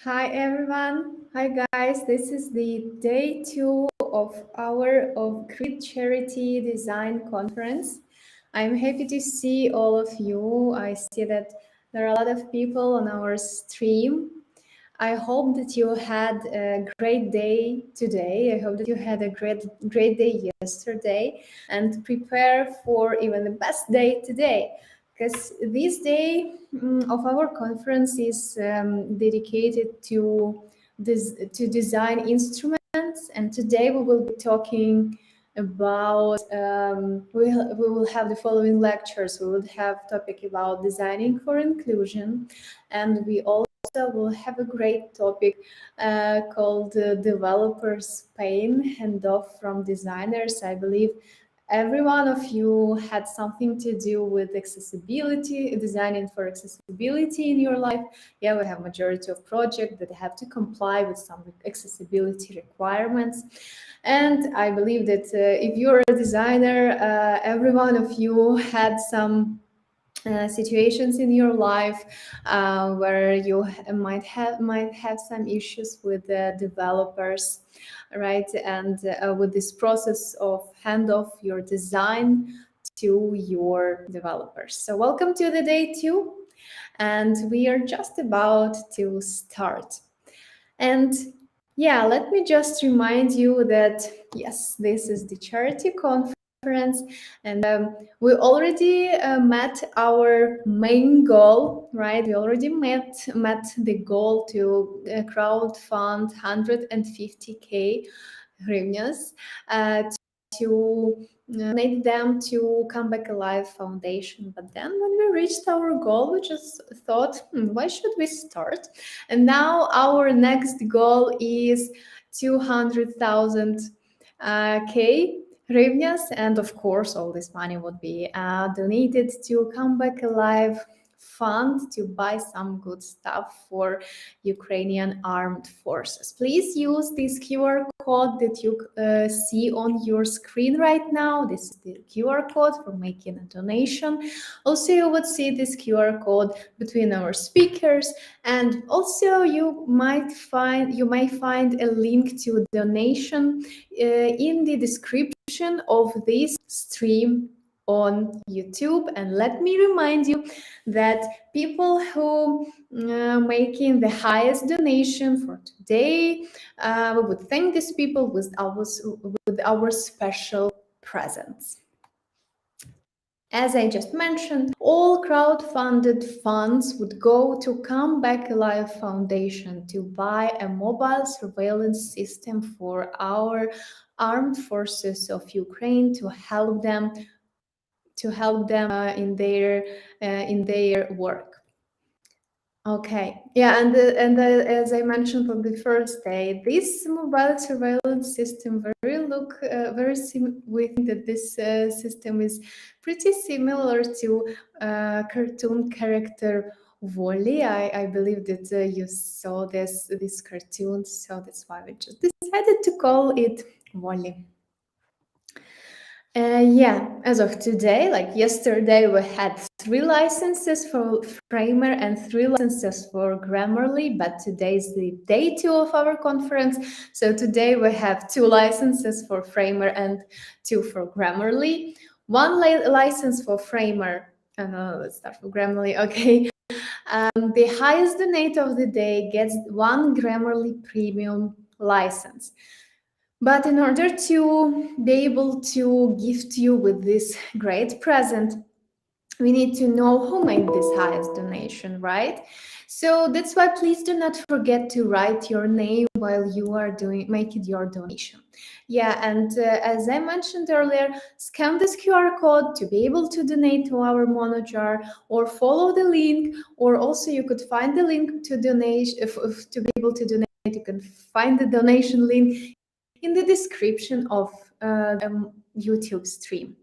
Hi everyone. Hi guys. This is the day 2 of our OffGrid Charity Design Conference. I'm happy to see all of you. I see that there are a lot of people on our stream. I hope that you had a great day today. I hope that you had a great day yesterday and prepare for even the best day today. Because this day of our conference is dedicated to design instruments, and today we will be talking about we will have the following lectures. We will have topic about designing for inclusion, and we also will have a great topic called developers pain handoff from designers. I believe every one of you had something to do with accessibility, designing for accessibility in your life. Yeah, we have majority of projects that have to comply with some accessibility requirements. And I believe that if you're a designer, every one of you had some situations in your life where you might have some issues with the developers, right? And with this process of hand off your design to your developers. So welcome to the day 2, and we are just about to start. And yeah, let me just remind you that yes, this is the charity conference, and we already met our main goal, right? We already met the goal to crowdfund 150k hryvnias to donate them to Come Back Alive Foundation. But then when we reached our goal, we just thought, why should we start? And now our next goal is 200,000 K hryvnias, and of course all this money would be donated to Come Back Alive fund to buy some good stuff for Ukrainian armed forces. Please use this QR code that you see on your screen right now. This is the QR code for making a donation. Also, you would see this QR code between our speakers, and also you might find a link to donation in the description of this stream on YouTube. And let me remind you that people who making the highest donation for today, we would thank these people with our special presents. As I just mentioned, all crowd-funded funds would go to Come Back Alive Foundation to buy a mobile surveillance system for our armed forces of Ukraine to help them in their work. Okay, yeah, and as I mentioned on the first day, this mobile surveillance system we think that this system is pretty similar to cartoon character Wally. I believe that you saw this cartoon, so that's why we just decided to call it Wally. Yeah, as of today, like yesterday, we had 3 licenses for Framer and 3 licenses for Grammarly, but today is the day 2 of our conference. So today we have 2 licenses for Framer and 2 for Grammarly. 1 license for Framer. Let's start with Grammarly. Okay. The highest donate of the day gets 1 Grammarly premium license. But in order to be able to gift you with this great present, we need to know who made this highest donation, right? So that's why please do not forget to write your name while you are making your donation. Yeah, and as I mentioned earlier, scan this QR code to be able to donate to our monojar, or follow the link, or also you could find the link to donate. To be able to donate, you can find the donation link in the description of YouTube stream.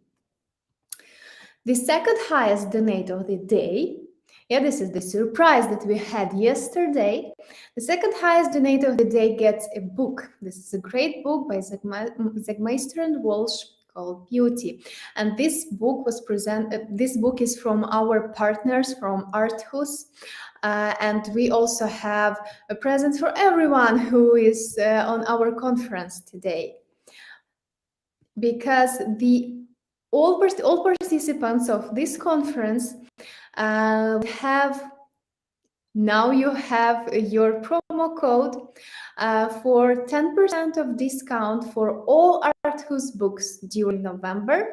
The second highest donate of the day, yeah, this is the surprise that we had yesterday. The second highest donate of the day gets a book. This is a great book by Zegmeister and Walsh called Beauty. And this book was presented. This book is from our partners from Arthus. And we also have a present for everyone who is on our conference today, because all participants of this conference have now you have your promo code for 10% of discount for all Arthus books during November.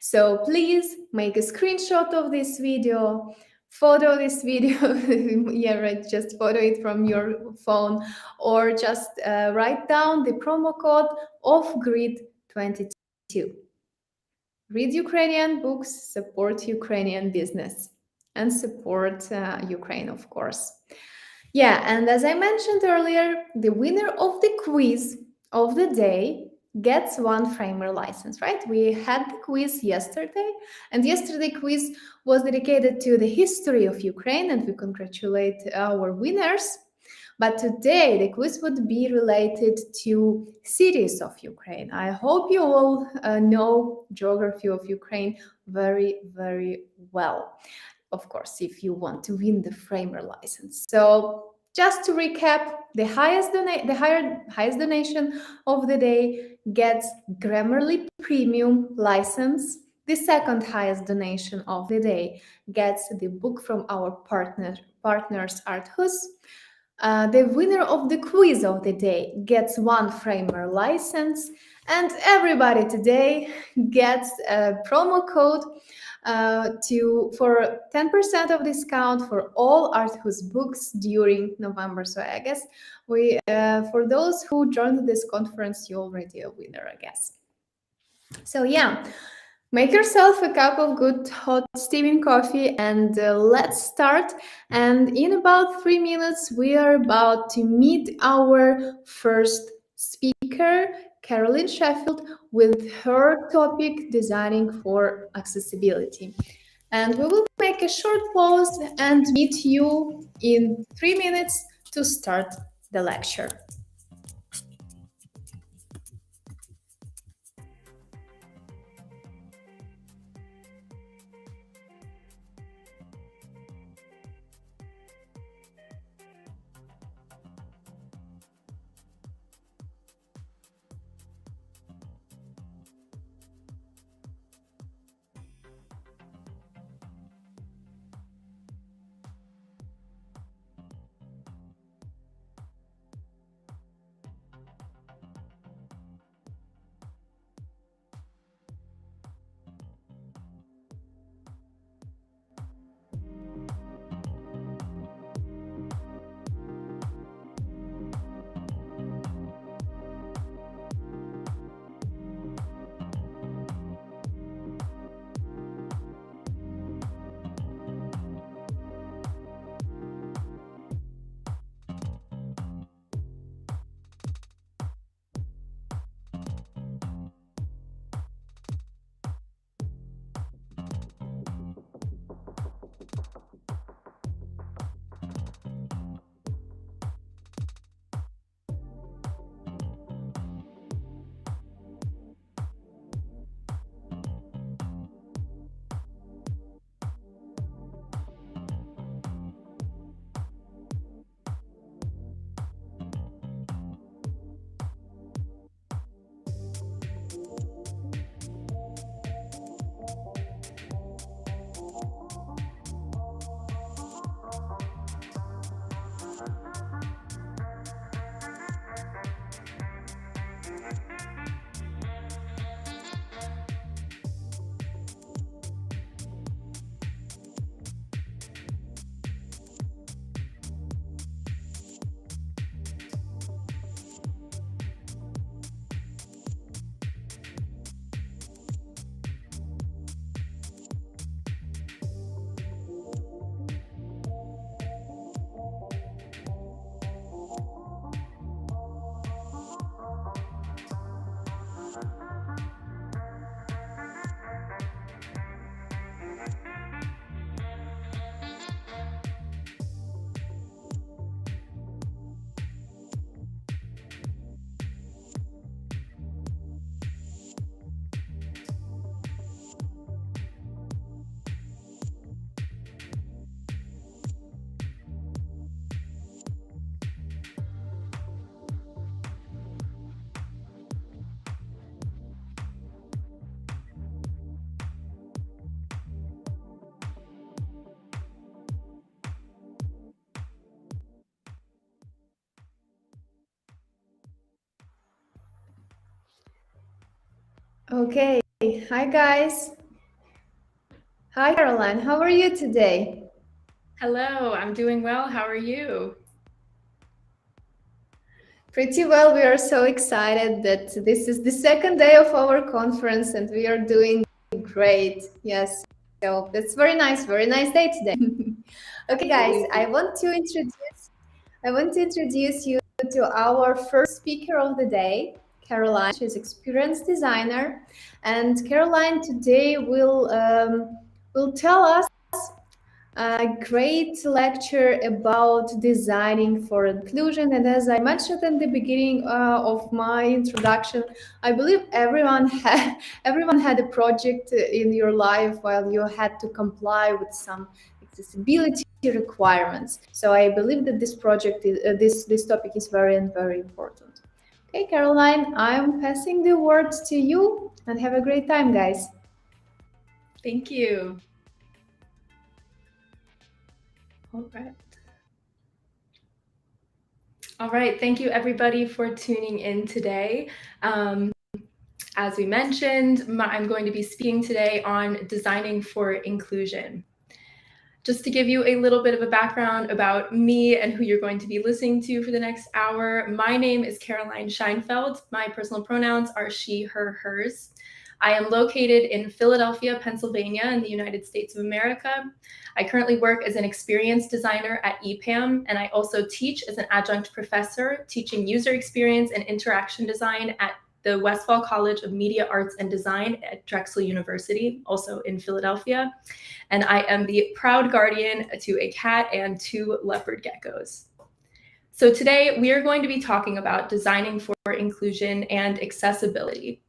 So please make a screenshot of this video, photo this video, yeah, right, just photo it from your phone, or just write down the promo code OffGrid22. Read Ukrainian books, support Ukrainian business, and support Ukraine, of course. Yeah, and as I mentioned earlier, the winner of the quiz of the day gets one framer license, right? We had the quiz yesterday, and yesterday quiz was dedicated to the history of Ukraine, and we congratulate our winners. But today the quiz would be related to cities of Ukraine. I hope you all know geography of Ukraine very, very well. Of course, if you want to win the framer license. So just to recap, the highest donation of the day gets Grammarly Premium license. The second highest donation of the day gets the book from our partners Arthus. The winner of the quiz of the day gets one framer license, and everybody today gets a promo code for 10% of discount for all Arthus books during November. So I guess for those who joined this conference, you're already a winner, I guess. So yeah, make yourself a cup of good hot steaming coffee and let's start. And in about 3 minutes, we are about to meet our first speaker, Caroline Sheffield, with her topic, Designing for Accessibility. And we will make a short pause and meet you in 3 minutes to start the lecture. Okay, hi guys. Hi Caroline, how are you today? Hello, I'm doing well. How are you? Pretty well. We are so excited that this is the second day of our conference and we are doing great. Yes, so that's very nice day today. Okay, guys, I want to introduce you to our first speaker of the day, Caroline. She's experienced designer, and Caroline today will tell us a great lecture about designing for inclusion. And as I mentioned in the beginning of my introduction, I believe everyone had a project in your life while you had to comply with some accessibility requirements. So I believe that this project this topic is very important. Okay, Caroline, I'm passing the word to you, and have a great time, guys. Thank you. All right. All right. Thank you, everybody, for tuning in today. As we mentioned, I'm going to be speaking today on designing for inclusion. Just to give you a little bit of a background about me and who you're going to be listening to for the next hour, my name is Caroline Scheinfeld. My personal pronouns are she, her, hers. I am located in Philadelphia, Pennsylvania, in the United States of America. I currently work as an experience designer at EPAM, and I also teach as an adjunct professor, teaching user experience and interaction design at the Westfall College of Media Arts and Design at Drexel University, also in Philadelphia. And I am the proud guardian to a cat and 2 leopard geckos. So today we are going to be talking about designing for inclusion and accessibility.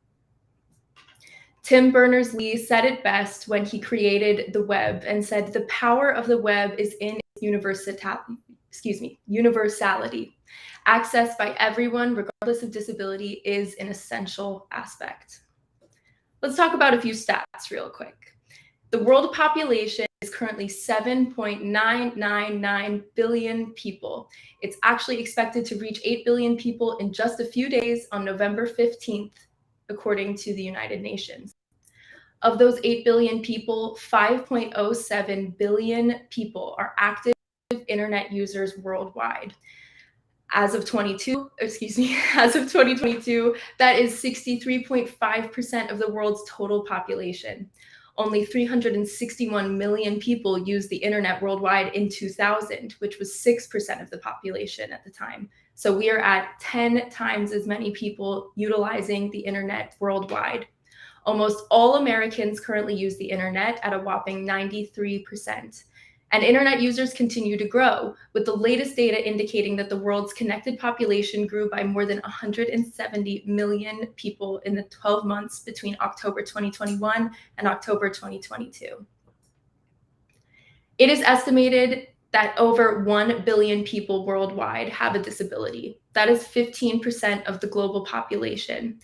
Tim Berners-Lee said it best when he created the web and said, "The power of the web is in universality. Access by everyone, regardless of disability, is an essential aspect." Let's talk about a few stats real quick. The world population is currently 7.999 billion people. It's actually expected to reach 8 billion people in just a few days on November 15th, according to the United Nations. Of those 8 billion people, 5.07 billion people are active internet users worldwide. As of 2022, that is 63.5% of the world's total population. Only 361 million people used the internet worldwide in 2000, which was 6% of the population at the time. So we are at 10 times as many people utilizing the internet worldwide. Almost all Americans currently use the internet at a whopping 93%. And internet users continue to grow, with the latest data indicating that the world's connected population grew by more than 170 million people in the 12 months between October 2021 and October 2022. It is estimated that over 1 billion people worldwide have a disability. That is 15% of the global population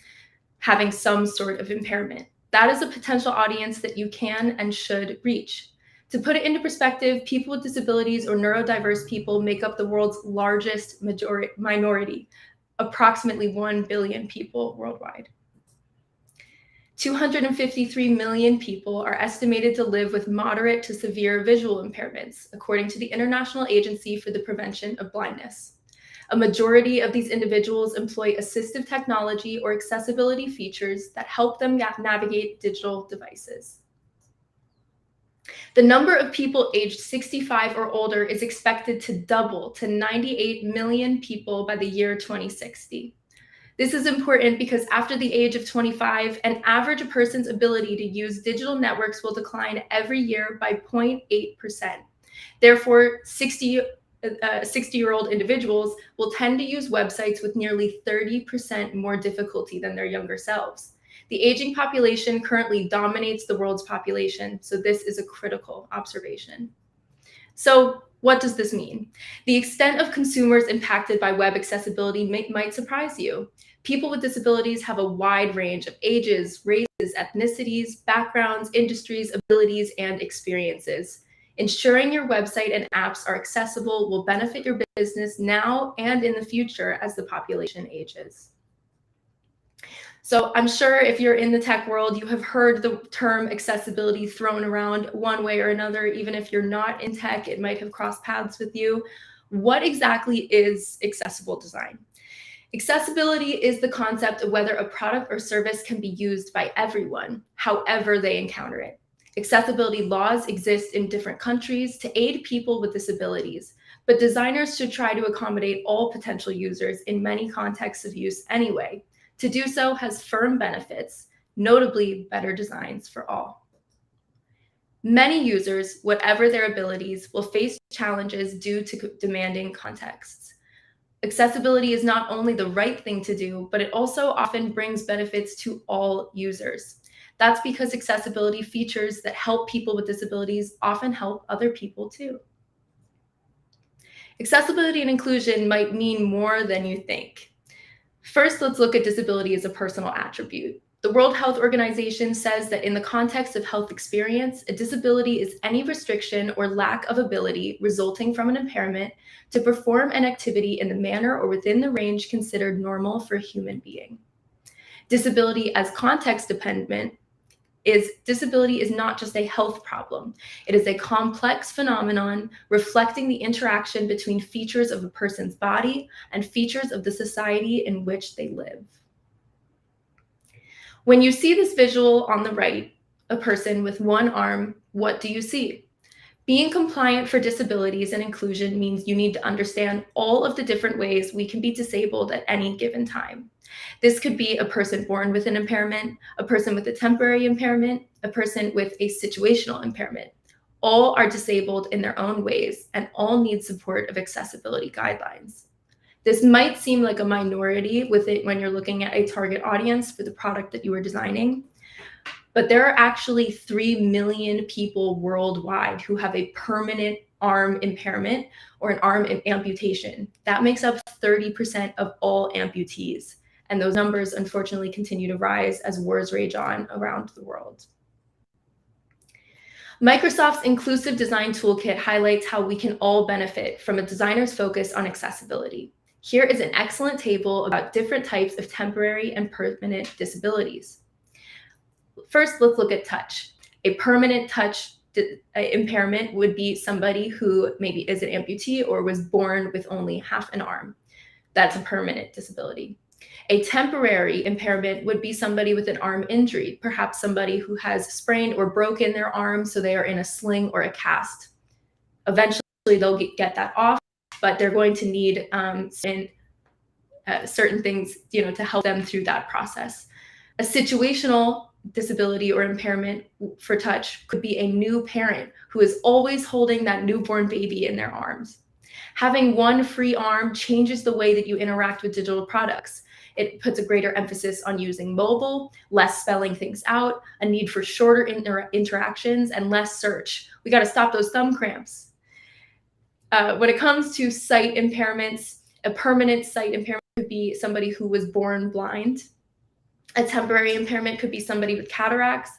having some sort of impairment. That is a potential audience that you can and should reach. To put it into perspective, people with disabilities or neurodiverse people make up the world's largest minority, approximately 1 billion people worldwide. 253 million people are estimated to live with moderate to severe visual impairments, according to the International Agency for the Prevention of Blindness. A majority of these individuals employ assistive technology or accessibility features that help them navigate digital devices. The number of people aged 65 or older is expected to double to 98 million people by the year 2060. This is important because after the age of 25, an average person's ability to use digital networks will decline every year by 0.8%. Therefore, 60-year-old individuals will tend to use websites with nearly 30% more difficulty than their younger selves. The aging population currently dominates the world's population, so this is a critical observation. So what does this mean? The extent of consumers impacted by web accessibility might surprise you. People with disabilities have a wide range of ages, races, ethnicities, backgrounds, industries, abilities, and experiences. Ensuring your website and apps are accessible will benefit your business now and in the future as the population ages. So I'm sure if you're in the tech world, you have heard the term accessibility thrown around one way or another. Even if you're not in tech, it might have crossed paths with you. What exactly is accessible design? Accessibility is the concept of whether a product or service can be used by everyone, however they encounter it. Accessibility laws exist in different countries to aid people with disabilities, but designers should try to accommodate all potential users in many contexts of use anyway. To do so has firm benefits, notably better designs for all. Many users, whatever their abilities, will face challenges due to demanding contexts. Accessibility is not only the right thing to do, but it also often brings benefits to all users. That's because accessibility features that help people with disabilities often help other people too. Accessibility and inclusion might mean more than you think. First, let's look at disability as a personal attribute. The World Health Organization says that in the context of health experience, a disability is any restriction or lack of ability resulting from an impairment to perform an activity in the manner or within the range considered normal for a human being. Disability as context dependent disability is not just a health problem. It is a complex phenomenon reflecting the interaction between features of a person's body and features of the society in which they live. When you see this visual on the right, a person with one arm, what do you see? Being compliant for disabilities and inclusion means you need to understand all of the different ways we can be disabled at any given time. This could be a person born with an impairment, a person with a temporary impairment, a person with a situational impairment. All are disabled in their own ways and all need support of accessibility guidelines. This might seem like a minority with it when you're looking at a target audience for the product that you are designing, but there are actually 3 million people worldwide who have a permanent arm impairment or an arm amputation. That makes up 30% of all amputees. And those numbers, unfortunately, continue to rise as wars rage on around the world. Microsoft's Inclusive Design Toolkit highlights how we can all benefit from a designer's focus on accessibility. Here is an excellent table about different types of temporary and permanent disabilities. First, let's look at touch. A permanent touch impairment would be somebody who maybe is an amputee or was born with only half an arm. That's a permanent disability. A temporary impairment would be somebody with an arm injury, perhaps somebody who has sprained or broken their arm, so they are in a sling or a cast. Eventually, they'll get that off, but they're going to need certain things, to help them through that process. A situational disability or impairment for touch could be a new parent who is always holding that newborn baby in their arms. Having one free arm changes the way that you interact with digital products. It puts a greater emphasis on using mobile, less spelling things out, a need for shorter interactions, and less search. We got to stop those thumb cramps. When it comes to sight impairments, a permanent sight impairment could be somebody who was born blind. A temporary impairment could be somebody with cataracts.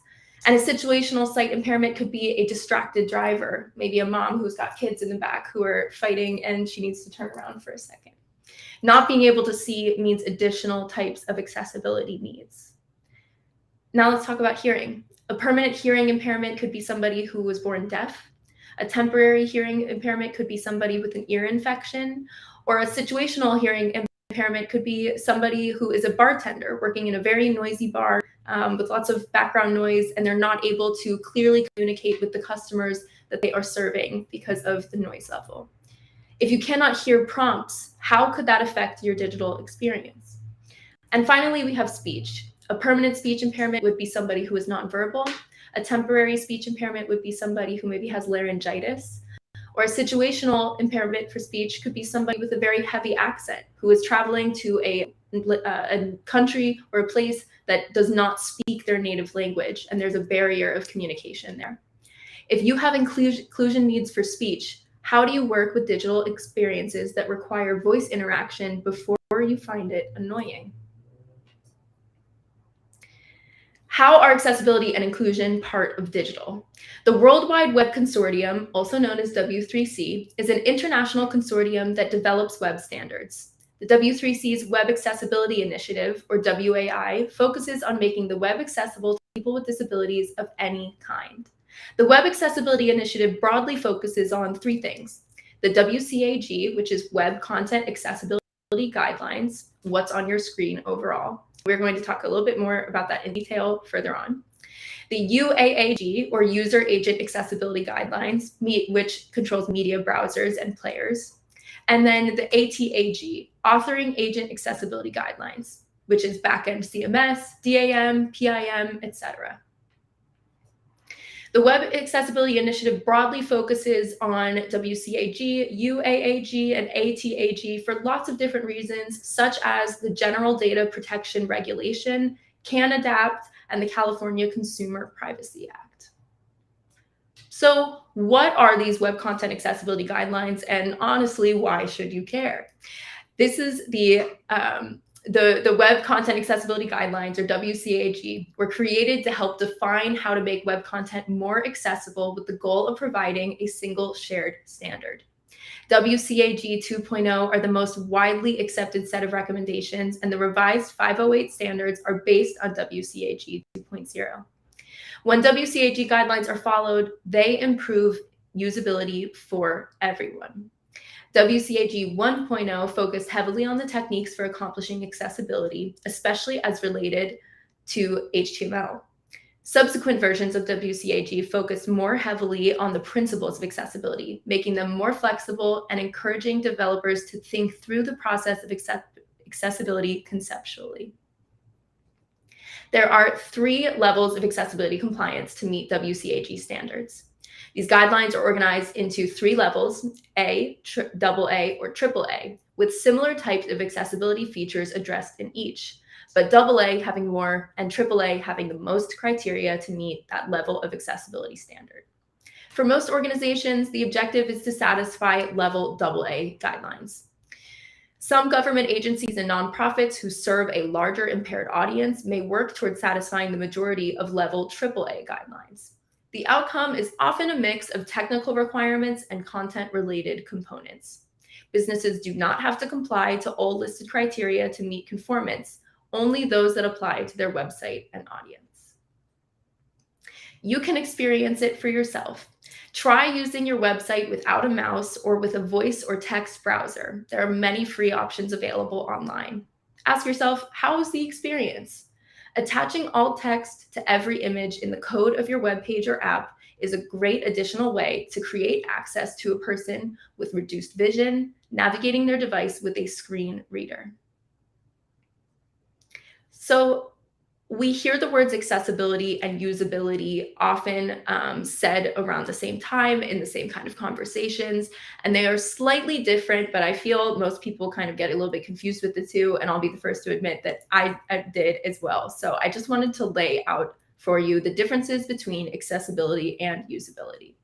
And a situational sight impairment could be a distracted driver, maybe a mom who's got kids in the back who are fighting and she needs to turn around for a second. Not being able to see means additional types of accessibility needs. Now let's talk about hearing. A permanent hearing impairment could be somebody who was born deaf. A temporary hearing impairment could be somebody with an ear infection, or a situational hearing impairment could be somebody who is a bartender working in a very noisy bar with lots of background noise, and they're not able to clearly communicate with the customers that they are serving because of the noise level. If you cannot hear prompts, how could that affect your digital experience? And finally, we have speech. A permanent speech impairment would be somebody who is nonverbal. A temporary speech impairment would be somebody who maybe has laryngitis. Or a situational impairment for speech could be somebody with a very heavy accent who is traveling to a country or a place that does not speak their native language, and there's a barrier of communication there. If you have inclusion needs for speech, how do you work with digital experiences that require voice interaction before you find it annoying? How are accessibility and inclusion part of digital? The World Wide Web Consortium, also known as W3C, is an international consortium that develops web standards. The W3C's Web Accessibility Initiative, or WAI, focuses on making the web accessible to people with disabilities of any kind. The Web Accessibility Initiative broadly focuses on three things: the WCAG, which is Web Content Accessibility Guidelines, what's on your screen overall. We're going to talk a little bit more about that in detail further on. The UAAG, or User Agent Accessibility Guidelines, which controls media browsers and players. And then the ATAG, Authoring Agent Accessibility Guidelines, which is backend CMS, DAM, PIM, etc. The Web Accessibility Initiative broadly focuses on WCAG, UAAG, and ATAG for lots of different reasons, such as the General Data Protection Regulation, CAN-ADAPT, and the California Consumer Privacy Act. So what are these web content accessibility guidelines, and honestly, why should you care? This is the Web Content Accessibility Guidelines, or WCAG, were created to help define how to make web content more accessible with the goal of providing a single shared standard. WCAG 2.0 are the most widely accepted set of recommendations, and the revised 508 standards are based on WCAG 2.0. When WCAG guidelines are followed, they improve usability for everyone. WCAG 1.0 focused heavily on the techniques for accomplishing accessibility, especially as related to HTML. Subsequent versions of WCAG focused more heavily on the principles of accessibility, making them more flexible and encouraging developers to think through the process of accessibility conceptually. There are 3 levels of accessibility compliance to meet WCAG standards. These guidelines are organized into 3 levels: A, AA, or AAA, with similar types of accessibility features addressed in each, but AA having more and AAA having the most criteria to meet that level of accessibility standard. For most organizations, the objective is to satisfy level AA guidelines. Some government agencies and nonprofits who serve a larger impaired audience may work towards satisfying the majority of level AAA guidelines. The outcome is often a mix of technical requirements and content-related components. Businesses do not have to comply to all listed criteria to meet conformance, only those that apply to their website and audience. You can experience it for yourself. Try using your website without a mouse or with a voice or text browser. There are many free options available online. Ask yourself, how is the experience? Attaching alt text to every image in the code of your web page or app is a great additional way to create access to a person with reduced vision, navigating their device with a screen reader. So we hear the words accessibility and usability often said around the same time in the same kind of conversations, and they are slightly different, but I feel most people kind of get a little bit confused with the two, and I'll be the first to admit that I did as well. So I just wanted to lay out for you the differences between accessibility and usability.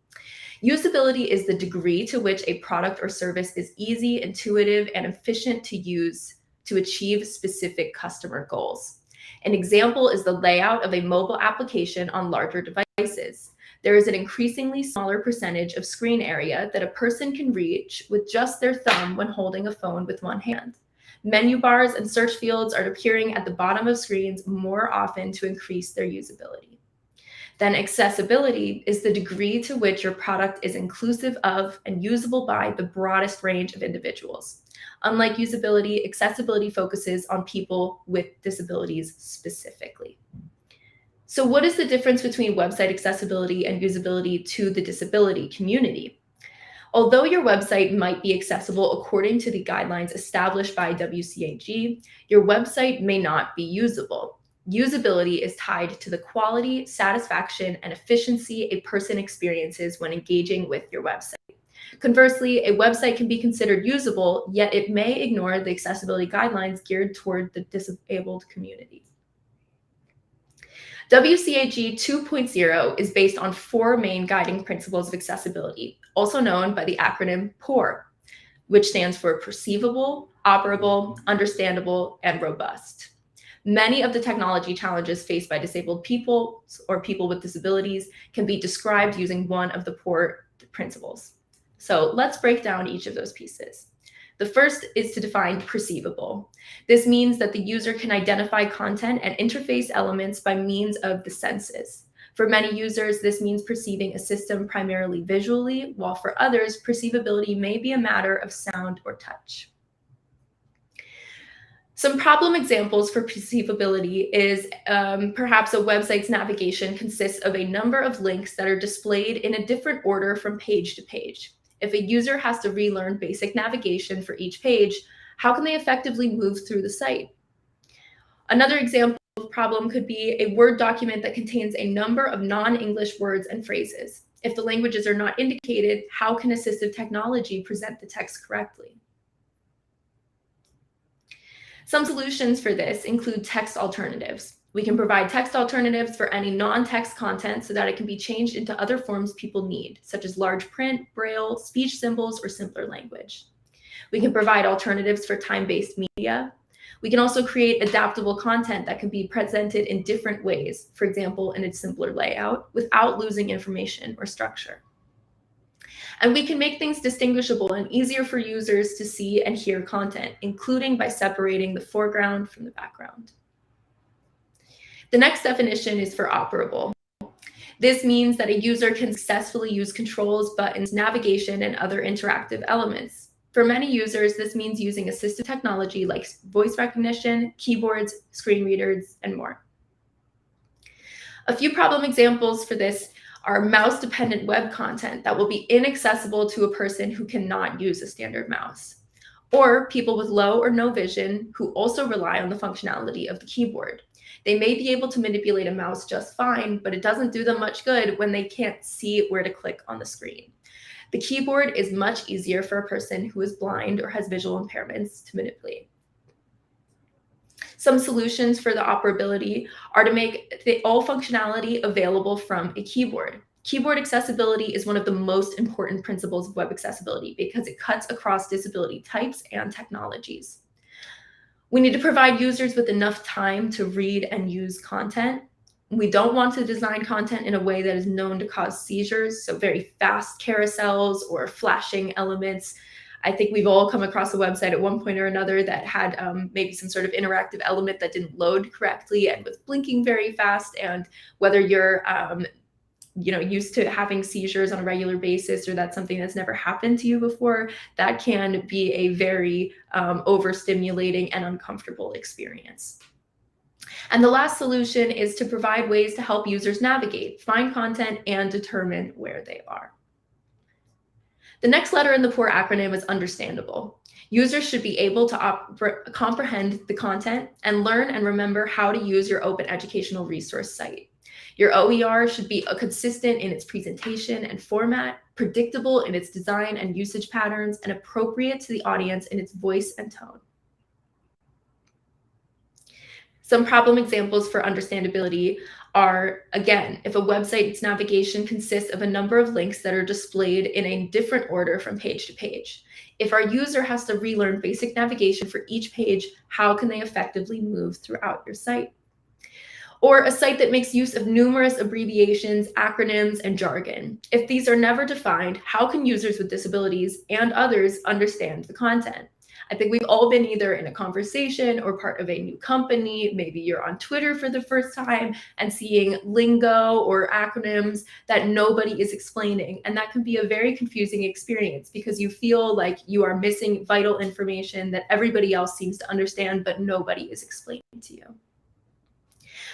Usability is the degree to which a product or service is easy, intuitive, and efficient to use to achieve specific customer goals. An example is the layout of a mobile application on larger devices. There is an increasingly smaller percentage of screen area that a person can reach with just their thumb when holding a phone with one hand. Menu bars and search fields are appearing at the bottom of screens more often to increase their usability. Then accessibility is the degree to which your product is inclusive of and usable by the broadest range of individuals. Unlike usability, accessibility focuses on people with disabilities specifically. So what is the difference between website accessibility and usability to the disability community? Although your website might be accessible according to the guidelines established by WCAG, your website may not be usable. Usability is tied to the quality, satisfaction, and efficiency a person experiences when engaging with your website. Conversely, a website can be considered usable, yet it may ignore the accessibility guidelines geared toward the disabled community. WCAG 2.0 is based on 4 main guiding principles of accessibility, also known by the acronym POUR, which stands for perceivable, operable, understandable, and robust. Many of the technology challenges faced by disabled people or people with disabilities can be described using one of the POUR principles. So let's break down each of those pieces. The first is to define perceivable. This means that the user can identify content and interface elements by means of the senses. For many users, this means perceiving a system primarily visually, while for others, perceivability may be a matter of sound or touch. Some problem examples for perceivability is perhaps a website's navigation consists of a number of links that are displayed in a different order from page to page. If a user has to relearn basic navigation for each page, how can they effectively move through the site? Another example of problem could be a Word document that contains a number of non-English words and phrases. If the languages are not indicated, how can assistive technology present the text correctly? Some solutions for this include text alternatives. We can provide text alternatives for any non-text content so that it can be changed into other forms people need, such as large print, braille, speech symbols, or simpler language. We can provide alternatives for time-based media. We can also create adaptable content that can be presented in different ways, for example, in a simpler layout, without losing information or structure. And we can make things distinguishable and easier for users to see and hear content, including by separating the foreground from the background. The next definition is for operable. This means that a user can successfully use controls, buttons, navigation, and other interactive elements. For many users, this means using assistive technology like voice recognition, keyboards, screen readers, and more. A few problem examples for this are mouse-dependent web content that will be inaccessible to a person who cannot use a standard mouse, or people with low or no vision who also rely on the functionality of the keyboard. They may be able to manipulate a mouse just fine, but it doesn't do them much good when they can't see where to click on the screen. The keyboard is much easier for a person who is blind or has visual impairments to manipulate. Some solutions for the operability are to make all functionality available from a keyboard. Keyboard accessibility is one of the most important principles of web accessibility because it cuts across disability types and technologies. We need to provide users with enough time to read and use content. We don't want to design content in a way that is known to cause seizures, so very fast carousels or flashing elements. I think we've all come across a website at one point or another that had maybe some sort of interactive element that didn't load correctly and was blinking very fast. And whether you're used to having seizures on a regular basis, or that's something that's never happened to you before, that can be a very overstimulating and uncomfortable experience. And the last solution is to provide ways to help users navigate, find content, and determine where they are. The next letter in the POUR acronym is understandable. Users should be able to comprehend the content and learn and remember how to use your open educational resource site. Your OER should be consistent in its presentation and format, predictable in its design and usage patterns, and appropriate to the audience in its voice and tone. Some problem examples for understandability are, again, if a website's navigation consists of a number of links that are displayed in a different order from page to page. If our user has to relearn basic navigation for each page, how can they effectively move throughout your site? Or a site that makes use of numerous abbreviations, acronyms, and jargon. If these are never defined, how can users with disabilities and others understand the content? I think we've all been either in a conversation or part of a new company. Maybe you're on Twitter for the first time and seeing lingo or acronyms that nobody is explaining. And that can be a very confusing experience because you feel like you are missing vital information that everybody else seems to understand, but nobody is explaining to you.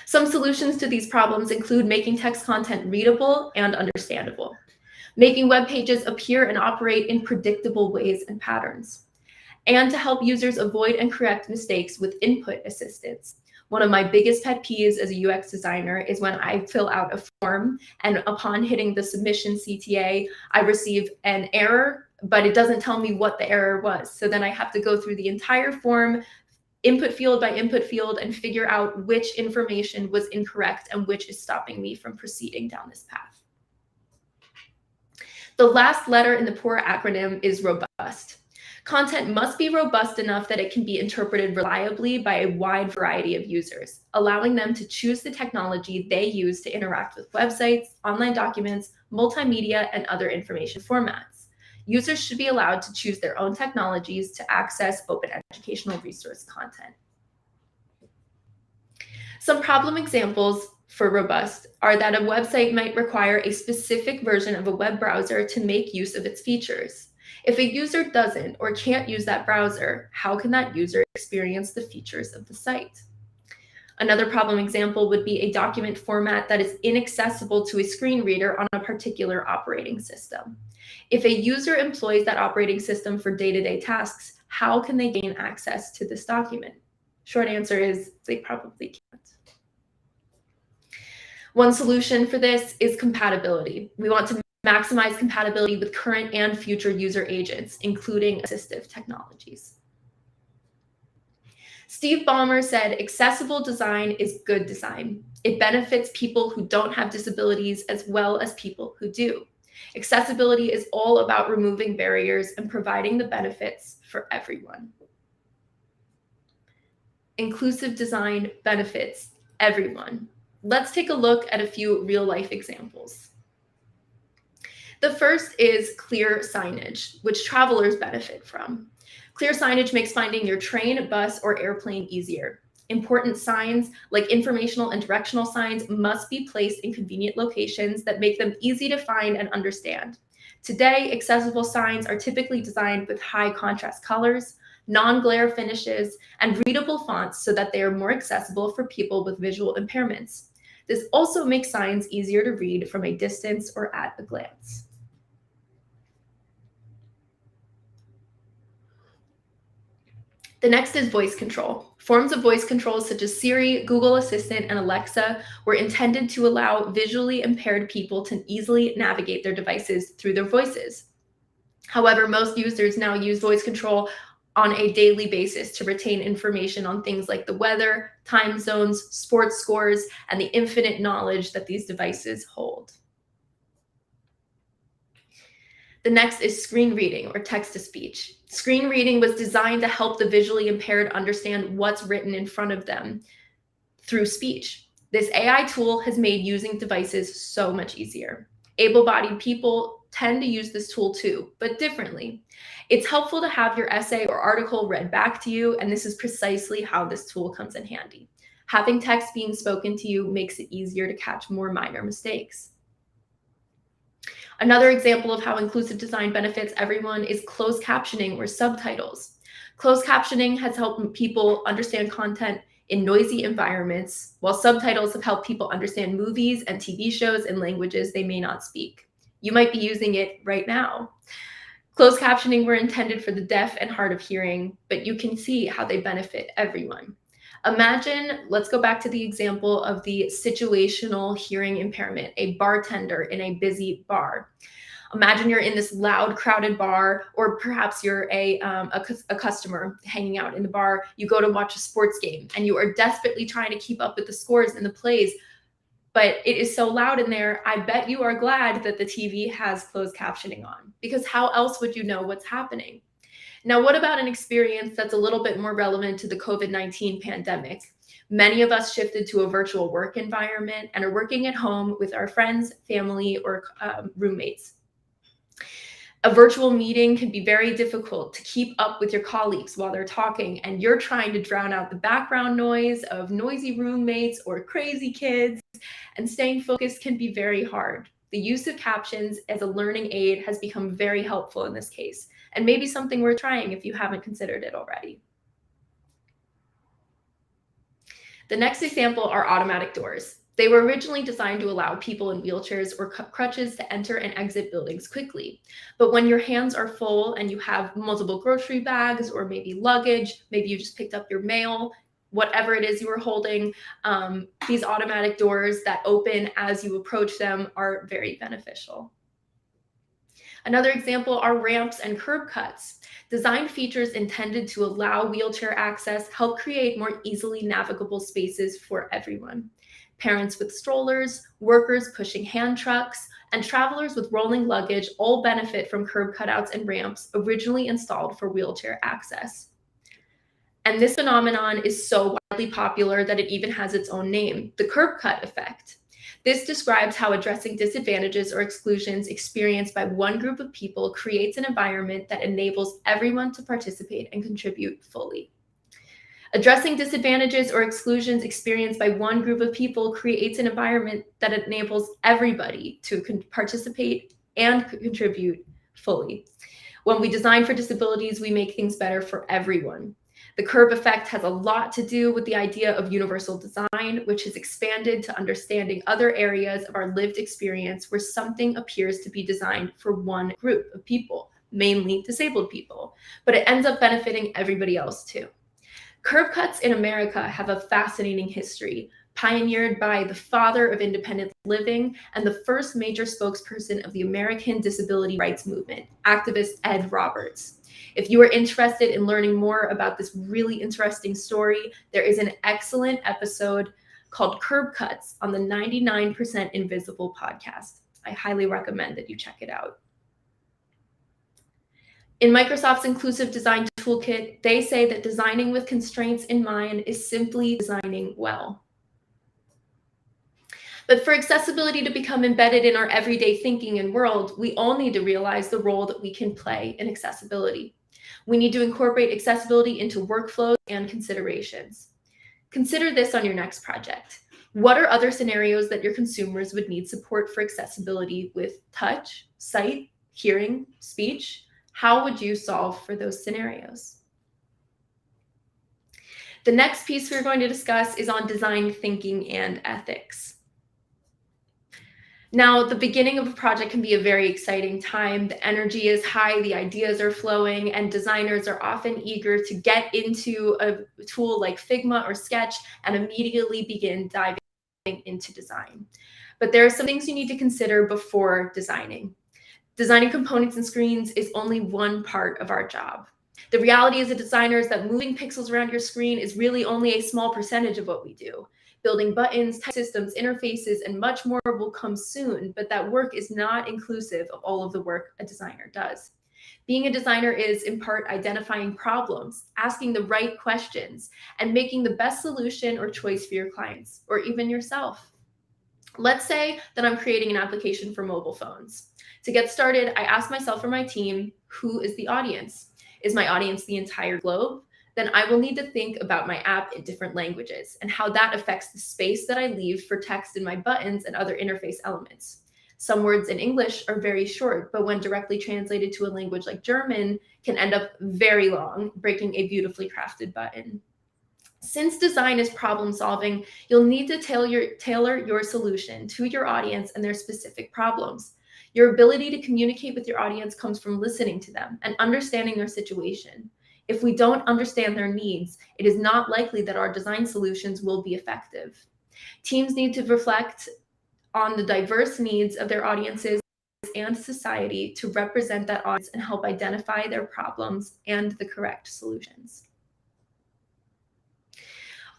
Some solutions to these problems include making text content readable and understandable, making web pages appear and operate in predictable ways and patterns, and to help users avoid and correct mistakes with input assistance. One of my biggest pet peeves as a UX designer is when I fill out a form and upon hitting the submission CTA, I receive an error, but it doesn't tell me what the error was. So then I have to go through the entire form, input field by input field, and figure out which information was incorrect and which is stopping me from proceeding down this path. The last letter in the POUR acronym is robust. Content must be robust enough that it can be interpreted reliably by a wide variety of users, allowing them to choose the technology they use to interact with websites, online documents, multimedia, and other information formats. Users should be allowed to choose their own technologies to access open educational resource content. Some problem examples for robust are that a website might require a specific version of a web browser to make use of its features. If a user doesn't or can't use that browser, how can that user experience the features of the site? Another problem example would be a document format that is inaccessible to a screen reader on a particular operating system. If a user employs that operating system for day-to-day tasks, how can they gain access to this document? Short answer is they probably can't. One solution for this is compatibility. We want to maximize compatibility with current and future user agents, including assistive technologies. Steve Ballmer said, accessible design is good design. It benefits people who don't have disabilities as well as people who do. Accessibility is all about removing barriers and providing the benefits for everyone. Inclusive design benefits everyone. Let's take a look at a few real-life examples. The first is clear signage, which travelers benefit from. Clear signage makes finding your train, bus, or airplane easier. Important signs, like informational and directional signs, must be placed in convenient locations that make them easy to find and understand. Today, accessible signs are typically designed with high contrast colors, non-glare finishes, and readable fonts so that they are more accessible for people with visual impairments. This also makes signs easier to read from a distance or at a glance. The next is voice control. Forms of voice control such as Siri, Google Assistant, and Alexa were intended to allow visually impaired people to easily navigate their devices through their voices. However, most users now use voice control on a daily basis to retain information on things like the weather, time zones, sports scores, and the infinite knowledge that these devices hold. The next is screen reading or text-to-speech. Screen reading was designed to help the visually impaired understand what's written in front of them through speech. This AI tool has made using devices so much easier. Able-bodied people tend to use this tool too, but differently. It's helpful to have your essay or article read back to you, and this is precisely how this tool comes in handy. Having text being spoken to you makes it easier to catch more minor mistakes. Another example of how inclusive design benefits everyone is closed captioning or subtitles. Closed captioning has helped people understand content in noisy environments, while subtitles have helped people understand movies and TV shows in languages they may not speak. You might be using it right now. Closed captioning were intended for the deaf and hard of hearing, but you can see how they benefit everyone. Imagine, let's go back to the example of the situational hearing impairment, a bartender in a busy bar. Imagine you're in this loud, crowded bar, or perhaps you're a customer hanging out in the bar. You go to watch a sports game, and you are desperately trying to keep up with the scores and the plays, but it is so loud in there. I bet you are glad that the TV has closed captioning on, because how else would you know what's happening? Now, what about an experience that's a little bit more relevant to the COVID-19 pandemic? Many of us shifted to a virtual work environment and are working at home with our friends, family, or roommates. A virtual meeting can be very difficult to keep up with your colleagues while they're talking, and you're trying to drown out the background noise of noisy roommates or crazy kids, and staying focused can be very hard. The use of captions as a learning aid has become very helpful in this case, and maybe something worth trying if you haven't considered it already. The next example are automatic doors. They were originally designed to allow people in wheelchairs or crutches to enter and exit buildings quickly. But when your hands are full and you have multiple grocery bags or maybe luggage, maybe you just picked up your mail, whatever it is you were holding, these automatic doors that open as you approach them are very beneficial. Another example are ramps and curb cuts. Design features intended to allow wheelchair access help create more easily navigable spaces for everyone. Parents with strollers, workers pushing hand trucks, and travelers with rolling luggage all benefit from curb cutouts and ramps originally installed for wheelchair access. And this phenomenon is so widely popular that it even has its own name, the curb cut effect. This describes how addressing disadvantages or exclusions experienced by one group of people creates an environment that enables everyone to participate and contribute fully. Addressing disadvantages or exclusions experienced by one group of people creates an environment that enables everybody to participate and contribute fully. When we design for disabilities, we make things better for everyone. The curb effect has a lot to do with the idea of universal design, which has expanded to understanding other areas of our lived experience where something appears to be designed for one group of people, mainly disabled people, but it ends up benefiting everybody else too. Curb cuts in America have a fascinating history, pioneered by the father of independent living and the first major spokesperson of the American disability rights movement, activist Ed Roberts. If you are interested in learning more about this really interesting story, there is an excellent episode called Curb Cuts on the 99% Invisible podcast. I highly recommend that you check it out. In Microsoft's Inclusive Design Toolkit, they say that designing with constraints in mind is simply designing well. But for accessibility to become embedded in our everyday thinking and world, we all need to realize the role that we can play in accessibility. We need to incorporate accessibility into workflows and considerations. Consider this on your next project. What are other scenarios that your consumers would need support for accessibility with touch, sight, hearing, speech? How would you solve for those scenarios? The next piece we're going to discuss is on design thinking and ethics. Now, the beginning of a project can be a very exciting time. The energy is high, the ideas are flowing, and designers are often eager to get into a tool like Figma or Sketch and immediately begin diving into design. But there are some things you need to consider before designing. Designing components and screens is only one part of our job. The reality as a designer is that moving pixels around your screen is really only a small percentage of what we do. Building buttons, type systems, interfaces, and much more will come soon, but that work is not inclusive of all of the work a designer does. Being a designer is, in part, identifying problems, asking the right questions, and making the best solution or choice for your clients, or even yourself. Let's say that I'm creating an application for mobile phones. To get started, I ask myself or my team, who is the audience? Is my audience the entire globe? Then I will need to think about my app in different languages and how that affects the space that I leave for text in my buttons and other interface elements. Some words in English are very short, but when directly translated to a language like German, can end up very long, breaking a beautifully crafted button. Since design is problem solving, you'll need to tailor your solution to your audience and their specific problems. Your ability to communicate with your audience comes from listening to them and understanding their situation. If we don't understand their needs, it is not likely that our design solutions will be effective. Teams need to reflect on the diverse needs of their audiences and society to represent that audience and help identify their problems and the correct solutions.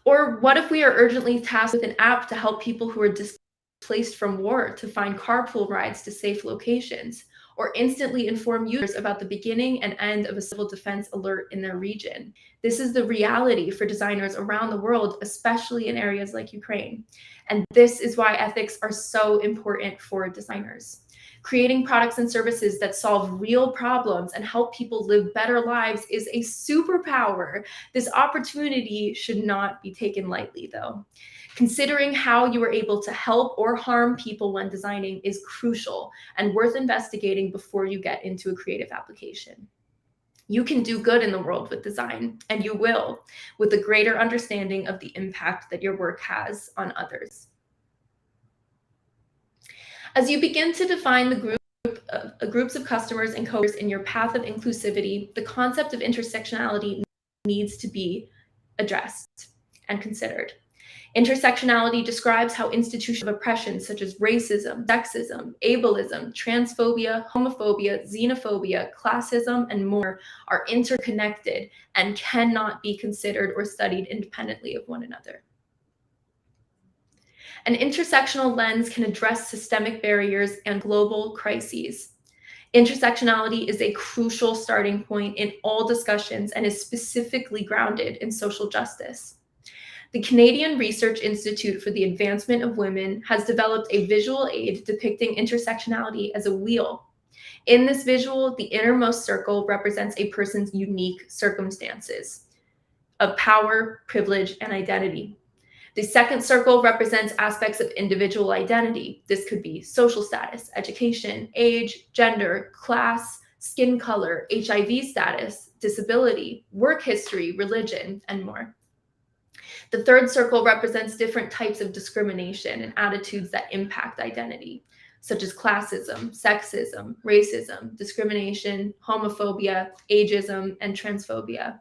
Or what if we are urgently tasked with an app to help people who are displaced from war to find carpool rides to safe locations, or instantly inform users about the beginning and end of a civil defense alert in their region? This is the reality for designers around the world, especially in areas like Ukraine. And this is why ethics are so important for designers. Creating products and services that solve real problems and help people live better lives is a superpower. This opportunity should not be taken lightly, though. Considering how you are able to help or harm people when designing is crucial and worth investigating before you get into a creative application. You can do good in the world with design, and you will, with a greater understanding of the impact that your work has on others. As you begin to define the groups of customers and coworkers in your path of inclusivity, the concept of intersectionality needs to be addressed and considered. Intersectionality describes how institutions of oppression such as racism, sexism, ableism, transphobia, homophobia, xenophobia, classism, and more are interconnected and cannot be considered or studied independently of one another. An intersectional lens can address systemic barriers and global crises. Intersectionality is a crucial starting point in all discussions and is specifically grounded in social justice. The Canadian Research Institute for the Advancement of Women has developed a visual aid depicting intersectionality as a wheel. In this visual, the innermost circle represents a person's unique circumstances of power, privilege, and identity. The second circle represents aspects of individual identity. This could be social status, education, age, gender, class, skin color, HIV status, disability, work history, religion, and more. The third circle represents different types of discrimination and attitudes that impact identity, such as classism, sexism, racism, discrimination, homophobia, ageism, and transphobia.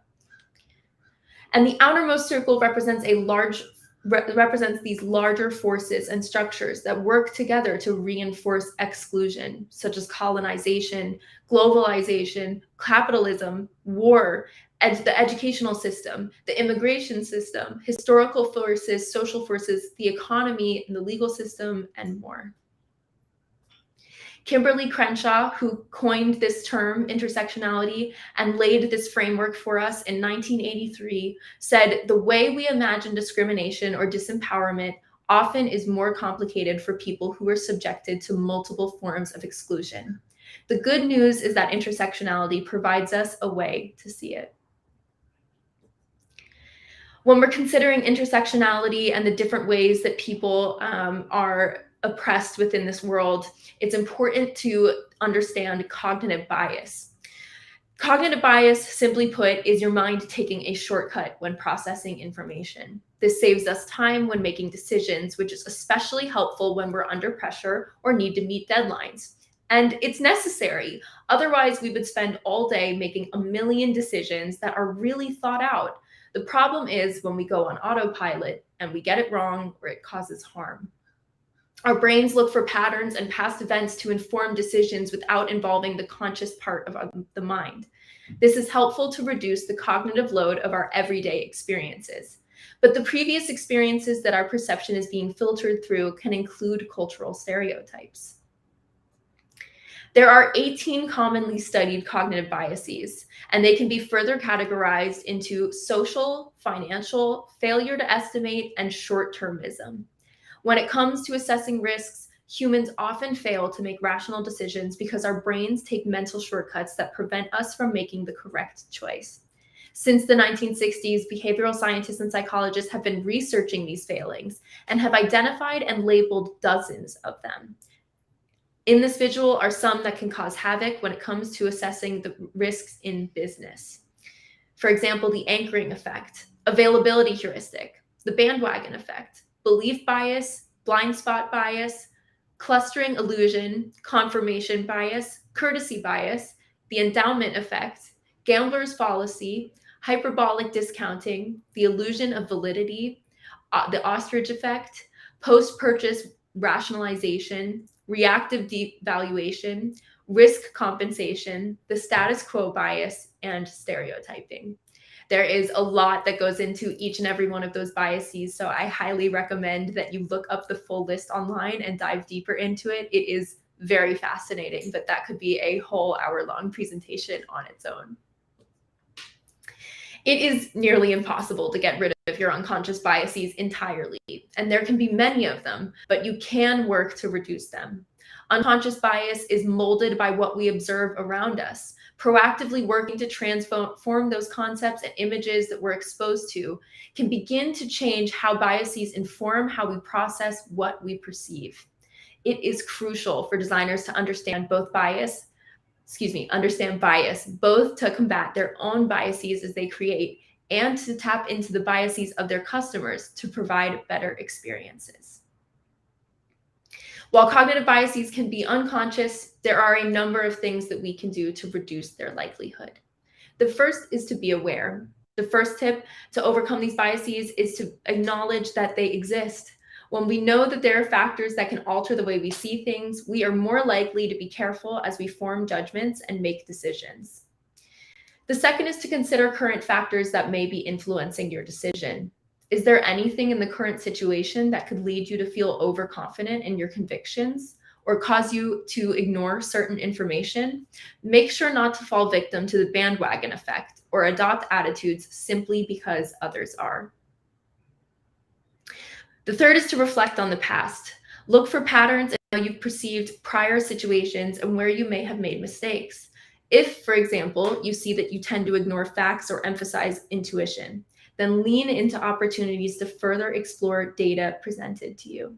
And the outermost circle represents these larger forces and structures that work together to reinforce exclusion, such as colonization, globalization, capitalism, war, the educational system, the immigration system, historical forces, social forces, the economy, and the legal system, and more. Kimberly Crenshaw, who coined this term, intersectionality, and laid this framework for us in 1983, said, "The way we imagine discrimination or disempowerment often is more complicated for people who are subjected to multiple forms of exclusion. The good news is that intersectionality provides us a way to see it." When we're considering intersectionality and the different ways that people are oppressed within this world, it's important to understand cognitive bias. Cognitive bias, simply put, is your mind taking a shortcut when processing information. This saves us time when making decisions, which is especially helpful when we're under pressure or need to meet deadlines. And it's necessary. Otherwise, we would spend all day making a million decisions that are really thought out. The problem is when we go on autopilot and we get it wrong or it causes harm. Our brains look for patterns and past events to inform decisions without involving the conscious part of the mind. This is helpful to reduce the cognitive load of our everyday experiences. But the previous experiences that our perception is being filtered through can include cultural stereotypes. There are 18 commonly studied cognitive biases, and they can be further categorized into social, financial, failure to estimate, and short-termism. When it comes to assessing risks, humans often fail to make rational decisions because our brains take mental shortcuts that prevent us from making the correct choice. Since the 1960s, behavioral scientists and psychologists have been researching these failings and have identified and labeled dozens of them. In this visual are some that can cause havoc when it comes to assessing the risks in business. For example, the anchoring effect, availability heuristic, the bandwagon effect, belief bias, blind spot bias, clustering illusion, confirmation bias, courtesy bias, the endowment effect, gambler's fallacy, hyperbolic discounting, the illusion of validity, the ostrich effect, post-purchase rationalization, reactive devaluation, risk compensation, the status quo bias, and stereotyping. There is a lot that goes into each and every one of those biases, so I highly recommend that you look up the full list online and dive deeper into it. It is very fascinating, but that could be a whole hour-long presentation on its own. It is nearly impossible to get rid of your unconscious biases entirely, and there can be many of them, but you can work to reduce them. Unconscious bias is molded by what we observe around us. Proactively working to transform those concepts and images that we're exposed to can begin to change how biases inform how we process what we perceive. It is crucial for designers to understand bias, both to combat their own biases as they create and to tap into the biases of their customers to provide better experiences. While cognitive biases can be unconscious, there are a number of things that we can do to reduce their likelihood. The first is to be aware. The first tip to overcome these biases is to acknowledge that they exist. When we know that there are factors that can alter the way we see things, we are more likely to be careful as we form judgments and make decisions. The second is to consider current factors that may be influencing your decision. Is there anything in the current situation that could lead you to feel overconfident in your convictions or cause you to ignore certain information? Make sure not to fall victim to the bandwagon effect or adopt attitudes simply because others are. The third is to reflect on the past. Look for patterns in how you've perceived prior situations and where you may have made mistakes. If, for example, you see that you tend to ignore facts or emphasize intuition, then lean into opportunities to further explore data presented to you.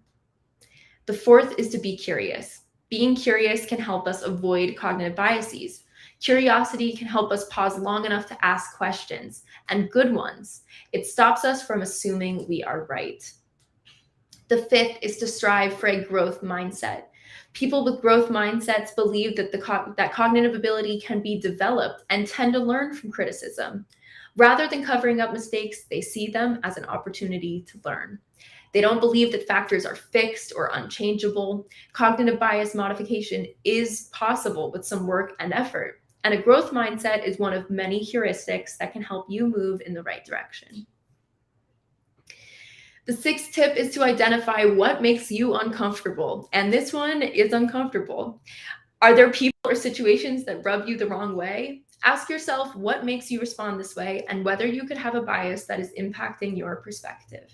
The fourth is to be curious. Being curious can help us avoid cognitive biases. Curiosity can help us pause long enough to ask questions, and good ones. It stops us from assuming we are right. The fifth is to strive for a growth mindset. People with growth mindsets believe that that cognitive ability can be developed and tend to learn from criticism. Rather than covering up mistakes, they see them as an opportunity to learn. They don't believe that factors are fixed or unchangeable. Cognitive bias modification is possible with some work and effort, and a growth mindset is one of many heuristics that can help you move in the right direction. The sixth tip is to identify what makes you uncomfortable, and this one is uncomfortable. Are there people or situations that rub you the wrong way? Ask yourself what makes you respond this way and whether you could have a bias that is impacting your perspective.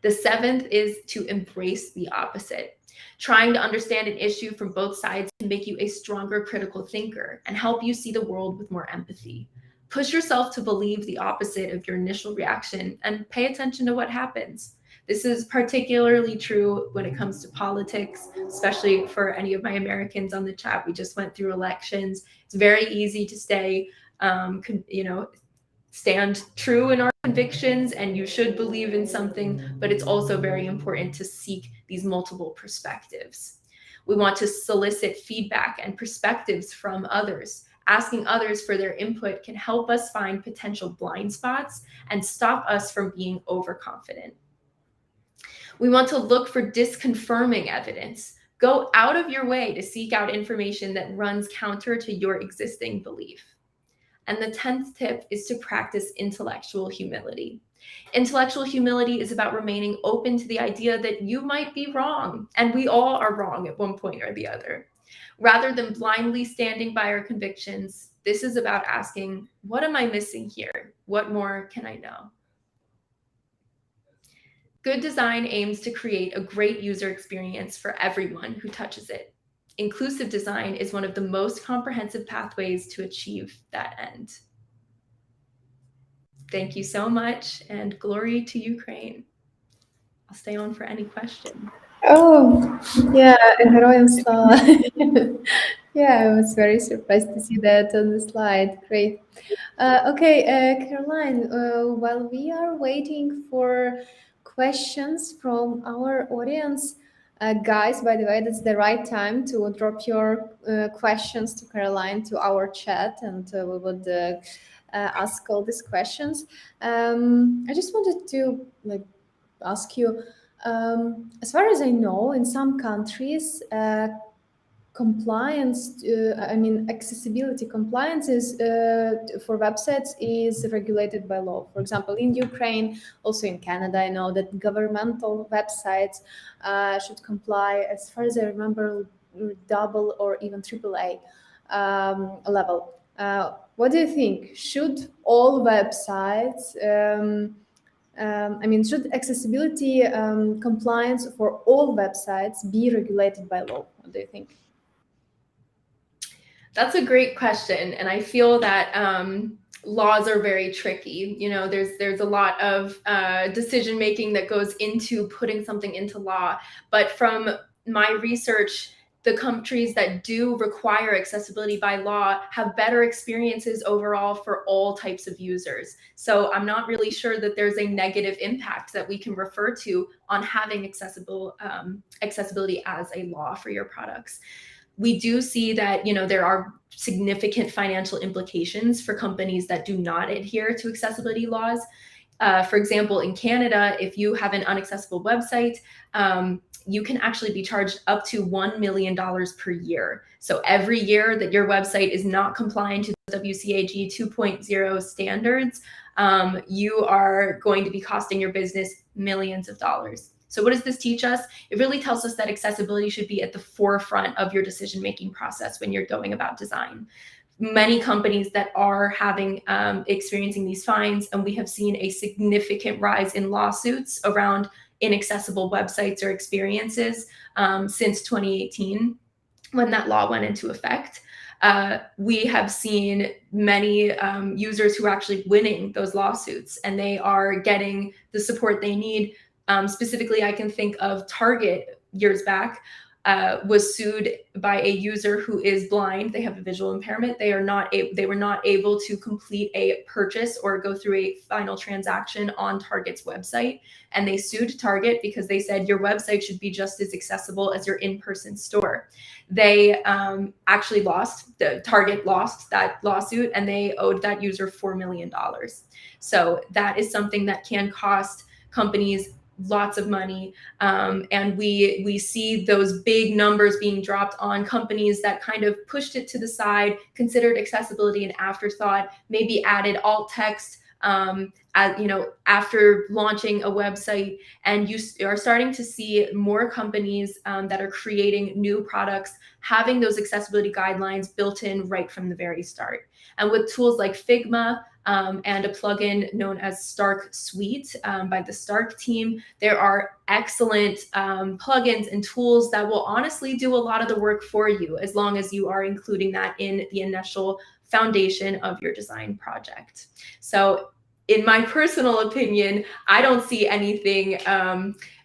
The seventh is to embrace the opposite. Trying to understand an issue from both sides can make you a stronger critical thinker and help you see the world with more empathy. Push yourself to believe the opposite of your initial reaction and pay attention to what happens. This is particularly true when it comes to politics, especially for any of my Americans on the chat. We just went through elections. It's very easy to stand true in our convictions, and you should believe in something, but it's also very important to seek these multiple perspectives. We want to solicit feedback and perspectives from others. Asking others for their input can help us find potential blind spots and stop us from being overconfident. We want to look for disconfirming evidence. Go out of your way to seek out information that runs counter to your existing belief. And the 10th tip is to practice intellectual humility. Intellectual humility is about remaining open to the idea that you might be wrong, and we all are wrong at one point or the other. Rather than blindly standing by our convictions, this is about asking, what am I missing here? What more can I know? Good design aims to create a great user experience for everyone who touches it. Inclusive design is one of the most comprehensive pathways to achieve that end. Thank you so much, and glory to Ukraine. I'll stay on for any questions. Oh, yeah, Героям слава. Yeah, I was very surprised to see that on the slide. Great. Okay, Caroline, while we are waiting for questions from our audience, guys, by the way, that's the right time to drop your questions to Caroline to our chat, and we would ask all these questions. I just wanted to ask you, as far as I know, in some countries, compliance, accessibility compliance is for websites is regulated by law. For example, in Ukraine, also in Canada, I know that governmental websites should comply, as far as I remember, double or even AAA level. What do you think? Should all websites should accessibility compliance for all websites be regulated by law? What do you think? That's a great question, and I feel that laws are very tricky. You know, there's a lot of decision making that goes into putting something into law. But from my research, the countries that do require accessibility by law have better experiences overall for all types of users. So I'm not really sure that there's a negative impact that we can refer to on having accessibility as a law for your products. We do see that, you know, there are significant financial implications for companies that do not adhere to accessibility laws. For example, in Canada, if you have an unaccessible website, you can actually be charged up to $1 million per year. So every year that your website is not compliant to the WCAG 2.0 standards, you are going to be costing your business millions of dollars. So what does this teach us? It really tells us that accessibility should be at the forefront of your decision-making process when you're going about design. Many companies that are experiencing these fines, and we have seen a significant rise in lawsuits around inaccessible websites or experiences since 2018, when that law went into effect. We have seen many users who are actually winning those lawsuits, and they are getting the support they need. Specifically, I can think of Target years back was sued by a user who is blind. They have a visual impairment. They were not able to complete a purchase or go through a final transaction on Target's website. And they sued Target because they said your website should be just as accessible as your in-person store. They actually Target lost that lawsuit, and they owed that user $4 million. So that is something that can cost companies lots of money. And we see those big numbers being dropped on companies that kind of pushed it to the side, considered accessibility an afterthought, maybe added alt text after launching a website. And you are starting to see more companies that are creating new products having those accessibility guidelines built in right from the very start. And with tools like Figma, and a plugin known as Stark Suite by the Stark team, there are excellent plugins and tools that will honestly do a lot of the work for you, as long as you are including that in the initial foundation of your design project. So in my personal opinion, I don't see anything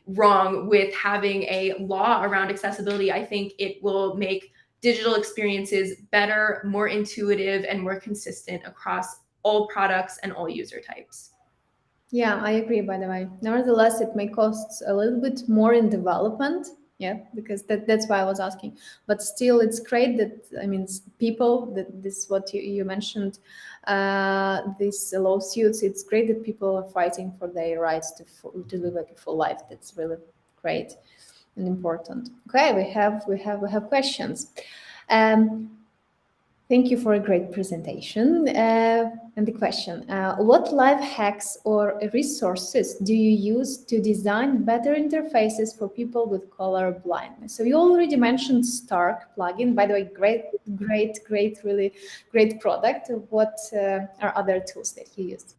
wrong with having a law around accessibility. I think it will make digital experiences better, more intuitive, and more consistent across all products and all user types. Yeah, I agree, by the way. Nevertheless, it may cost a little bit more in development. Yeah, because that's why I was asking. But still, it's great that, I mean, people, that this is what you mentioned, these lawsuits, it's great that people are fighting for their rights to live like a full life. That's really great and important. Okay, we have questions. Thank you for a great presentation. And the question, what life hacks or resources do you use to design better interfaces for people with color blindness? So you already mentioned Stark plugin. By the way, great, really great product. What are other tools that you use?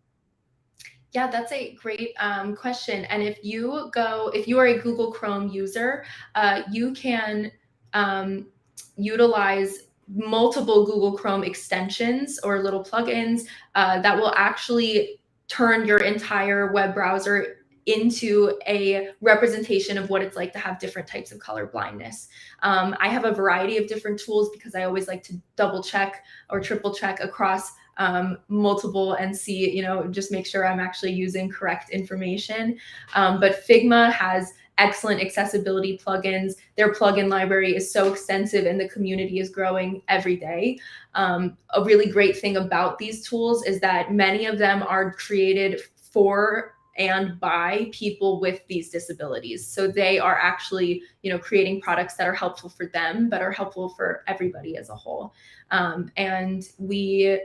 Yeah, that's a great question. And if you are a Google Chrome user, you can utilize multiple Google Chrome extensions or little plugins that will actually turn your entire web browser into a representation of what it's like to have different types of color blindness. I have a variety of different tools because I always like to double check or triple check across multiple and see, just make sure I'm actually using correct information. But Figma has excellent accessibility plugins. Their plugin library is so extensive and the community is growing every day. A really great thing about these tools is that many of them are created for and by people with these disabilities. So they are actually, creating products that are helpful for them, but are helpful for everybody as a whole. And we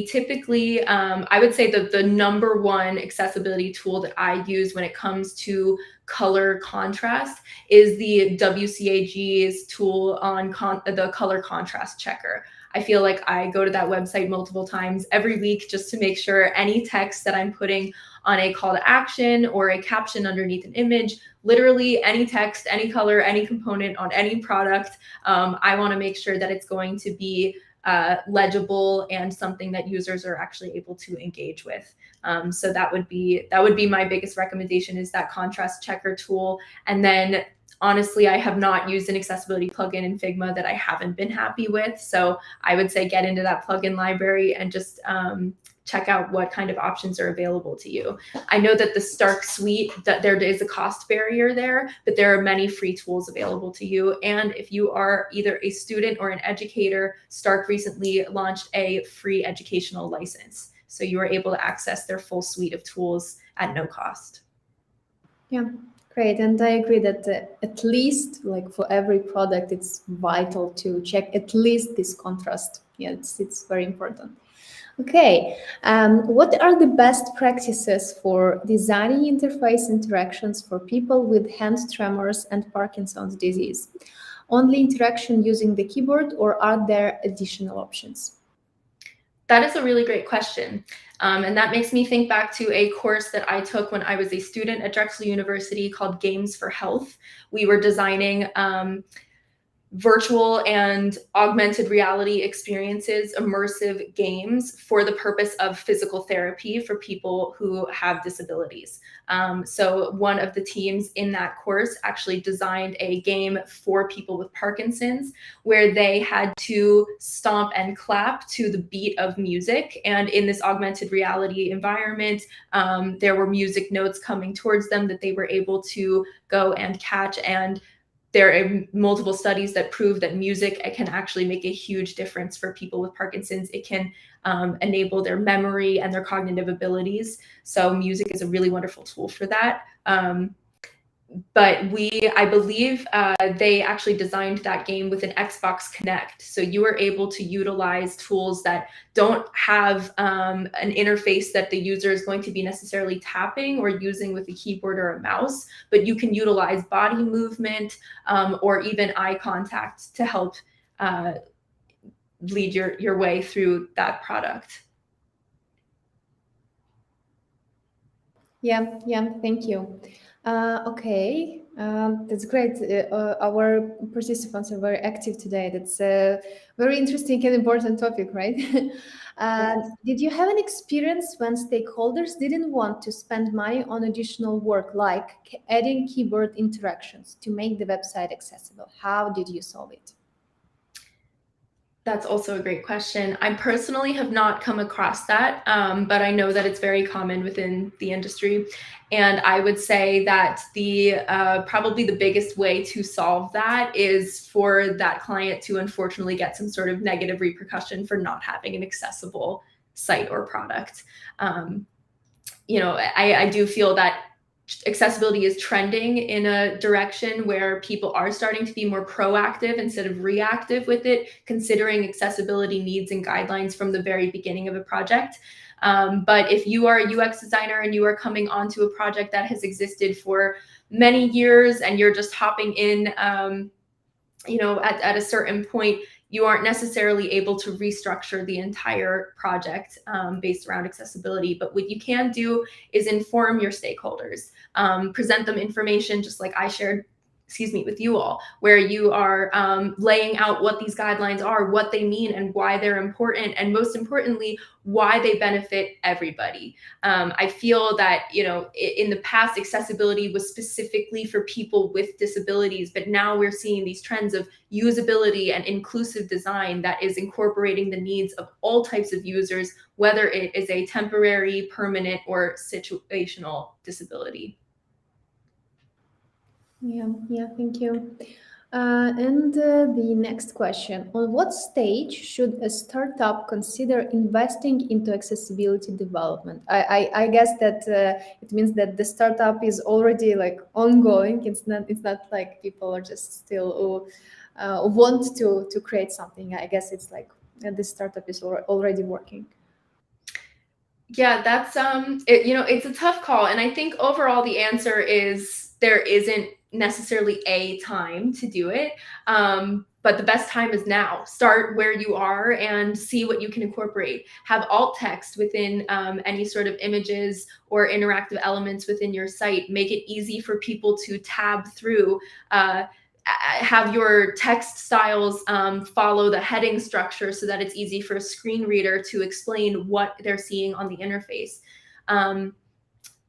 typically, I would say that the number one accessibility tool that I use when it comes to color contrast is the WCAG's tool on the color contrast checker. I feel like I go to that website multiple times every week just to make sure any text that I'm putting on a call to action or a caption underneath an image, literally any text, any color, any component on any product, I want to make sure that it's going to be legible and something that users are actually able to engage with. So that would be my biggest recommendation, is that contrast checker tool. And then honestly, I have not used an accessibility plugin in Figma that I haven't been happy with. So I would say get into that plugin library and just check out what kind of options are available to you. I know that the Stark Suite, that there is a cost barrier there, but there are many free tools available to you. And if you are either a student or an educator, Stark recently launched a free educational license. So you are able to access their full suite of tools at no cost. Yeah, great. And I agree that at least, like for every product, it's vital to check at least this contrast. Yeah, it's very important. Okay, what are the best practices for designing interface interactions for people with hand tremors and Parkinson's disease? Only interaction using the keyboard, or are there additional options? That is a really great question. And that makes me think back to a course that I took when I was a student at Drexel University called Games for Health. We were designing virtual and augmented reality experiences, immersive games for the purpose of physical therapy for people who have disabilities. So one of the teams in that course actually designed a game for people with Parkinson's where they had to stomp and clap to the beat of music. And in this augmented reality environment, there were music notes coming towards them that they were able to go and catch. And there are multiple studies that prove that music can actually make a huge difference for people with Parkinson's. It can enable their memory and their cognitive abilities. So music is a really wonderful tool for that. But I believe they actually designed that game with an Xbox Connect. So you were able to utilize tools that don't have an interface that the user is going to be necessarily tapping or using with a keyboard or a mouse, but you can utilize body movement or even eye contact to help lead your way through that product. Yeah, thank you. Okay, that's great. Our participants are very active today. That's a very interesting and important topic, right? Did you have an experience when stakeholders didn't want to spend money on additional work, like adding keyboard interactions to make the website accessible? How did you solve it? That's also a great question. I personally have not come across that, but I know that it's very common within the industry. And I would say that probably the biggest way to solve that is for that client to unfortunately get some sort of negative repercussion for not having an accessible site or product. I do feel that accessibility is trending in a direction where people are starting to be more proactive instead of reactive with it, considering accessibility needs and guidelines from the very beginning of a project. But if you are a UX designer and you are coming onto a project that has existed for many years and you're just hopping in, at a certain point, you aren't necessarily able to restructure the entire project based around accessibility. But what you can do is inform your stakeholders, present them information just like I shared with you all, where you are laying out what these guidelines are, what they mean, and why they're important, and most importantly, why they benefit everybody. I feel that, in the past, accessibility was specifically for people with disabilities, but now we're seeing these trends of usability and inclusive design that is incorporating the needs of all types of users, whether it is a temporary, permanent, or situational disability. Yeah, thank you. And the next question, on what stage should a startup consider investing into accessibility development? I guess that it means that the startup is already like ongoing. It's not like people are just still want to create something. I guess it's like the startup is already working. Yeah, that's it's a tough call, and I think overall the answer is there isn't necessarily a time to do it. But the best time is now. Start where you are and see what you can incorporate. Have alt text within any sort of images or interactive elements within your site. Make it easy for people to tab through. Have your text styles follow the heading structure so that it's easy for a screen reader to explain what they're seeing on the interface.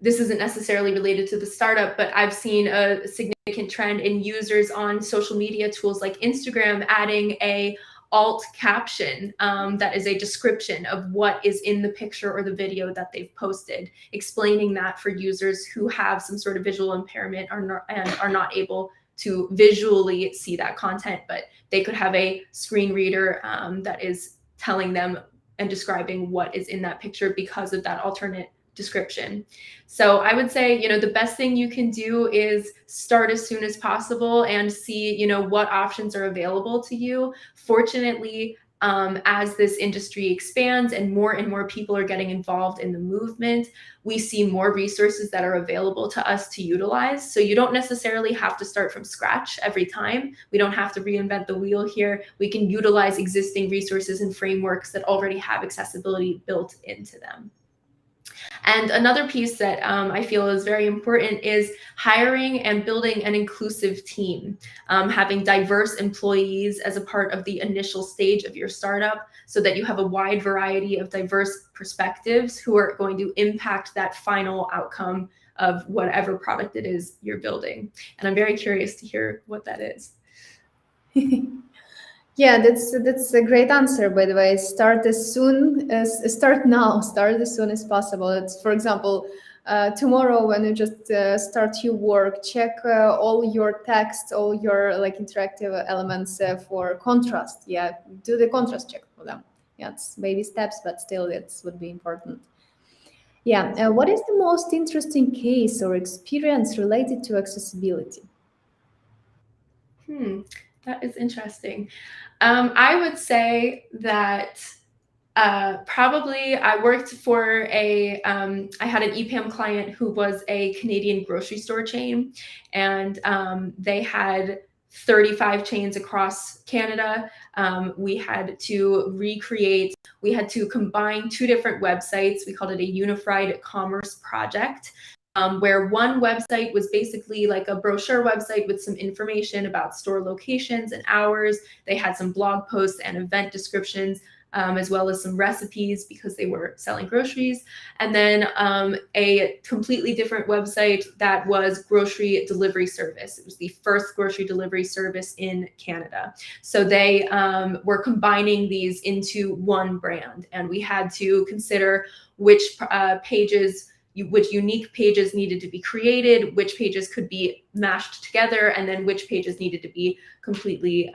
This isn't necessarily related to the startup, but I've seen a significant trend in users on social media tools like Instagram adding a alt caption that is a description of what is in the picture or the video that they've posted, explaining that for users who have some sort of visual impairment and are not able to visually see that content, but they could have a screen reader that is telling them and describing what is in that picture because of that alternate description. So I would say, the best thing you can do is start as soon as possible and see, what options are available to you. Fortunately, as this industry expands and more people are getting involved in the movement, we see more resources that are available to us to utilize. So you don't necessarily have to start from scratch every time. We don't have to reinvent the wheel here. We can utilize existing resources and frameworks that already have accessibility built into them. And another piece that I feel is very important is hiring and building an inclusive team, having diverse employees as a part of the initial stage of your startup so that you have a wide variety of diverse perspectives who are going to impact that final outcome of whatever product it is you're building. And I'm very curious to hear what that is. Yeah, that's a great answer, by the way. Start as soon as start as soon as possible. It's, for example, tomorrow when you just start your work, check all your text, all your like interactive elements for contrast. Yeah, do the contrast check for them. Yeah, it's baby steps, but still, it would be important. Yeah, what is the most interesting case or experience related to accessibility? That is interesting. I would say that probably I worked for I had an EPAM client who was a Canadian grocery store chain, and they had 35 chains across Canada. We had to combine two different websites. We called it a unified commerce project. Where one website was basically like a brochure website with some information about store locations and hours. They had some blog posts and event descriptions, as well as some recipes because they were selling groceries. And then a completely different website that was grocery delivery service. It was the first grocery delivery service in Canada. So they were combining these into one brand. And we had to consider which which unique pages needed to be created, which pages could be mashed together, and then which pages needed to be completely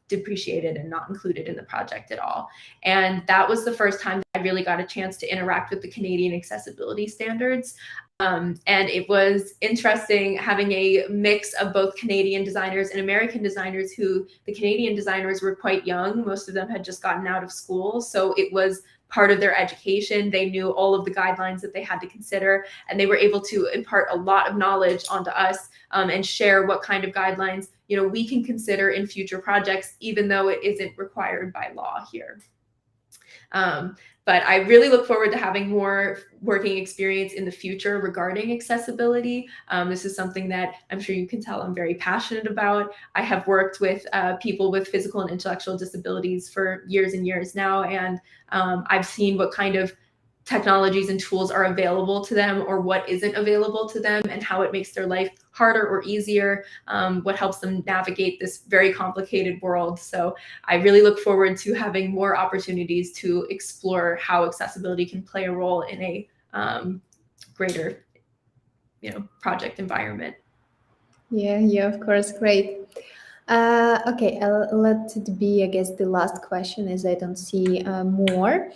depreciated and not included in the project at all. And that was the first time that I really got a chance to interact with the Canadian accessibility standards. And it was interesting having a mix of both Canadian designers and American designers who the Canadian designers were quite young. Most of them had just gotten out of school. So it was part of their education. They knew all of the guidelines that they had to consider, and they were able to impart a lot of knowledge onto us and share what kind of guidelines we can consider in future projects, even though it isn't required by law here. But I really look forward to having more working experience in the future regarding accessibility. This is something that I'm sure you can tell I'm very passionate about. I have worked with people with physical and intellectual disabilities for years and years now, and I've seen what kind of technologies and tools are available to them or what isn't available to them and how it makes their life harder or easier, what helps them navigate this very complicated world. So I really look forward to having more opportunities to explore how accessibility can play a role in a greater, project environment. Yeah, of course, great. Okay, I'll let it be, I guess, the last question as I don't see more.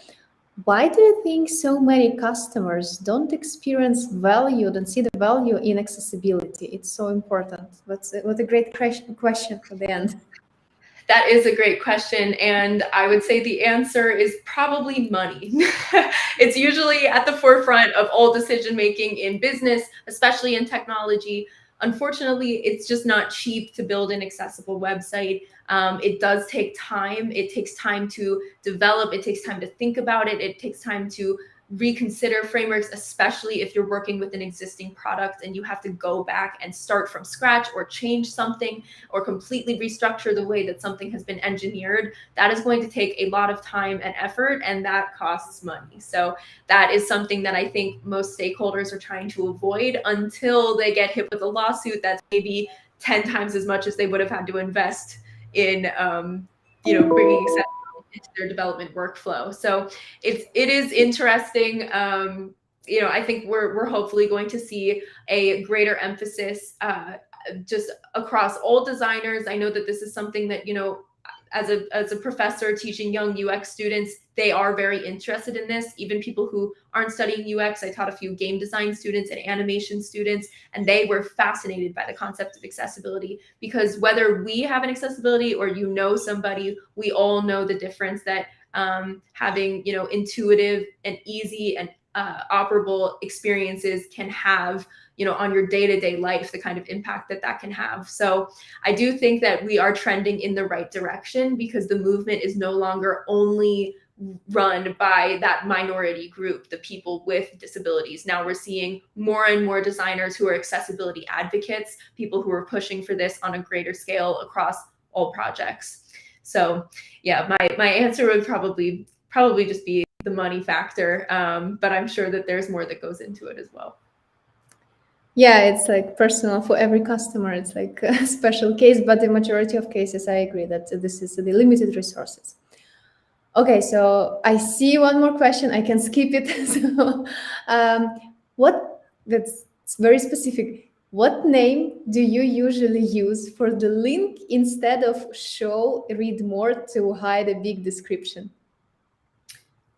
Why do you think so many customers don't experience value, don't see the value in accessibility? It's so important. What a great question for the end. That is a great question. And I would say the answer is probably money. It's usually at the forefront of all decision making in business, especially in technology. Unfortunately, it's just not cheap to build an accessible website. It does take time. It takes time to develop. It takes time to think about it. It takes time to reconsider frameworks, especially if you're working with an existing product and you have to go back and start from scratch or change something or completely restructure the way that something has been engineered. That is going to take a lot of time and effort, and that costs money. So that is something that I think most stakeholders are trying to avoid until they get hit with a lawsuit that's maybe 10 times as much as they would have had to invest in bringing accessibility into their development workflow. So it is interesting. I think we're hopefully going to see a greater emphasis just across all designers. I know that this is something that as a professor teaching young UX students, they are very interested in this. Even people who aren't studying UX, I taught a few game design students and animation students, and they were fascinated by the concept of accessibility, because whether we have an accessibility or you know somebody, we all know the difference that having, you know, intuitive and easy and operable experiences can have, you know, on your day-to-day life, the kind of impact that that can have. So I do think that we are trending in the right direction, because the movement is no longer only run by that minority group, the people with disabilities. Now we're seeing more and more designers who are accessibility advocates, people who are pushing for this on a greater scale across all projects. So yeah, my answer would probably just be the money factor, but I'm sure that there's more that goes into it as well. Yeah, it's like personal for every customer. It's like a special case, but the majority of cases, I agree that this is the limited resources. Okay, so I see one more question. I can skip it. So, that's very specific. What name do you usually use for the link instead of show read more to hide a big description?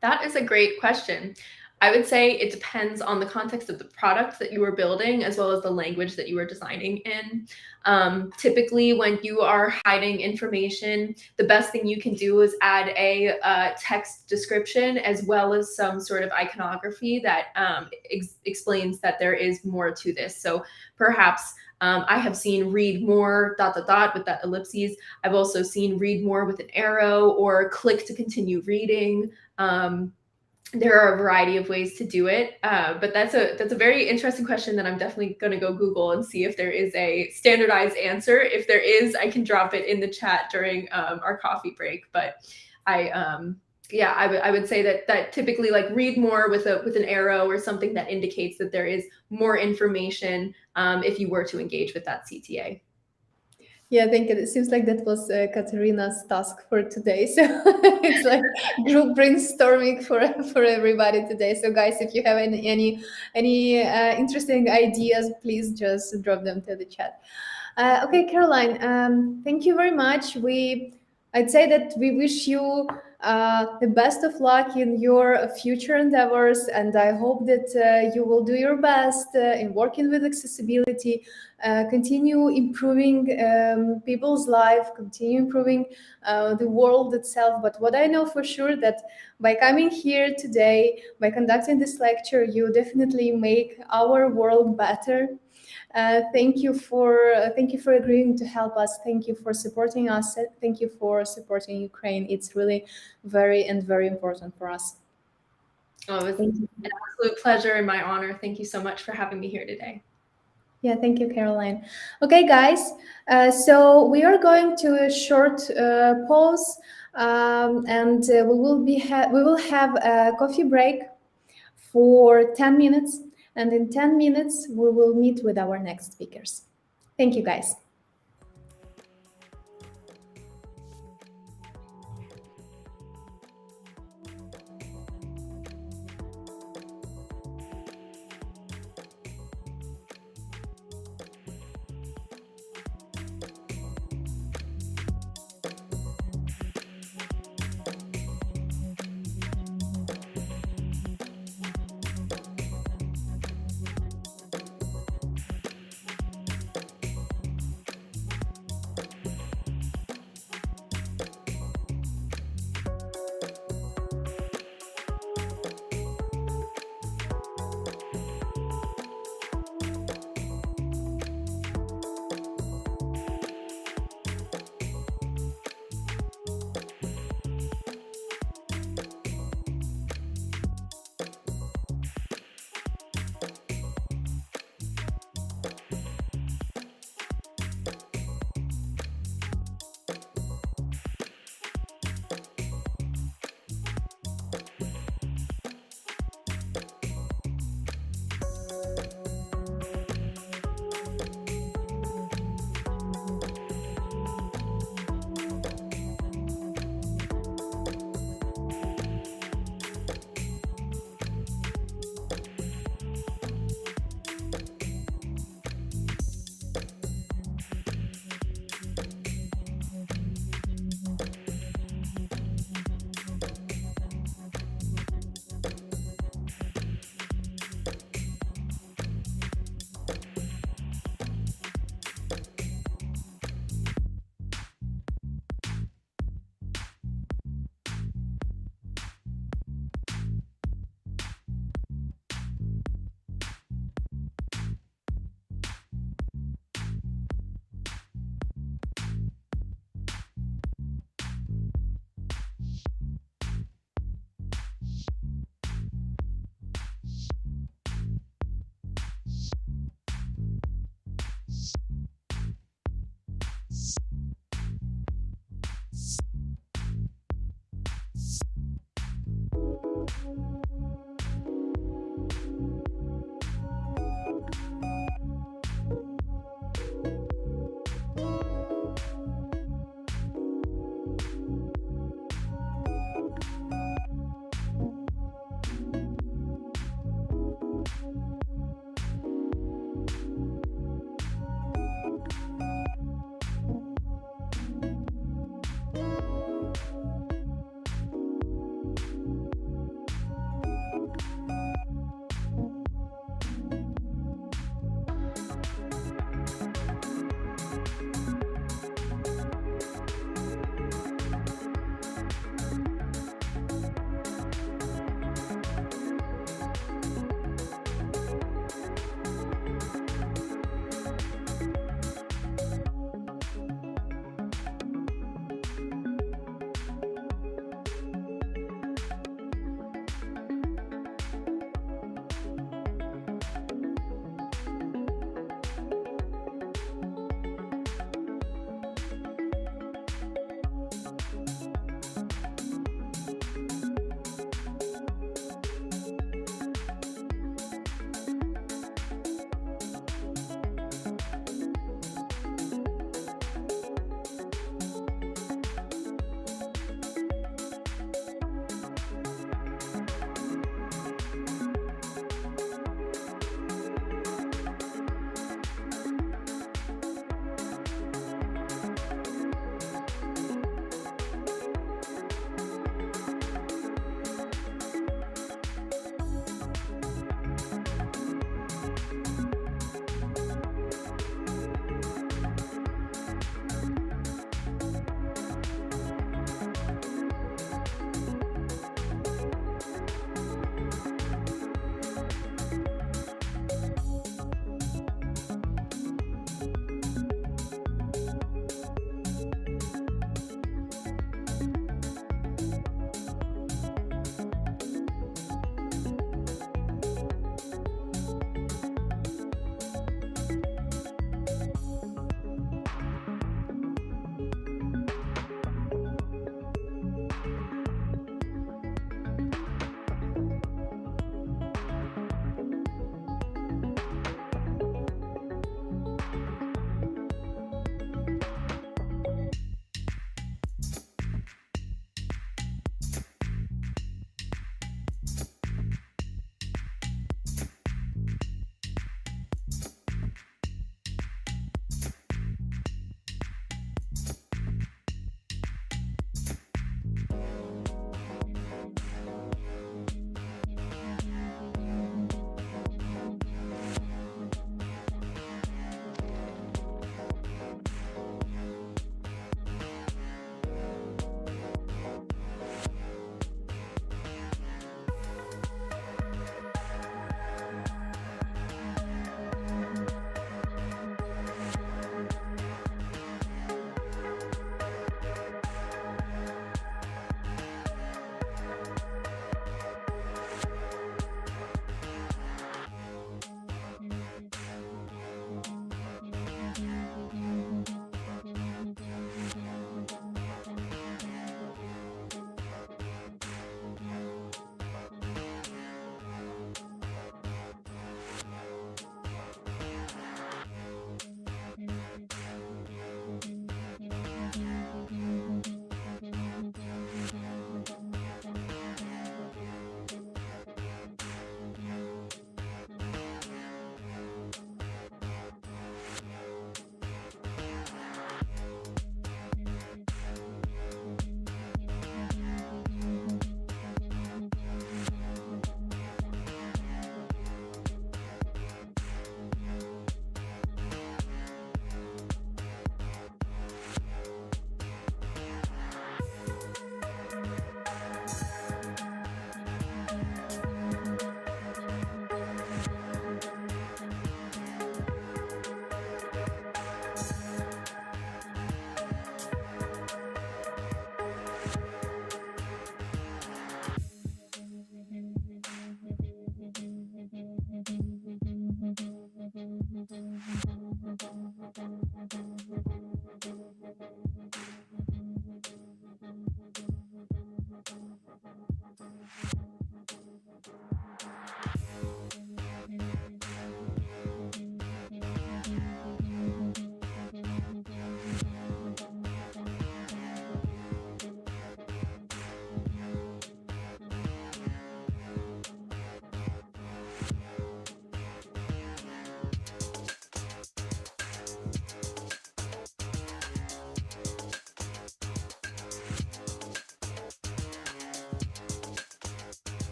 That is a great question. I would say it depends on the context of the product that you are building, as well as the language that you are designing in. Typically, when you are hiding information, the best thing you can do is add a text description, as well as some sort of iconography that explains that there is more to this. So perhaps I have seen read more ... with that ellipses. I've also seen read more with an arrow, or click to continue reading. There are a variety of ways to do it, but that's a very interesting question that I'm definitely going to go Google and see if there is a standardized answer. If there is, I can drop it in the chat during our coffee break. But I would say that typically, like, read more with an arrow or something that indicates that there is more information if you were to engage with that CTA. Yeah, thank you. It seems like that was Katerina's task for today. So it's like group brainstorming for everybody today. So guys, if you have any interesting ideas, please just drop them to the chat. Okay, Caroline, thank you very much. I'd say that we wish you the best of luck in your future endeavors, and I hope that you will do your best in working with accessibility, continue improving people's life, continue improving the world itself. But what I know for sure, that by coming here today, by conducting this lecture, you definitely make our world better. Thank you for agreeing to help us. Thank you for supporting us. Thank you for supporting Ukraine. It's really very important for us. Oh, it's an absolute pleasure and my honor. Thank you so much for having me here today. Yeah, thank you, Caroline. Okay, guys, so we are going to a short pause, and we will have a coffee break for 10 minutes, and in 10 minutes we will meet with our next speakers. Thank you, guys.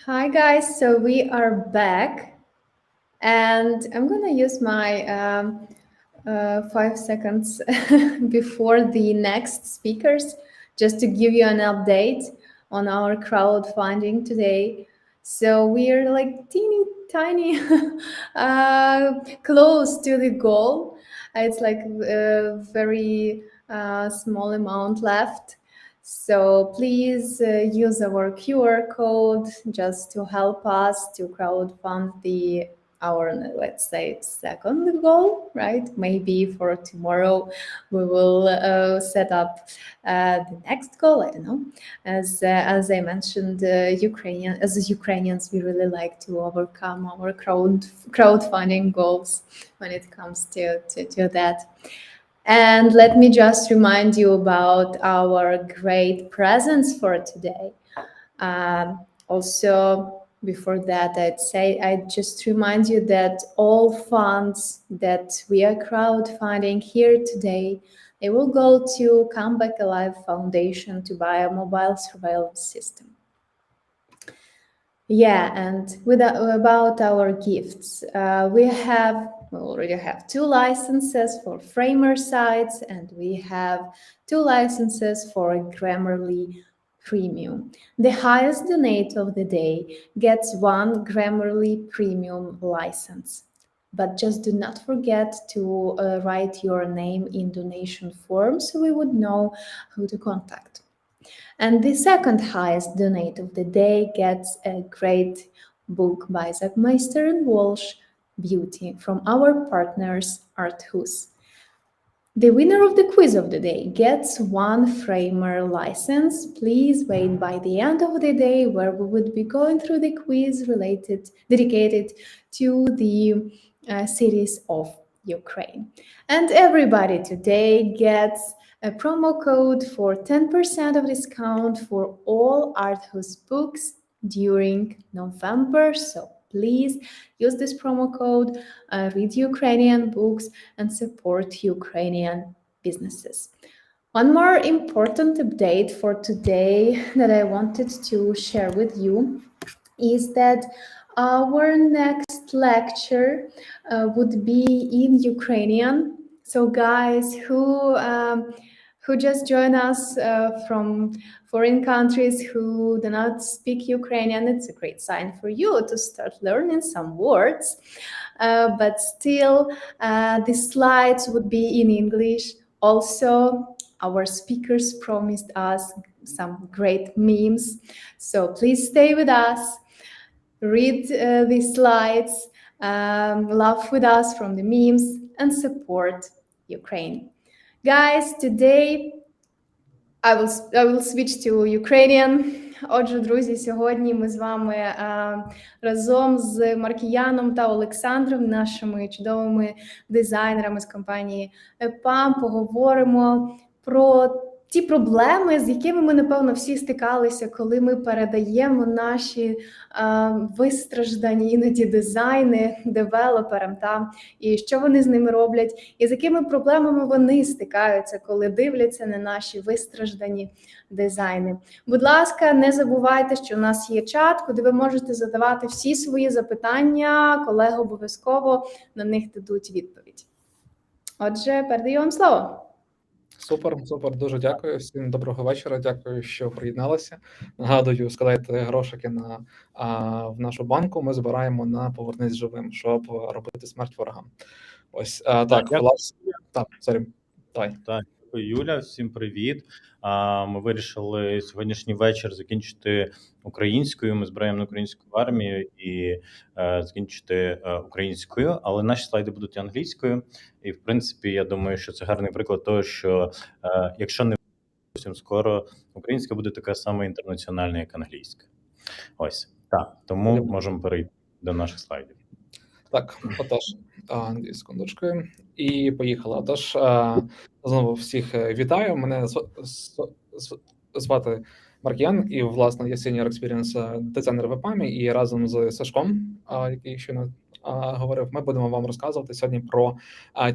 Hi guys, so we are back, and I'm gonna use my 5 seconds before the next speakers just to give you an update on our crowdfunding today. So we are like teeny tiny close to the goal. It's like a very small amount left. So please use our QR code just to help us to crowdfund the our, let's say, second goal, right? Maybe for tomorrow we will set up the next goal. I don't know. As I mentioned, as Ukrainians, we really like to overcome our crowdfunding goals when it comes to that. And let me just remind you about our great presents for today. Also, before that, I'd just remind you that all funds that we are crowdfunding here today, they will go to Come Back Alive Foundation to buy a mobile surveillance system. Yeah, and about our gifts, we already have 2 licenses for Framer sites, and we have 2 licenses for Grammarly Premium. The highest donate of the day gets 1 Grammarly Premium license. But just do not forget to write your name in donation form so we would know who to contact. And the second highest donate of the day gets a great book by Zagmeister and Walsh, Beauty, from our partners Arthus. The winner of the quiz of the day gets 1 Framer license. Please wait by the end of the day where we would be going through the quiz dedicated to the cities of Ukraine. And everybody today gets a promo code for 10% of discount for all Arthus books during November. So please use this promo code, read Ukrainian books, and support Ukrainian businesses. One more important update for today that I wanted to share with you is that our next lecture would be in Ukrainian. So guys who just join us from foreign countries who do not speak Ukrainian, it's a great sign for you to start learning some words. But still, the slides would be in English. Also, our speakers promised us some great memes. So please stay with us, read the slides, laugh with us from the memes, and support Ukraine. Guys, today I will switch to Ukrainian. Отже, друзі, сьогодні ми з вами разом з Маркіяном та Олександром, нашими чудовими дизайнерами з компанії ЕПАМ, поговоримо про ті проблеми, з якими ми, напевно, всі стикалися, коли ми передаємо наші вистраждані іноді дизайни девелоперам, і що вони з ними роблять, і з якими проблемами вони стикаються, коли дивляться на наші вистраждані дизайни. Будь ласка, не забувайте, що у нас є чат, куди ви можете задавати всі свої запитання, колеги обов'язково на них дадуть відповідь. Отже, передаю вам слово. Супер, дуже дякую. Всім доброго вечора. Дякую, що приєдналися. Нагадую, складайте грошики в нашу банку. Ми збираємо на «Повернись живим», щоб робити смерть ворогам. Ось так, власне. Так, сорі. Так, Юля, всім привіт. Ми вирішили сьогоднішній вечір закінчити українською. Ми збираємо на українську армію і закінчити українською, але наші слайди будуть англійською. І, в принципі, я думаю, що це гарний приклад того, що якщо не зовсім скоро, українська буде така сама інтернаціональна, як англійська. Ось, так, тому можемо перейти до наших слайдів. Так, отож, секундочку, і поїхали. Отож, знову всіх вітаю. Мене звати Маркіян, і, власне, я senior experience дизайнер в ЕПАМі, і разом з Сашком, який щойно говорив, ми будемо вам розказувати сьогодні про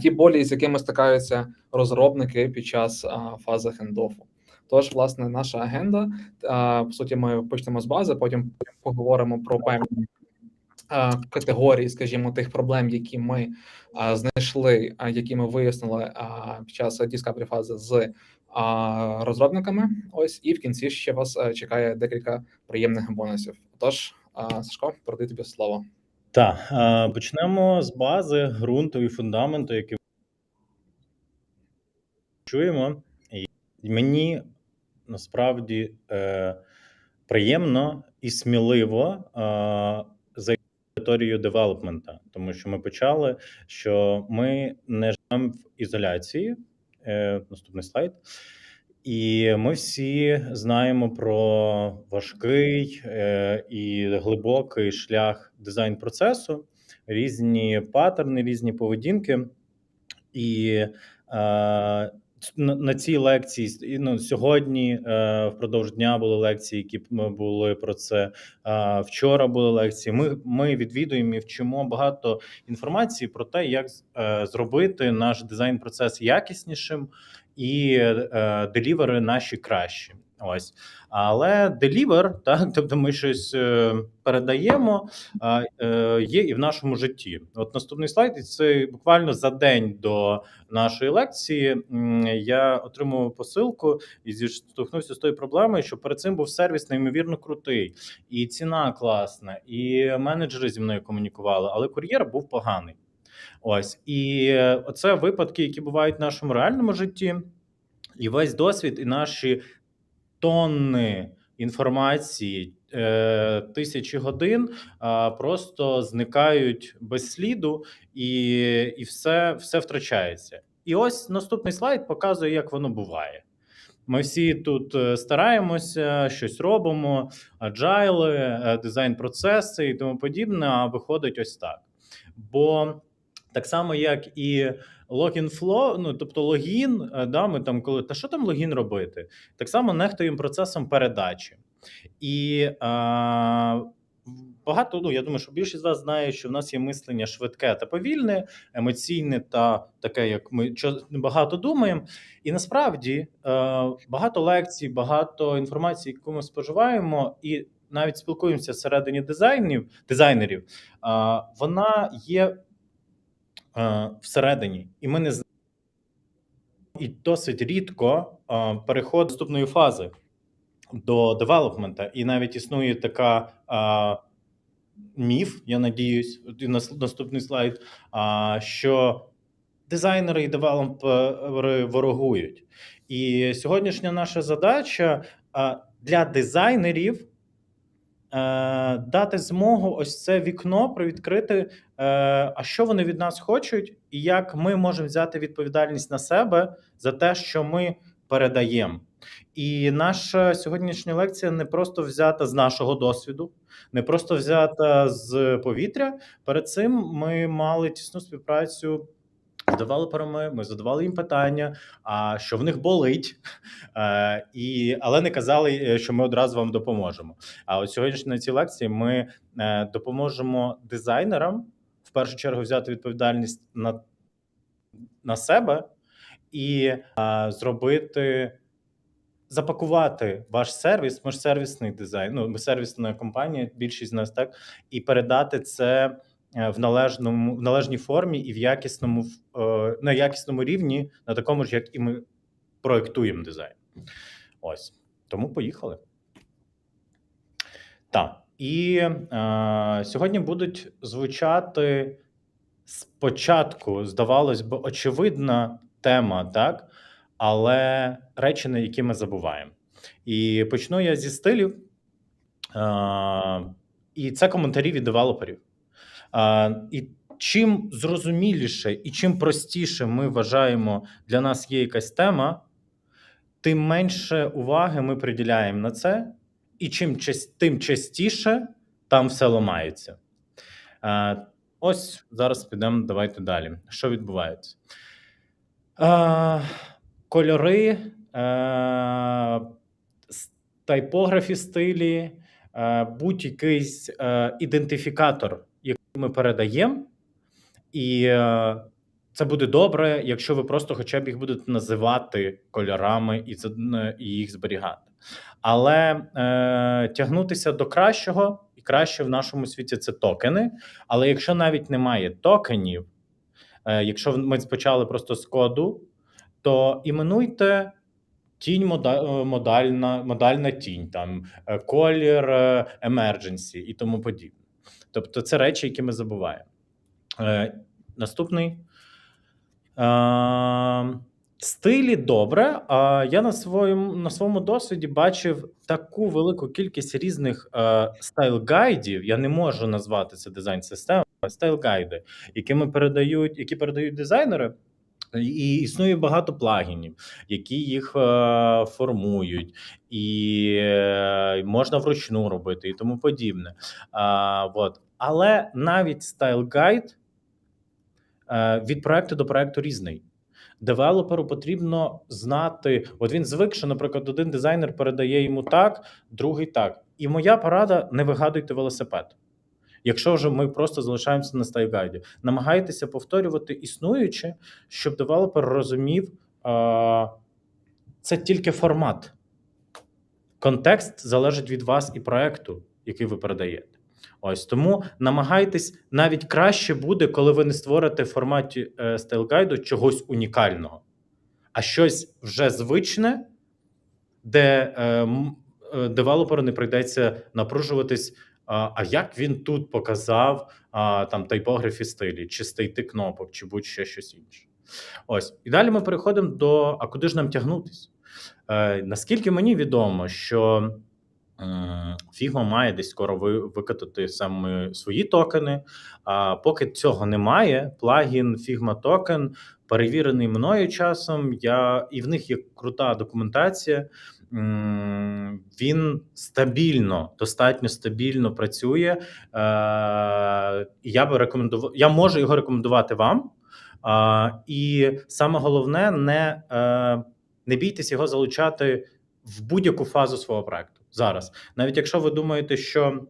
ті болі, з якими стикаються розробники під час фази хендофу. Тож, власне, наша агенда, по суті, ми почнемо з бази, потім поговоримо про певні категорії, скажімо, тих проблем, які ми знайшли, які ми вияснили під час discovery фази з розробниками. Ось, і в кінці ще вас чекає декілька приємних бонусів. Тож, Сашко, передаю тобі слово. Так, почнемо з бази, ґрунту і фундаменту, який чуємо. І мені насправді приємно і сміливо за територію девелопмента, тому що ми почали, що ми не живемо в ізоляції. Наступний слайд. І ми всі знаємо про важкий і глибокий шлях дизайн-процесу, різні паттерни, різні поведінки. І на цій лекції, сьогодні впродовж дня були лекції, які були про це. Вчора були лекції. Ми відвідуємо і вчимо багато інформації про те, як зробити наш дизайн-процес якіснішим і делівери наші кращі. Ось, але делівер, так, тобто ми щось передаємо, є і в нашому житті. От наступний слайд, і це буквально за день до нашої лекції я отримав посилку і зіштовхнувся з тою проблемою, що перед цим був сервіс неймовірно крутий, і ціна класна, і менеджери зі мною комунікували, але кур'єр був поганий. Ось, і оце випадки, які бувають в нашому реальному житті, і весь досвід, і наші тонни інформації, тисячі годин просто зникають без сліду, і все втрачається. І ось наступний слайд показує, як воно буває. Ми всі тут стараємося, щось робимо, аджайли, дизайн-процеси і тому подібне, а виходить ось так. Бо так само, як і login flow, тобто логін, ми там коли, що там логін робити? Так само нехтуємо процесом передачі. І багато, я думаю, що більшість з вас знає, що в нас є мислення швидке та повільне, емоційне та таке, як ми багато думаємо. І насправді багато лекцій, багато інформації, яку ми споживаємо, і навіть спілкуємося всередині дизайнерів, вона є всередині, і ми не знаємо, і досить рідко переходить до наступної фази, до девелопмента, і навіть існує така міф, я надіюсь, наступний слайд, що дизайнери і девелопери ворогують. І сьогоднішня наша задача для дизайнерів дати змогу ось це вікно привідкрити, а що вони від нас хочуть, і як ми можемо взяти відповідальність на себе за те, що ми передаємо. І наша сьогоднішня лекція не просто взята з нашого досвіду, не просто взята з повітря. Перед цим ми мали тісну співпрацю з девелоперами, ми задавали їм питання, що в них болить, але не казали, що ми одразу вам допоможемо. А от сьогодні на цій лекції ми допоможемо дизайнерам в першу чергу взяти відповідальність на себе і запакувати ваш сервіс. Ми ж сервісний дизайн, ми сервісна компанія, більшість з нас, так, і передати це в належній формі і на якісному рівні, на такому ж, як і ми проєктуємо дизайн. Ось. Тому поїхали. Так. І сьогодні будуть звучати спочатку, здавалось би, очевидна тема, так? Але речі, на які ми забуваємо. І почну я зі стилів. І це коментарі від девелоперів. І чим зрозуміліше і чим простіше ми вважаємо для нас є якась тема, тим менше уваги ми приділяємо на це, і тим частіше там все ламається. Ось зараз підемо, давайте далі. Що відбувається? Кольори, тайпографі стилі, будь-якийсь ідентифікатор, який ми передаємо, і це буде добре, якщо ви просто хоча б їх будете називати кольорами і їх зберігати. Але тягнутися до кращого, і краще в нашому світі це токени. Але якщо навіть немає токенів, якщо ми почали просто з коду, то іменуйте тінь модальна тінь, там колір emergency і тому подібне. Тобто це речі, які ми забуваємо. Наступний. Стилі добре. Я на своєму досвіді бачив таку велику кількість різних стайл-гайдів. Я не можу назвати це дизайн-системою, стайл-гайди, які передають дизайнери. І існує багато плагінів, які їх формують, і можна вручну робити, і тому подібне. Але навіть стайл-гайд від проекту до проекту різний. Девелоперу потрібно знати, от він звик, що, наприклад, один дизайнер передає йому так, другий так. І моя порада – не вигадуйте велосипед. Якщо вже ми просто залишаємося на стайл-гайді, намагайтеся повторювати існуюче, щоб девелопер розумів, це тільки формат. Контекст залежить від вас і проекту, який ви передаєте. Ось тому намагайтесь, навіть краще буде, коли ви не створите в форматі стайл-гайду чогось унікального, а щось вже звичне, де девелоперу не прийдеться напружуватись, а як він тут показав там тайпографі стилі, чи стейти кнопок, чи будь-що щось інше. Ось. І далі ми переходимо до, а куди ж нам тягнутись? Наскільки мені відомо, що Figma має десь скоро викатати саме свої токени, а поки цього немає, плагін Figma Token перевірений мною часом, і в них є крута документація, він достатньо стабільно працює, і я можу його рекомендувати вам, і саме головне, не бійтесь його залучати в будь-яку фазу свого проекту зараз. Навіть якщо ви думаєте, що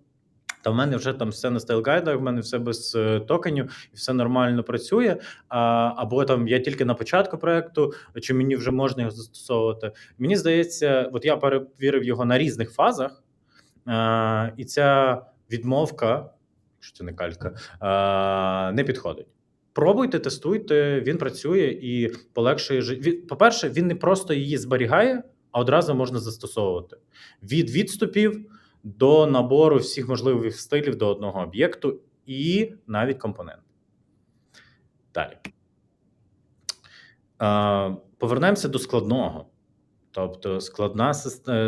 в мене вже там все на стайл-гайдах, в мене все без токенів і все нормально працює, або там я тільки на початку проекту, чи мені вже можна його застосовувати. Мені здається, от я перевірив його на різних фазах, і ця відмовка, якщо це не калька, не підходить. Пробуйте, тестуйте, він працює і полегшує життя. По-перше, він не просто її зберігає, а одразу можна застосовувати. Від відступів до набору всіх можливих стилів до одного об'єкту і навіть компонент. Далі. Повернемося до складного. Тобто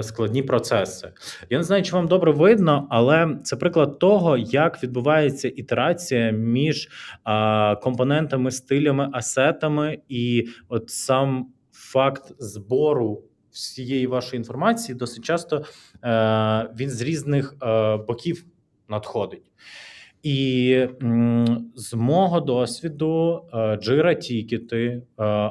складні процеси. Я не знаю, чи вам добре видно, але це приклад того, як відбувається ітерація між компонентами, стилями, асетами, і от сам факт збору всієї вашої інформації досить часто він з різних боків надходить. І з мого досвіду Jira-тікети,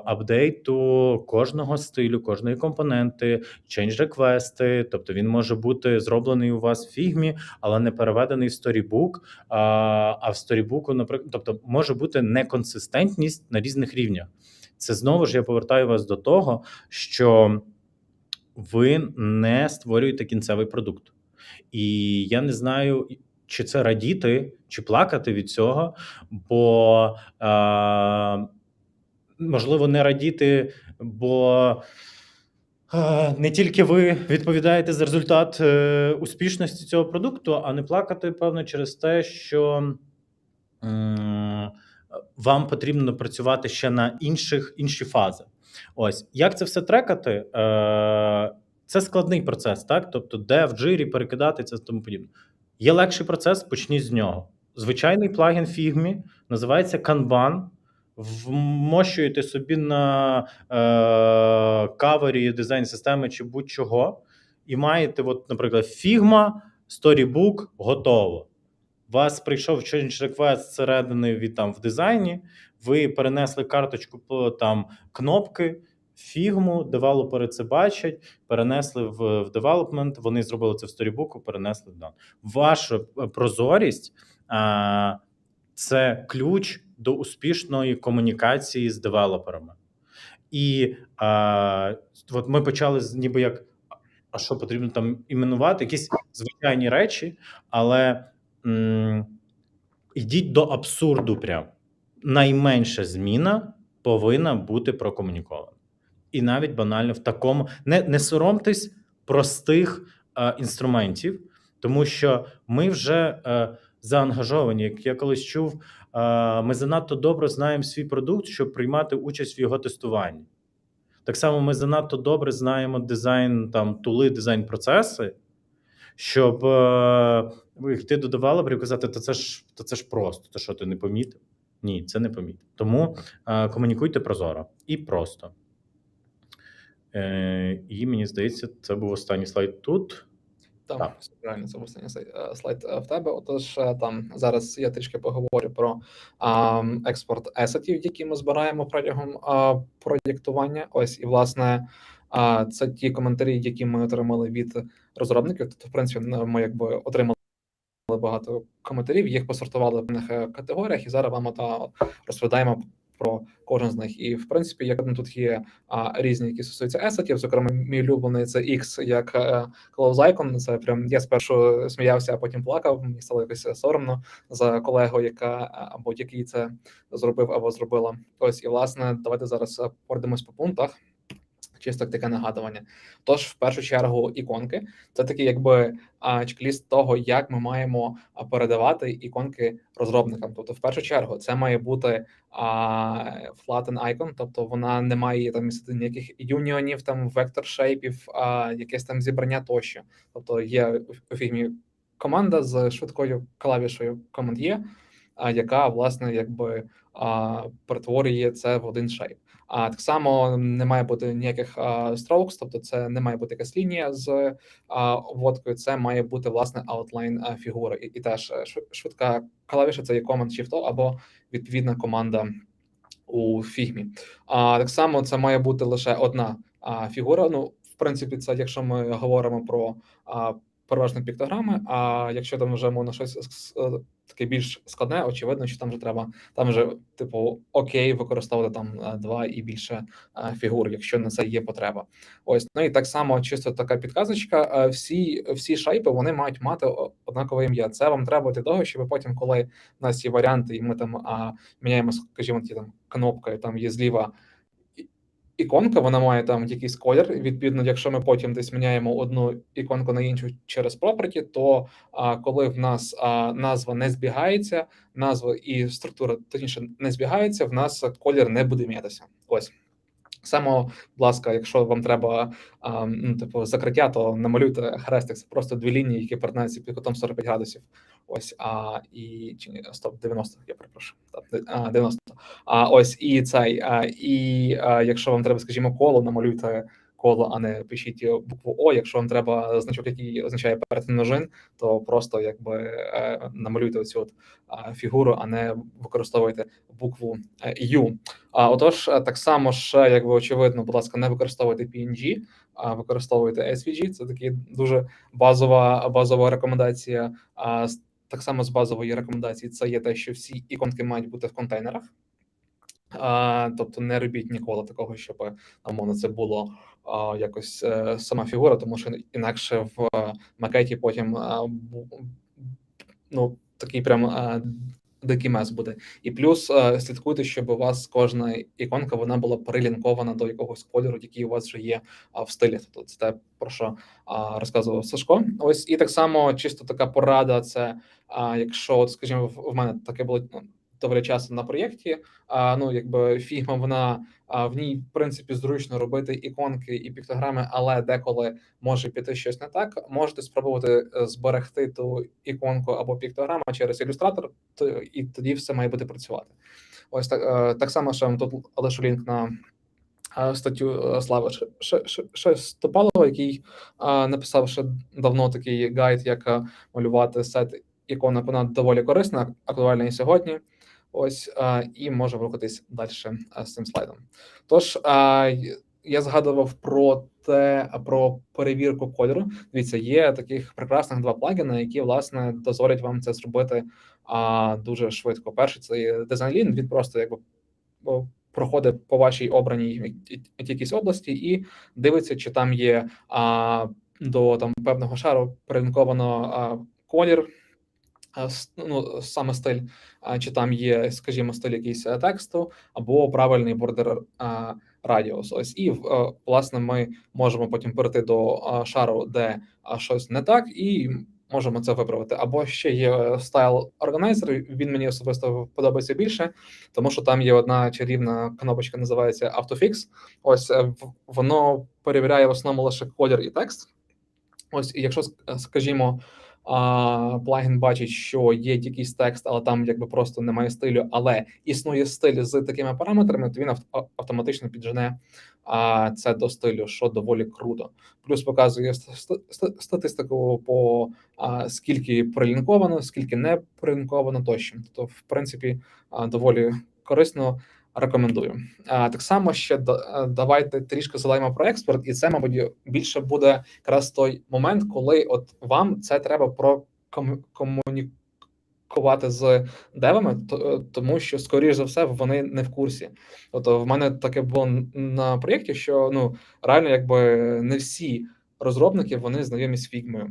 апдейту кожного стилю, кожної компоненти, change-реквести, тобто він може бути зроблений у вас в Figma, але не переведений в Storybook, а в Storybook, наприклад, тобто може бути неконсистентність на різних рівнях. Це знову ж я повертаю вас до того, що ви не створюєте кінцевий продукт. І я не знаю, чи це радіти, чи плакати від цього, бо можливо не радіти, бо не тільки ви відповідаєте за результат успішності цього продукту, а не плакати, певно, через те, що вам потрібно працювати ще на інші фази. Ось, як це все трекати? Це складний процес, так? Тобто, де в Jira перекидати це тому подібне. Є легший процес, почніть з нього. Звичайний плагін Figma, називається Kanban. Вмощуєте собі на кавері дизайн-системи чи будь-чого, і маєте, от, наприклад, Figma, Storybook, готово. У вас прийшов change request зсередини в дизайні, ви перенесли карточку по кнопки, Figma, девелопери це бачать, перенесли в development, вони зробили це в Storybook, перенесли в Done. Ваша прозорість – це ключ до успішної комунікації з девелоперами. І от ми почали ніби як, а що потрібно там іменувати, якісь звичайні речі, але йдіть до абсурду прям. Найменша зміна повинна бути прокомунікована. І навіть банально в такому... Не соромтесь простих інструментів, тому що ми вже заангажовані. Як я колись чув, ми занадто добре знаємо свій продукт, щоб приймати участь в його тестуванні. Так само ми занадто добре знаємо дизайн, там, тули, дизайн-процеси, щоб йти до девелоперів і казати, то це ж просто, то що, ти не помітив? Ні, це не помітив. Тому комунікуйте прозоро і просто. І мені здається, це був останній слайд тут. Так, реально, це був останній слайд в тебе. Отож, там зараз я трішки поговорю про експорт есетів, які ми збираємо протягом проєктування. Ось, і, власне, це ті коментарі, які ми отримали від розробників. Тобто, в принципі, ми якби отримали багато коментарів, їх посортували в певних категоріях, і зараз вам розповідаємо про кожен з них. І, в принципі, як тут є різні, які стосуються есетів, зокрема, мій улюблений – це X як close icon. Це прям я спершу сміявся, а потім плакав. Мені стало якось соромно за колегу, яка або який це зробив або зробила. Ось, і, власне, давайте зараз пройдемось по пунктах. Чисто таке нагадування. Тож, в першу чергу, іконки – це такий якби чек-ліст того, як ми маємо передавати іконки розробникам. Тобто, в першу чергу, це має бути flatten icon, тобто вона не має там містити ніяких юніонів, там вектор-шейпів, якесь там зібрання тощо. Тобто, є у фігмі команда з швидкою клавішою Command-E, яка, власне, якби перетворює це в один шейп. Так само не має бути ніяких strokes, тобто це не має бути якась лінія з обводкою, це має бути, власне, outline фігури. І теж швидка клавіша – це є Command-Shift-O або відповідна команда у фігмі. Так само це має бути лише одна фігура. Ну, в принципі, це якщо ми говоримо про переважно піктограми, а якщо там вже можна щось таке більш складне, очевидно, що там вже треба, там вже, типу, окей, використовувати там 2 і більше фігур, якщо на це є потреба. Ось, ну і так само чисто така підказочка, всі шейпи, вони мають мати однакове ім'я. Це вам треба для того, щоб потім, коли в нас є варіанти, і ми там міняємо, скажімо, ті там кнопки, там є зліва іконка, вона має там якийсь колір. Відповідно, якщо ми потім десь міняємо одну іконку на іншу через property, то коли в нас назва не збігається, назва і структура точніше не збігається, в нас колір не буде мінятися. Ось. Само, будь ласка, якщо вам треба типу закриття, то намалюйте хрестик. Це просто дві лінії, які перетинаються під кутом 45 градусів. Ось, і чи ні, стоп, 90, я перепрошую. 90. Ось, і цей, якщо вам треба, скажімо, коло, намалюйте коло, а не пишіть букву О. Якщо вам треба значок, який означає перетин ножин, то просто якби намалюйте оцю от фігуру, а не використовуйте букву U. Отож, так само ще, якби очевидно, будь ласка, не використовуйте PNG, а використовуйте SVG. Це такий дуже базова рекомендація. Так само з базової рекомендації це є те, що всі іконки мають бути в контейнерах. Тобто не робіть ніколи такого, щоб умовно це було якось сама фігура, тому що інакше в макеті потім такий прям дикий мес буде. І плюс слідкуйте, щоб у вас кожна іконка вона була прилінкована до якогось кольору, який у вас вже є в стилі. Тобто це те, про що розказував Сашко. Ось, і так само чисто така порада, це якщо, от, скажімо, в мене таке було доволі часто на проєкті, якби фігма, вона в ній, в принципі, зручно робити іконки і піктограми, але деколи може піти щось не так. Можете спробувати зберегти ту іконку або піктограму через ілюстратор, і тоді все має бути працювати. Ось так само, що тут лишу лінк на статтю Слави Шестопалова, який написав ще давно такий гайд, як малювати сет іконок. Вона доволі корисна, актуальна і сьогодні. Ось, і можемо рухатись далі з цим слайдом. Тож, я згадував про говорите про перевірку кольору, дивіться, є таких прекрасних два плагіни, які, власне, дозволять вам це зробити дуже швидко. Перший – це Design Lean, він просто якби проходить по вашій обраній якійсь області і дивиться, чи там є до там певного шару перелінковано колір, ну, саме стиль, чи там є, скажімо, стиль якийсь тексту, або правильний бордер радіус. Ось і власне ми можемо потім перейти до шару, де щось не так, і можемо це виправити. Або ще є Style Organizer, він мені особисто подобається більше, тому що там є одна чарівна кнопочка, називається AutoFix. Ось воно перевіряє в основному лише колір і текст. Ось, і якщо, скажімо, плагін бачить, що є якийсь текст, але там якби просто немає стилю, але існує стиль з такими параметрами, то він автоматично піджене це до стилю, що доволі круто. Плюс показує статистику по скільки прилінковано, скільки не прилінковано тощо. Тобто, в принципі, доволі корисно. Рекомендую. Так само ще давайте трішки згадаємо про експорт, і це, мабуть, більше буде якраз той момент, коли от вам це треба прокомунікувати з девами, тому що, скоріш за все, вони не в курсі. Тобто в мене таке було на проєкті, що ну реально якби не всі розробники, вони знайомі з фігмою.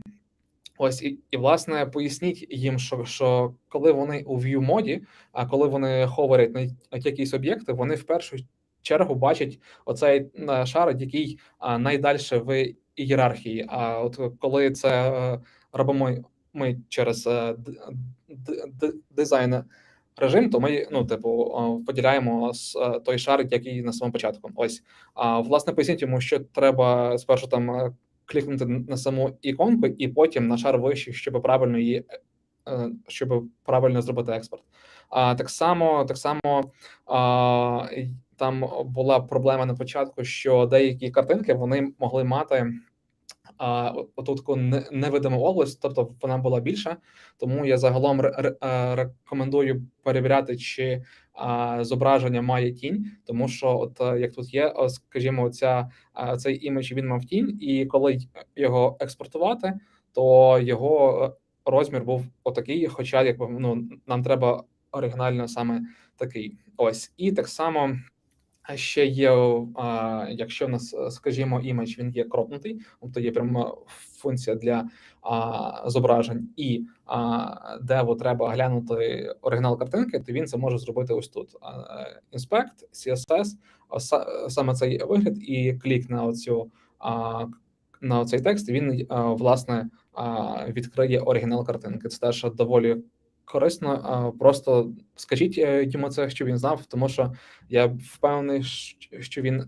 Ось і власне поясніть їм, що коли вони у view моді, а коли вони ховерять на якісь об'єкти, вони в першу чергу бачать оцей шар, який найдальше в ієрархії. А от коли це робимо ми через дизайн режим, то ми поділяємо той шар, який на самому початку. Ось власне поясніть йому, що треба спершу там клікнути на саму іконку і потім на шар вище, щоб правильно зробити експорт. Так само там була проблема на початку, що деякі картинки вони могли мати оту таку невидиму область, тобто вона була більша, тому я загалом рекомендую перевіряти, чи зображення має тінь, тому що от як тут є, скажімо, цей імідж, він мав тінь, і коли його експортувати, то його розмір був отакий, хоча якби нам треба оригінально саме такий. Ось, і так само ще є, якщо у нас, скажімо, імідж, він є кропнутий, тобто є пряма функція для зображень, і деву треба глянути оригінал картинки, то він це може зробити ось тут. Inspect, CSS, саме цей вигляд, і клік на цей текст, він, власне, відкриє оригінал картинки. Це теж доволі корисно, просто скажіть йому це, що він знав, тому що я впевнений, що він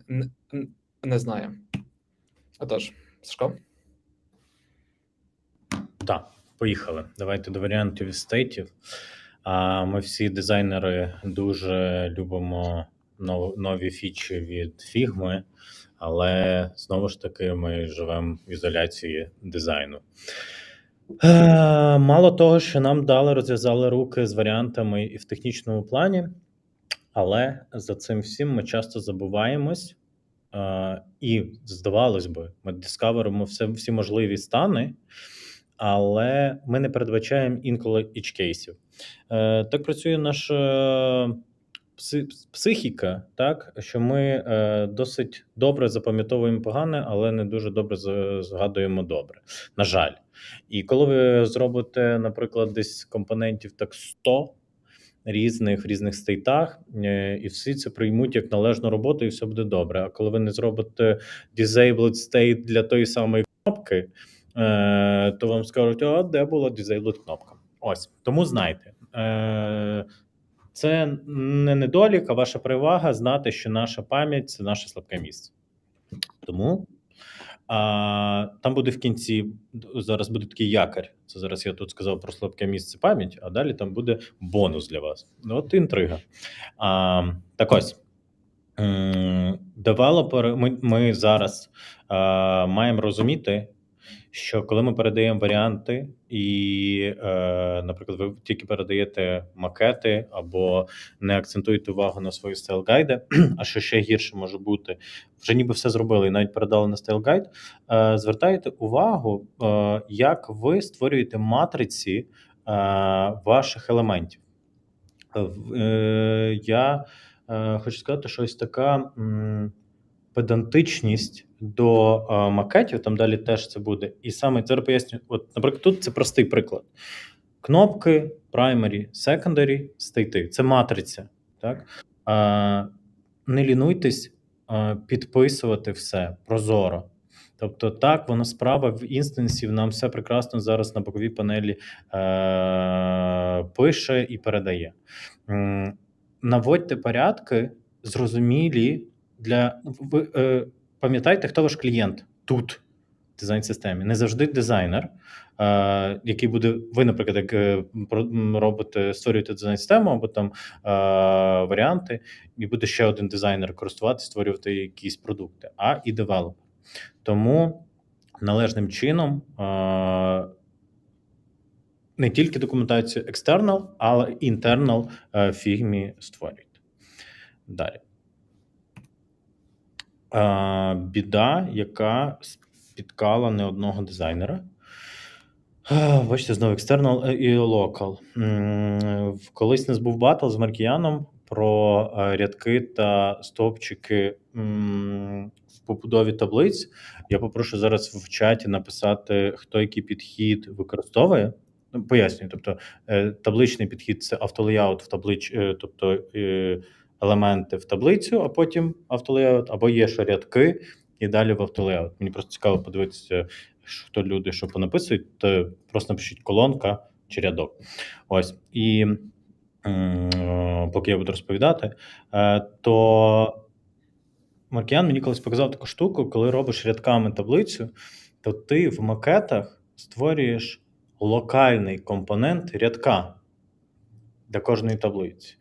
не знає. Отож, Сашко? Так, поїхали. Давайте до варіантів і стейтів. Ми всі дизайнери дуже любимо нові фічі від Figma, але знову ж таки ми живемо в ізоляції дизайну. Мало того, що нам розв'язали руки з варіантами і в технічному плані, але за цим всім ми часто забуваємось, і, здавалось би, ми дискаверимо всі можливі стани, але ми не передбачаємо інколи edge-кейсів. Так працює наша психіка, так, що ми досить добре запам'ятовуємо погане, але не дуже добре згадуємо добре, на жаль. І коли ви зробите, наприклад, десь компонентів так 100 в різних стейтах, і всі це приймуть як належну роботу, і все буде добре. А коли ви не зробите disabled state для тої самої кнопки, то вам скажуть, де була disabled кнопка. Ось, тому знайте. Це не недолік, а ваша перевага знати, що наша пам'ять – це наше слабке місце. Тому там буде в кінці, зараз буде такий якорь. Це зараз я тут сказав про слабке місце пам'ять, а далі там буде бонус для вас. От інтрига. Так ось, девелопери, ми зараз маємо розуміти, що коли ми передаємо варіанти і, наприклад, ви тільки передаєте макети або не акцентуєте увагу на свої стайл-гайди, а що ще гірше може бути, вже ніби все зробили і навіть передали на стайл-гайд, звертаєте увагу, як ви створюєте матриці ваших елементів. Я хочу сказати, що ось така педантичність до макетів, там далі теж це буде. І саме це пояснюю. От, наприклад, тут це простий приклад. Кнопки, primary, secondary, стейти. Це матриця. Так? Не лінуйтесь підписувати все прозоро. Тобто так, воно справа в інстансів, нам все прекрасно зараз на боковій панелі пише і передає. Наводьте порядки зрозумілі для... Пам'ятайте, хто ваш клієнт тут, в дизайн-системі. Не завжди дизайнер, який буде... Ви, наприклад, як робите, створюєте дизайн-систему або там варіанти, і буде ще один дизайнер користуватися, створювати якісь продукти, а і девелопер. Тому належним чином не тільки документацію external, але і internal в фігмі створюйте. Далі. Біда, яка спіткала не одного дизайнера. Бачите, знову external і local. Колись у нас був батл з Маркіяном про рядки та стовпчики в побудові таблиць. Я попрошу зараз в чаті написати, хто який підхід використовує. Пояснюю, тобто табличний підхід – це автолеяут в тобто елементи в таблицю, а потім автолеяут, або є ще рядки і далі в автолеяут. Мені просто цікаво подивитися, хто люди що понаписують, то просто напишіть колонка чи рядок. Ось. І поки я буду розповідати, то Маркіян мені колись показав таку штуку, коли робиш рядками таблицю, то ти в макетах створюєш локальний компонент рядка для кожної таблиці.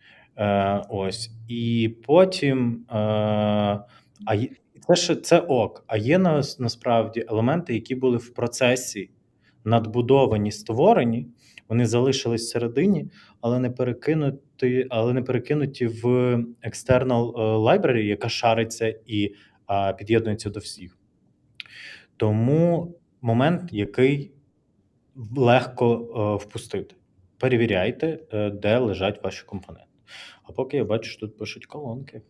Ось. І потім це ок. А є насправді елементи, які були в процесі надбудовані, створені, вони залишились всередині, але не перекинуті в external library, яка шариться і під'єднується до всіх. Тому момент, який легко впустити. Перевіряйте, де лежать ваші компоненти. А поки я бачу, що тут пишуть колонки.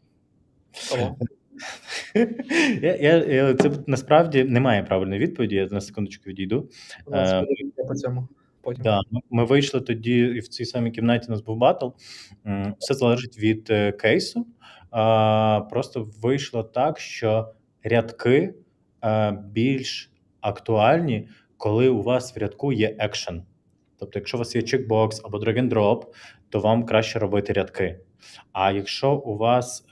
Це насправді немає правильної відповіді, я на секундочку відійду. По цьому. Потім. Да, ми вийшли тоді, і в цій самій кімнаті у нас був батл. Все залежить від кейсу. Просто вийшло так, що рядки більш актуальні, коли у вас в рядку є екшен. Тобто, якщо у вас є чекбокс або drag and drop, то вам краще робити рядки. А якщо у вас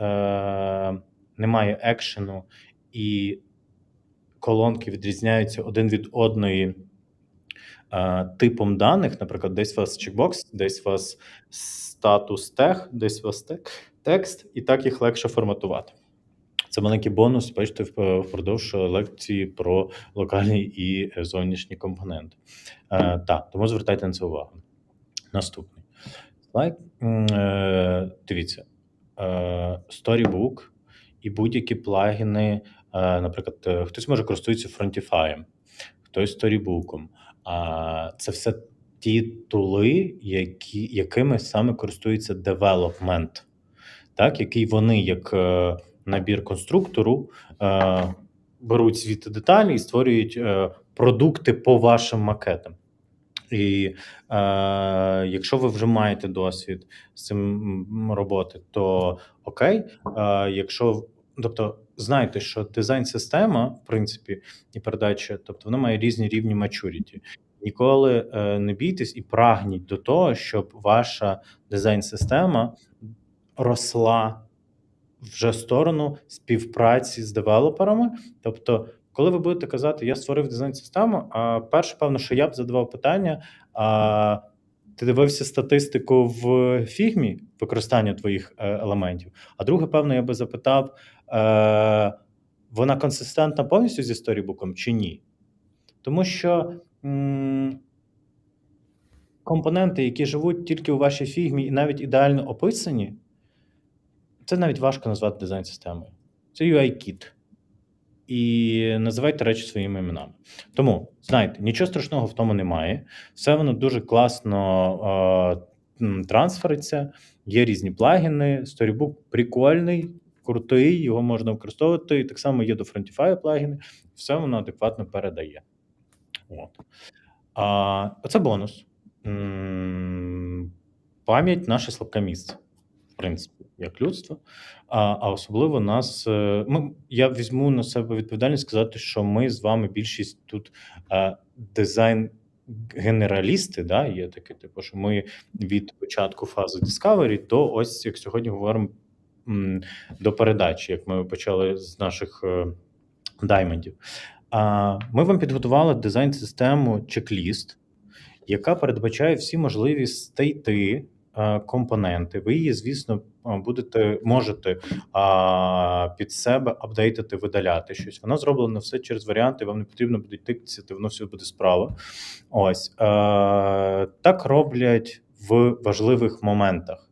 немає екшену і колонки відрізняються один від одної типом даних, наприклад, десь у вас чекбокс, десь у вас статус тег, десь у вас текст, і так їх легше форматувати. Це маленький бонус, бачите, впродовж лекції про локальні і зовнішні компоненти. Так, тому звертайте на це увагу. Наступний слайд. Дивіться, Storybook і будь-які плагіни, наприклад, хтось може користується Frontify, хтось Storybook. Це все ті тули, якими саме користується development, так, який вони, як набір конструктору, беруть звідти деталі і створюють продукти по вашим макетам. І якщо ви вже маєте досвід з цим роботи, то окей. Тобто, знаєте, що дизайн-система, в принципі, і передача, тобто вона має різні рівні maturity. Ніколи не бійтесь і прагніть до того, щоб ваша дизайн-система росла вже в сторону співпраці з девелоперами. Тобто, коли ви будете казати, я створив дизайн-систему, перше, певно, що я б задавав питання, ти дивився статистику в фігмі використання твоїх елементів? А друге, певно, я би запитав, вона консистентна повністю зі сторібуком чи ні? Тому що компоненти, які живуть тільки у вашій фігмі і навіть ідеально описані, це навіть важко назвати дизайн-системою. Це UI-кіт. І називайте речі своїми іменами. Тому, знаєте, нічого страшного в тому немає. Все воно дуже класно трансфериться. Є різні плагіни. Storybook прикольний, крутий, його можна використовувати. І так само є до Frontify плагіни. Все воно адекватно передає. От. Оце бонус. Пам'ять – наше слабке місце. В принципі, як людство, а особливо нас. Я візьму на себе відповідальність сказати, що ми з вами більшість тут дизайн-генералісти, да, є таке, типу, що ми від початку фази Discovery до ось, як сьогодні говоримо, до передачі, як ми почали з наших даймондів. Ми вам підготували дизайн-систему чек-ліст, яка передбачає всі можливі стейти, компоненти. Ви її, звісно, можете під себе апдейтити, видаляти щось. Вона зроблена все через варіанти, вам не потрібно буде тикатися, воно все буде справа. Ось. Так роблять в важливих моментах.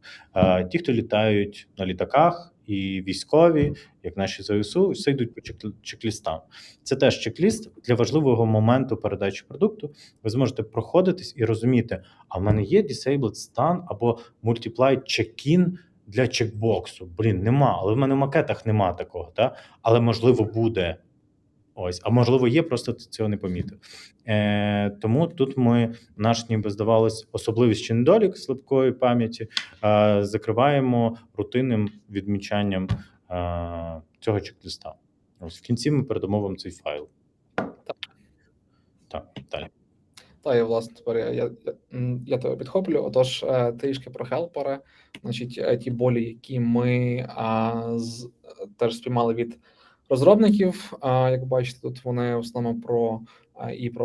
Ті, хто літають на літаках, і військові, як наші ЗСУ, все йдуть по чек-лістам. Це теж чек-ліст для важливого моменту передачі продукту. Ви зможете проходитись і розуміти, а в мене є disabled stun або multiply check-in для чекбоксу. Нема, але в мене в макетах нема такого, та? Але можливо буде. Ось, а можливо є, просто ти цього не помітив. Тому тут наш, ніби здавалось, особливість чи недолік слабкої пам'яті закриваємо рутинним відмічанням цього чек-листа. Ось в кінці ми передамо вам цей файл. Так, далі. Та, і, власне, тепер я тебе підхоплю. Отож, трішки про хелпери. Значить, ті болі, які ми теж спіймали від розробників, як бачите, тут вони в основному про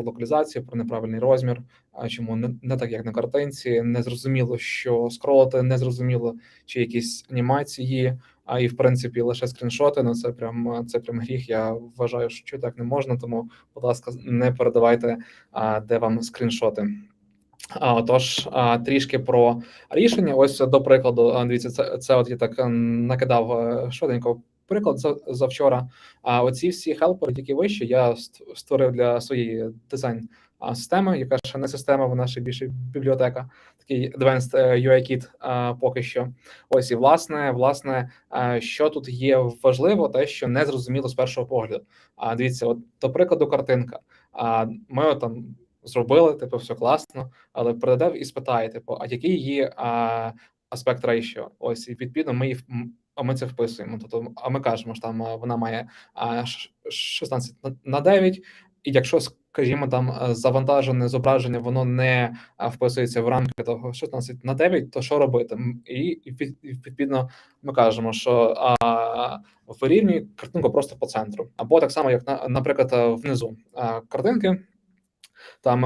локалізацію, про неправильний розмір, чому не так, як на картинці, незрозуміло, що скролити, незрозуміло, чи якісь анімації, і в принципі лише скріншоти, ну це прям гріх, я вважаю, що так не можна, тому, будь ласка, не передавайте, де вам скріншоти. Отож, трішки про рішення. Ось, до прикладу, дивіться, це от я так накидав швиденько приклад завчора. Оці всі хелпери, які вище, я створив для своєї дизайн-системи, яка ще не система, вона ще більше бібліотека, такий Advanced UI-Kit поки що. Ось, і власне, що тут є важливо, те, що не зрозуміло з першого погляду. Дивіться, от, до прикладу, картинка. Ми там зробили, типу, все класно, але передав і спитає, типу, а який її аспект рейшіо? Ось, і відповідно ми це вписуємо. Тобто, ми кажемо, що там вона має 16:9, і якщо, скажімо, там завантажене зображення, воно не вписується в рамки того 16:9, то що робити? І відповідно ми кажемо, що вирівнює картинку просто по центру. Або так само, як, наприклад, внизу картинки, там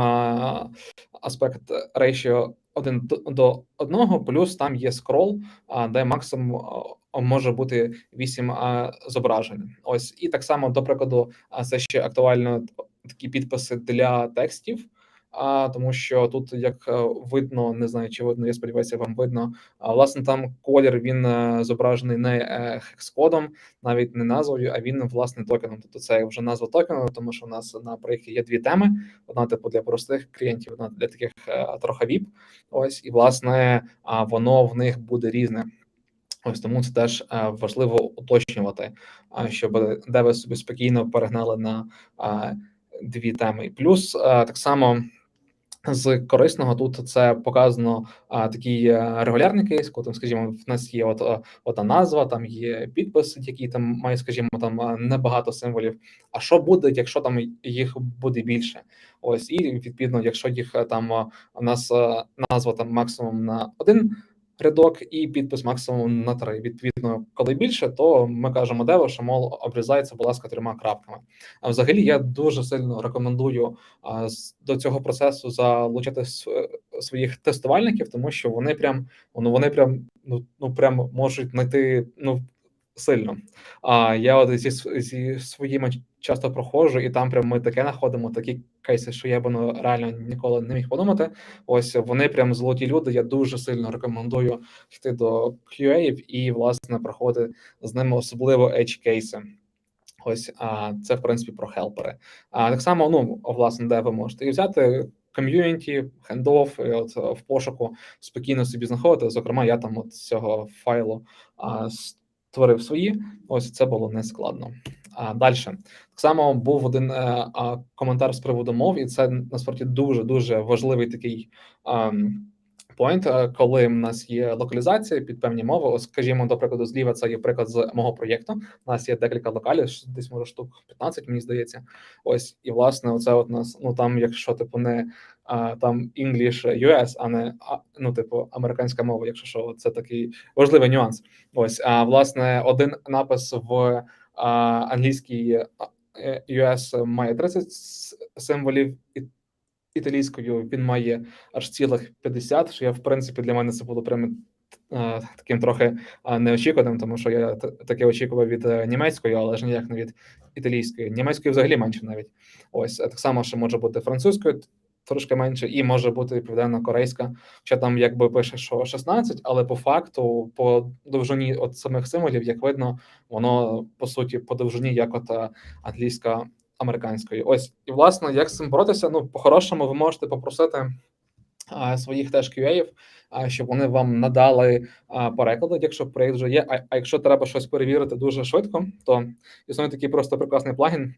аспект ratio 1:1, плюс там є скрол, де максимум може бути 8 зображень. Ось, і так само, до прикладу, це ще актуально такі підписи для текстів, тому що тут, як видно, не знаю, чи видно, я сподіваюся, вам видно, власне, там колір, він зображений не хекс-кодом, навіть не назвою, а він, власне, токеном. Тобто це вже назва токену, тому що у нас на проєкті є дві теми. Одна, типу, для простих клієнтів, одна для таких трохи VIP. Ось, і, власне, воно в них буде різне. Ось тому це теж важливо уточнювати, щоб де ви собі спокійно перегнали на дві теми. Плюс так само з корисного тут це показано такий регулярний кейс, коли там, скажімо, в нас є ота назва, там є підпис, який там має, скажімо, там небагато символів. А що буде, якщо там їх буде більше? Ось, і відповідно, якщо їх там у нас назва там максимум на 1 рядок і підпис максимум на 3. Відповідно, коли більше, то ми кажемо деву, що, мол, обрізається, будь ласка, 3 крапками. А взагалі я дуже сильно рекомендую до цього процесу залучати своїх тестувальників, тому що вони прям можуть знайти сильно. Я от зі своїми часто проходжу, і там прям ми таке знаходимо, такі кейси, що я б реально ніколи не міг подумати. Ось вони прям золоті люди. Я дуже сильно рекомендую йти до QA і, власне, проходити з ними особливо edge кейси. Ось, це в принципі про хелпери. Так само, власне, де ви можете і взяти ком'юніті, хендоф, і от в пошуку спокійно собі знаходити. Зокрема, я там от з цього файлу створив свої. Ось це було нескладно. Далі. Так само був один коментар з приводу мов, і це насправді дуже важливий такий point, коли в нас є локалізація під певні мови. Ось, скажімо, до прикладу, зліва це є приклад з мого проєкту. У нас є декілька локалів, десь може штук 15, мені здається. Ось, і власне, оце от нас, там, якщо типу не там English US, а не типу американська мова, якщо що, це такий важливий нюанс. Ось, власне, один напис в англійській US має 30 символів. Італійською він має аж цілих 50, що я, в принципі, для мене це було прямо таким трохи неочікуваним, тому що я таке очікував від німецької, але ж ніяк не від італійської. Німецької взагалі менше навіть. Ось, так само, що може бути французькою, трошки менше, і може бути південно-корейська, що там якби пише, що 16, але по факту, по довжині от самих символів, як видно, воно, по суті, по довжині, як от англійська американської. Ось, і, власне, як з цим боротися? По-хорошому, ви можете попросити своїх теж QA-ів, щоб вони вам надали переклади, якщо проєкт вже є. А якщо треба щось перевірити дуже швидко, то існує такий просто прекрасний плагін.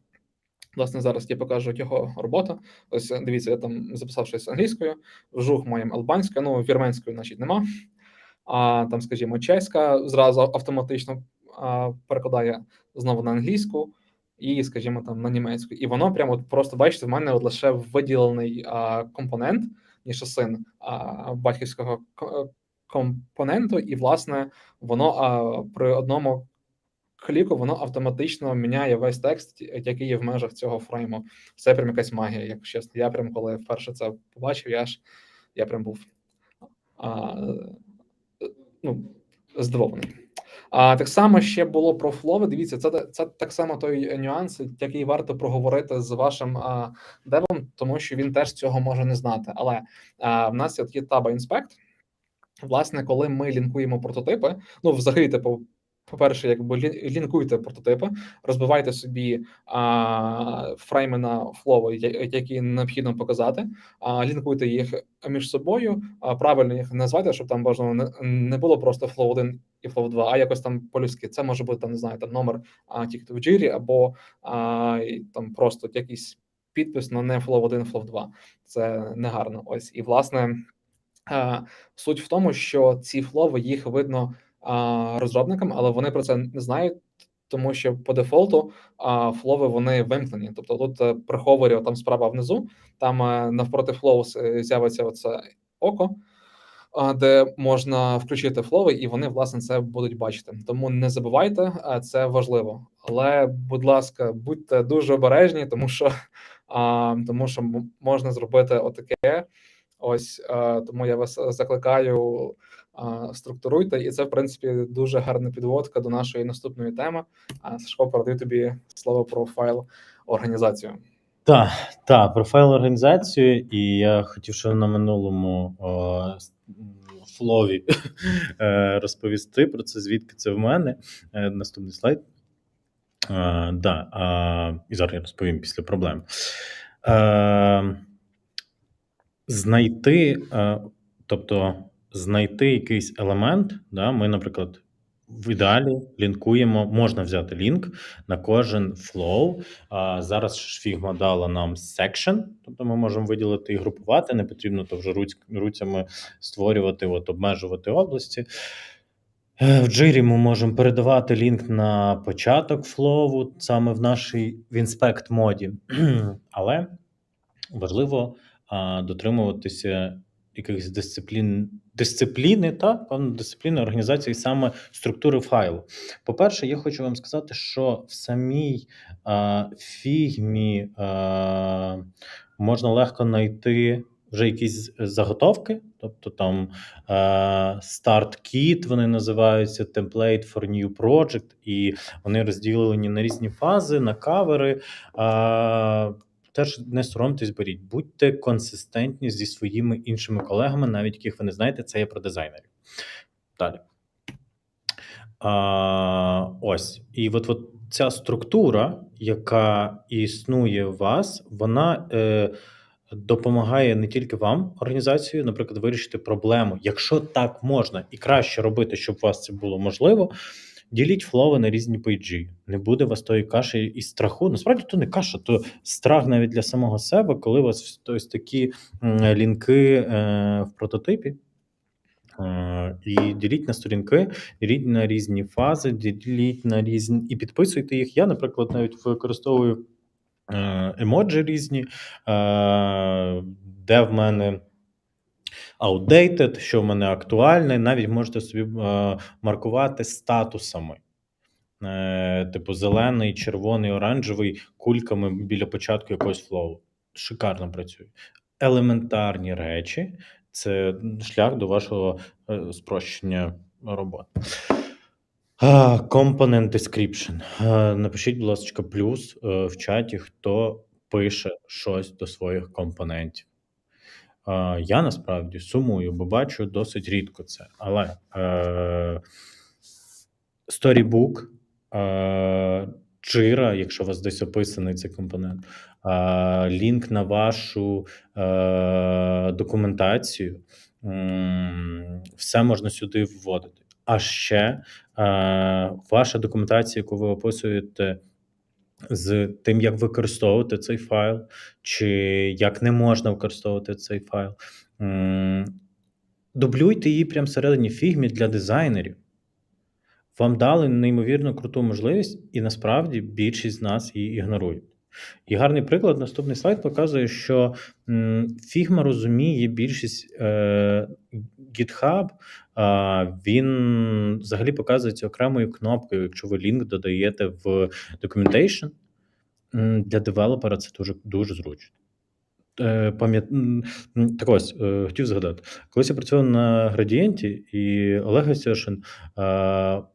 Власне, зараз я покажу його роботу. Ось, дивіться, я там записав щось англійською, вжух моїм албанською, вірменською, значить, нема. Там, скажімо, чеська зразу автоматично перекладає знову на англійську і, скажімо, там на німецьку. І воно прямо от просто, бачите, в мене от лише виділений компонент, ніж син батьківського компоненту, і, власне, воно при одному кліку воно автоматично міняє весь текст, який є в межах цього фрейму. Це прям якась магія, якщо чесно. Я прям, коли вперше це побачив, я прям був здивований. Так само ще було про флови. Дивіться, це так само той нюанс, який варто проговорити з вашим девом, тому що він теж цього може не знати. Але в нас є таба інспект. Власне, коли ми лінкуємо прототипи, взагалі, типу, по-перше, якби лінкуйте прототипи, розбивайте собі фрейми на флови, які необхідно показати, лінкуйте їх між собою, правильно їх назвати, щоб там бажано не було просто flow 1 і flow 2, а якось там по-людськи. Це може бути, там, не знаю, там номер тільки в джирі, або там просто якийсь підпис, але не flow 1, flow 2. Це негарно. Ось, і, власне, суть в тому, що ці флови, їх видно розробникам, але вони про це не знають, тому що по дефолту флови вони вимкнені. Тобто тут при ховері, там справа внизу, там навпроти флоу з'явиться оце око, де можна включити флови, і вони, власне, це будуть бачити. Тому не забувайте, це важливо. Але, будь ласка, будьте дуже обережні, тому що можна зробити отаке. Ось, тому я вас закликаю, структуруйте, і це, в принципі, дуже гарна підводка до нашої наступної теми. Сашко, передаю тобі слово про файл-організацію. Так, про файл-організацію, і я хотів, що на минулому флові розповісти про це, звідки це в мене. Наступний слайд. І зараз я розповім після проблем. Знайти якийсь елемент, ми, наприклад, в ідеалі лінкуємо, можна взяти лінк на кожен flow. Зараз Figma дала нам section, тобто ми можемо виділити і групувати, не потрібно то вже руцями створювати, обмежувати області. В Jira ми можемо передавати лінк на початок flow, саме в нашій inspect моді, але важливо дотримуватися якихось дисципліни організації саме структури файлу. По-перше, я хочу вам сказати, що в самій Figma можна легко знайти вже якісь заготовки, тобто там Start Kit вони називаються, Template for New Project, і вони розділені на різні фази, на кавери. Теж не соромтесь, беріть, будьте консистентні зі своїми іншими колегами, навіть яких ви не знаєте, це є про дизайнерів. Далі. Ось. І от ця структура, яка існує у вас, вона допомагає не тільки вам, організацію, наприклад, вирішити проблему. Якщо так можна і краще робити, щоб у вас це було можливо, діліть флови на різні пейджі. Не буде у вас тої каші і страху. Насправді, то не каша, то страх навіть для самого себе, коли у вас ось такі лінки в прототипі. І діліть на сторінки, діліть на різні фази, діліть на різні і підписуйте їх. Я, наприклад, навіть використовую емоджі різні, де в мене outdated, що в мене актуальне. Навіть можете собі маркувати статусами. Типу зелений, червоний, оранжевий кульками біля початку якогось флоу. Шикарно працює. Елементарні речі – це шлях до вашого спрощення роботи. Component description. Напишіть, будь ласка, плюс в чаті, хто пише щось до своїх компонентів. Я насправді сумую, бо бачу досить рідко це. Але Storybook, Jira, якщо у вас десь описаний цей компонент, лінк на вашу документацію, все можна сюди вводити. А ще ваша документація, яку ви описуєте з тим, як використовувати цей файл, чи як не можна використовувати цей файл, дублюйте її прямо всередині Figma для дизайнерів. Вам дали неймовірно круту можливість, і насправді більшість з нас її ігнорують. І гарний приклад, наступний слайд показує, що Figma розуміє більшість GitHub, він взагалі показується окремою кнопкою, якщо ви лінк додаєте в documentation. Для девелопера це дуже зручно. Так ось, хотів згадати. Колись я працював на Градієнті, і Олег Гасьошин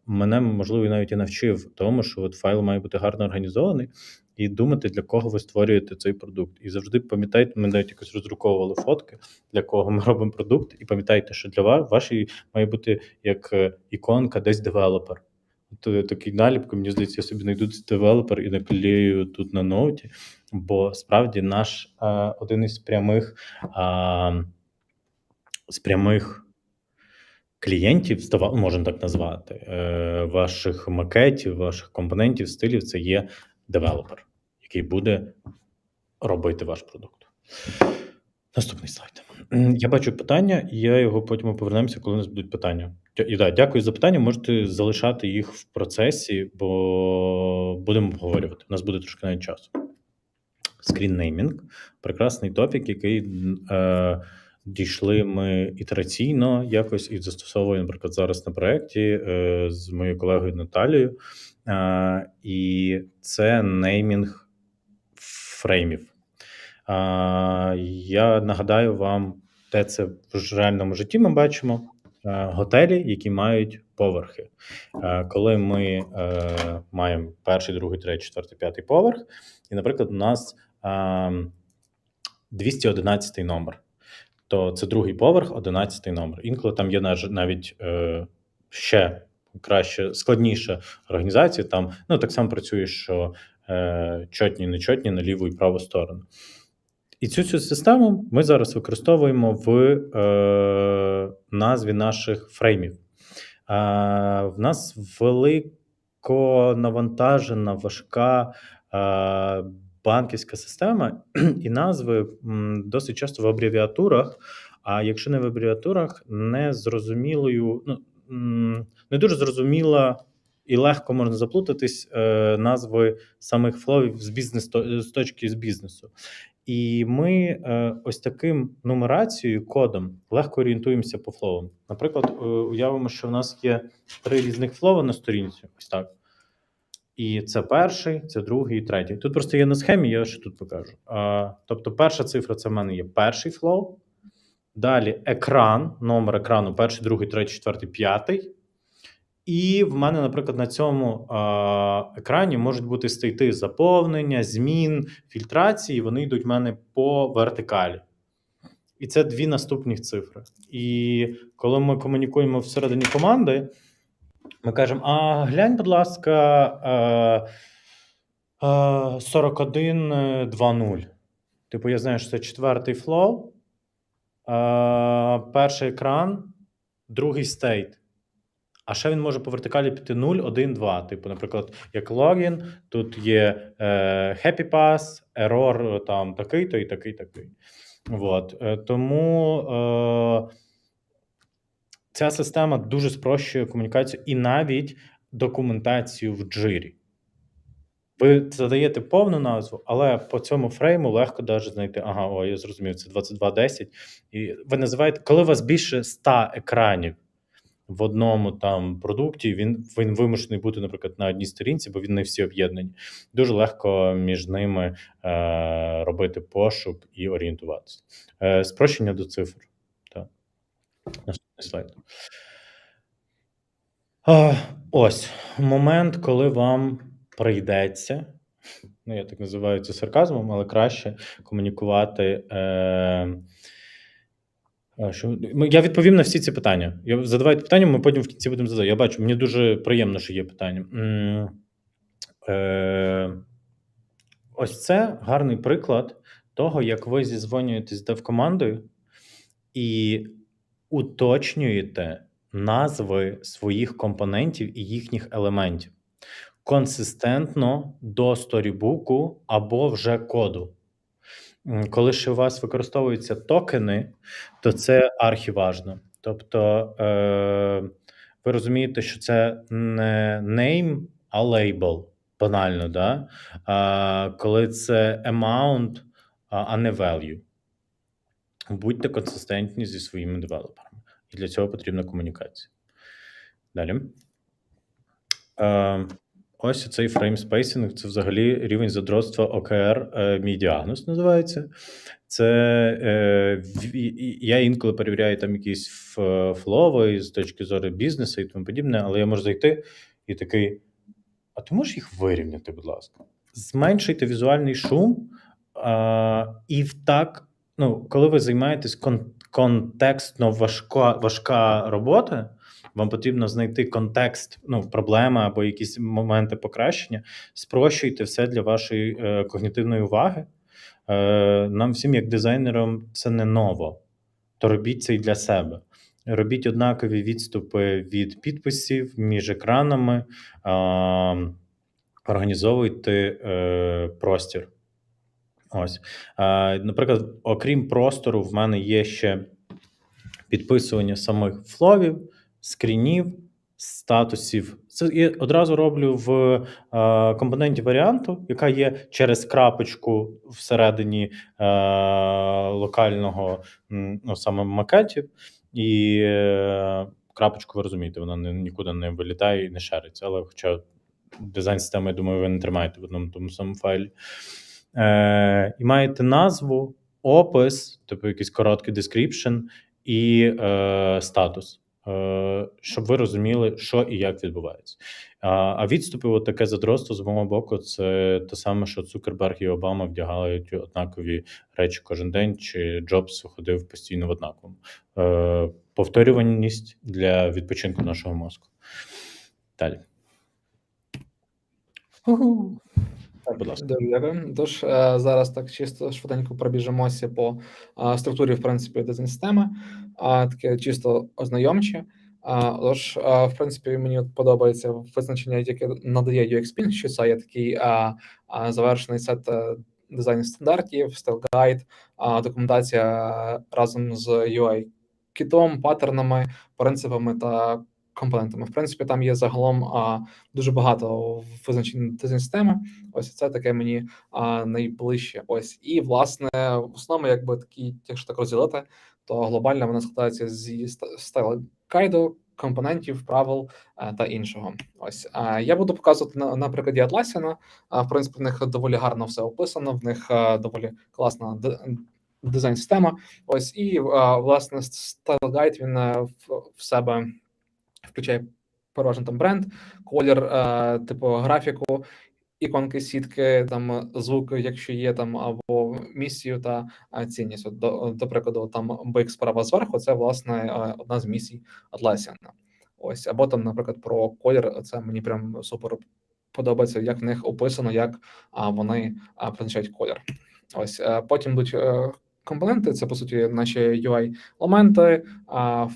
мене, можливо, навіть і навчив тому, що от файл має бути гарно організований, і думати, для кого ви створюєте цей продукт. І завжди пам'ятайте, ми навіть якось роздруковували фотки, для кого ми робимо продукт, і пам'ятайте, що для вашої має бути як іконка десь девелопер. Такий наліпка, мені здається, я собі знайду девелопер і наклею тут на ноуті, бо справді наш один із прямих клієнтів, можна так назвати, ваших макетів, ваших компонентів, стилів, це є девелопер, який буде робити ваш продукт. Наступний слайд. Я бачу питання, і я його потім повернемося, коли у нас будуть питання. І дякую за питання, можете залишати їх в процесі, бо будемо обговорювати. У нас буде трошки навіть часу. Скріннеймінг – прекрасний топік, який дійшли ми ітераційно якось і застосовуємо, наприклад, зараз на проєкті з моєю колегою Наталією. І це неймінг фреймів. Я нагадаю вам, де це в реальному житті ми бачимо. Готелі, які мають поверхи. Коли ми маємо перший, другий, третій, четвертий, п'ятий поверх, і, наприклад, у нас 211 номер, то це другий поверх, 11 номер. Інколи там є навіть ще краще, складніша організація, там так само працює, що чотні, нечотні на ліву і праву сторону. І цю систему ми зараз використовуємо в назві наших фреймів. В нас велико навантажена, важка банківська система, і назви досить часто в абревіатурах, а якщо не в абревіатурах, не дуже зрозуміла і легко можна заплутатись назви самих фловів з точки з бізнесу. І ми ось таким нумерацією, кодом легко орієнтуємося по фловам. Наприклад, уявимо, що в нас є 3 різних флови на сторінці. Ось так. І це перший, це другий, і третій. Тут просто є на схемі, я ще тут покажу. Тобто перша цифра – це в мене є перший флоу. Далі екран, номер екрану, перший, другий, третій, четвертий, п'ятий. І в мене, наприклад, на цьому екрані можуть бути стейти заповнення, змін, фільтрації, вони йдуть в мене по вертикалі. І це дві наступних цифри. І коли ми комунікуємо всередині команди, ми кажемо, глянь, будь ласка, 41.2.0. Типу, я знаю, що це четвертий флоу, перший екран, другий стейт. А ще він може по вертикалі піти 0, 1, 2. Типу, наприклад, як логін, тут є happy pass, error там такий-то і такий-такий. Вот. Тому ця система дуже спрощує комунікацію і навіть документацію в джирі. Ви задаєте повну назву, але по цьому фрейму легко навіть знайти, я зрозумів, це 2210. І ви називаєте, коли у вас більше 100 екранів в одному там продукті, він вимушений бути, наприклад, на одній сторінці, бо він не всі об'єднані. Дуже легко між ними робити пошук і орієнтуватися. Спрощення до цифр. Так. Наступний слайд. Ось момент, коли вам прийдеться, я так називаю це сарказмом, але краще комунікувати. Я відповім на всі ці питання. Задавайте питання, ми потім в кінці будемо задавати. Я бачу, мені дуже приємно, що є питання. Ось це гарний приклад того, як ви зізвонюєтесь з дев-командою і уточнюєте назви своїх компонентів і їхніх елементів консистентно до сторібуку або вже коду. Коли ще у вас використовуються токени, то це архіважно. Тобто ви розумієте, що це не name, а label. Банально, да? Коли це amount, а не value. Будьте консистентні зі своїми девелоперами. І для цього потрібна комунікація. Далі. Ось цей фреймспейсинг – це взагалі рівень задротства ОКР, мій діагноз називається. Це я інколи перевіряю там якісь флови з точки зору бізнесу і тому подібне, але я можу зайти і такий, а ти можеш їх вирівняти, будь ласка? Зменшуйте візуальний шум, і так, коли ви займаєтесь контекстно важка робота, вам потрібно знайти контекст, проблеми або якісь моменти покращення, спрощуйте все для вашої когнітивної уваги. Нам всім, як дизайнерам, це не ново, то робіть це і для себе. Робіть однакові відступи від підписів між екранами, організовуйте простір. Ось. Наприклад, окрім простору, в мене є ще підписування самих фловів, скрінів, статусів. Це я одразу роблю в компоненті варіанту, яка є через крапочку всередині локального саме макетів. І крапочку, ви розумієте, вона нікуди не вилітає і не шериться. Але хоча дизайн-системи, я думаю, ви не тримаєте в одному тому самому файлі. І маєте назву, опис, тобто якийсь короткий description і статус, щоб ви розуміли, що і як відбувається. А відступи, таке задротство з мого боку, це те саме, що Цукерберг і Обама вдягають однакові речі кожен день, чи Джобс ходив постійно в однаковому. Повторюваність для відпочинку нашого мозку. Далі. Будь ласка. Дуже дякую. Тож зараз так чисто швиденько пробіжимося по структурі, в принципі, дизайн-системи, таке чисто ознайомче. Тож, в принципі, мені подобається визначення, яке надає UX-Pin, що це є такий завершений сет дизайнів стандартів, стайл-гайд, документація разом з UI-кітом, паттернами, принципами та компонентами. В принципі, там є загалом дуже багато визначень дизайн-системи. Ось це таке мені найближче. Ось. І, власне, в основному, якщо так розділити, то глобально вона складається зі стайл-гайду, компонентів, правил та іншого. Ось я буду показувати на прикладі Atlassian. В принципі, в них доволі гарно все описано, в них доволі класна дизайн-система. Ось і власне Style Guide, він в себе включає переважно там бренд, колір, типу графіку, іконки, сітки, там звук, якщо є там, або місію та цінність. От, до прикладу, там BX справа зверху, це власне одна з місій Atlassian. Ось, або там, наприклад, про колір. Це мені прям супер подобається, як в них описано, як вони призначають колір. Ось потім йдуть компоненти. Це по суті наші UI-елементи,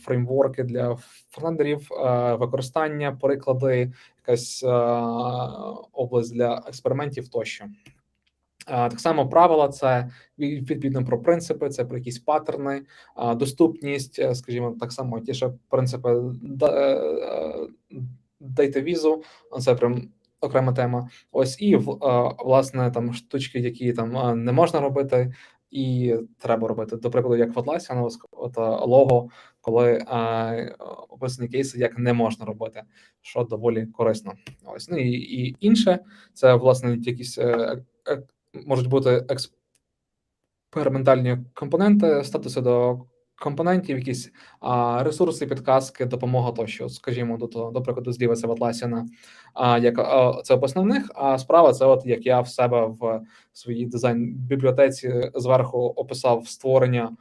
фреймворки для фронтендерів, використання, приклади, якась область для експериментів тощо. Так само правила, це відповідно про принципи, це про якісь паттерни, доступність, скажімо, так само ті ж принципи дейтавізу, це прям окрема тема. Ось і власне там штучки, які там не можна робити, і треба робити. До прикладу, як в Atlassian, от лого, коли описані кейси, як не можна робити, що доволі корисно. Ось, ну і інше, це власне якісь можуть бути експериментальні компоненти, статуси до компонентів, якісь ресурси, підказки, допомога тощо. Скажімо, до прикладу, зліва це в Atlassian, як це в основних, а справа це от як я в себе в своїй дизайн-бібліотеці зверху описав створення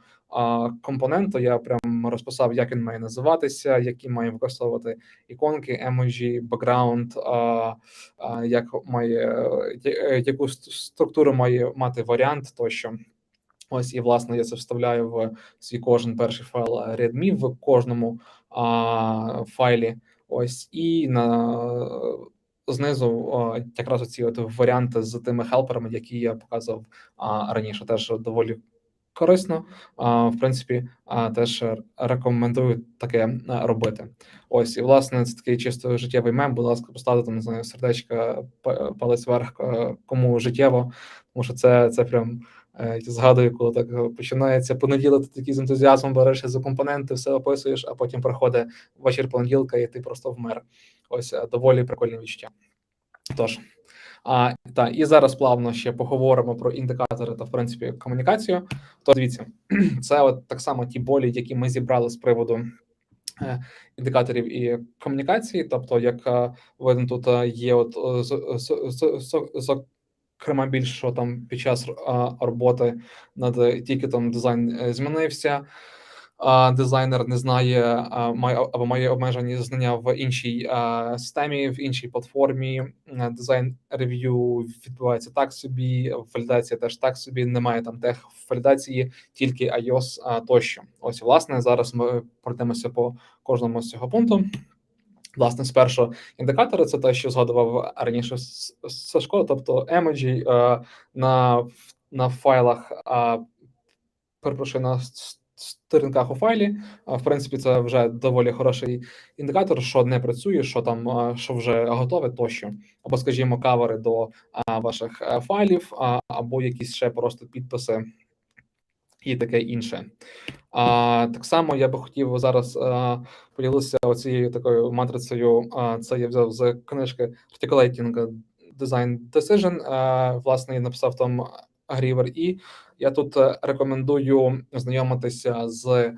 компоненту, я прям розписав, як він має називатися, які має використовувати іконки, емоджі, бекграунд, яку структуру має мати варіант тощо. Ось і власне я це вставляю в свій кожен перший файл readme в кожному файлі. Ось і знизу якраз оці от варіанти з тими хелперами, які я показував раніше, теж доволі корисно. В принципі, теж рекомендую таке робити. Ось, і власне це такий чисто життєвий мем. Будь ласка, поставте там, не знаю, сердечко, палець вверх, кому життєво, тому що це прям я згадую, коли так починається понеділок, ти такий з ентузіазмом берешся за компоненти, все описуєш, а потім приходить вечір понеділка, і ти просто вмер. Ось доволі прикольне відчуття. Тож. І зараз плавно ще поговоримо про індикатори та, в принципі, комунікацію. То дивіться, це от так само ті болі, які ми зібрали з приводу індикаторів і комунікації. Тобто, як видно, тут є от зокрема більше, що там під час роботи над тікетом дизайн змінився. Дизайнер не знає, або має обмежені знання в іншій системі, в іншій платформі. Дизайн рев'ю відбувається так собі, валідація теж так собі, немає там тех-валідації, тільки iOS тощо. Ось, власне, зараз ми пройдемося по кожному з цього пункту. Власне, спершу індикатори – це те, що згадував раніше Сашко, тобто емоджі на файлах, перепрошую, на сторінках у файлі. В принципі, це вже доволі хороший індикатор, що не працює, що там, що вже готове тощо. Або, скажімо, кавери до ваших файлів, або якісь ще просто підписи і таке інше. Так само я би хотів зараз поділитися оцією такою матрицею. Це я взяв з книжки Articulating Design Decision. Власне, я написав там Грівер, і я тут рекомендую знайомитися з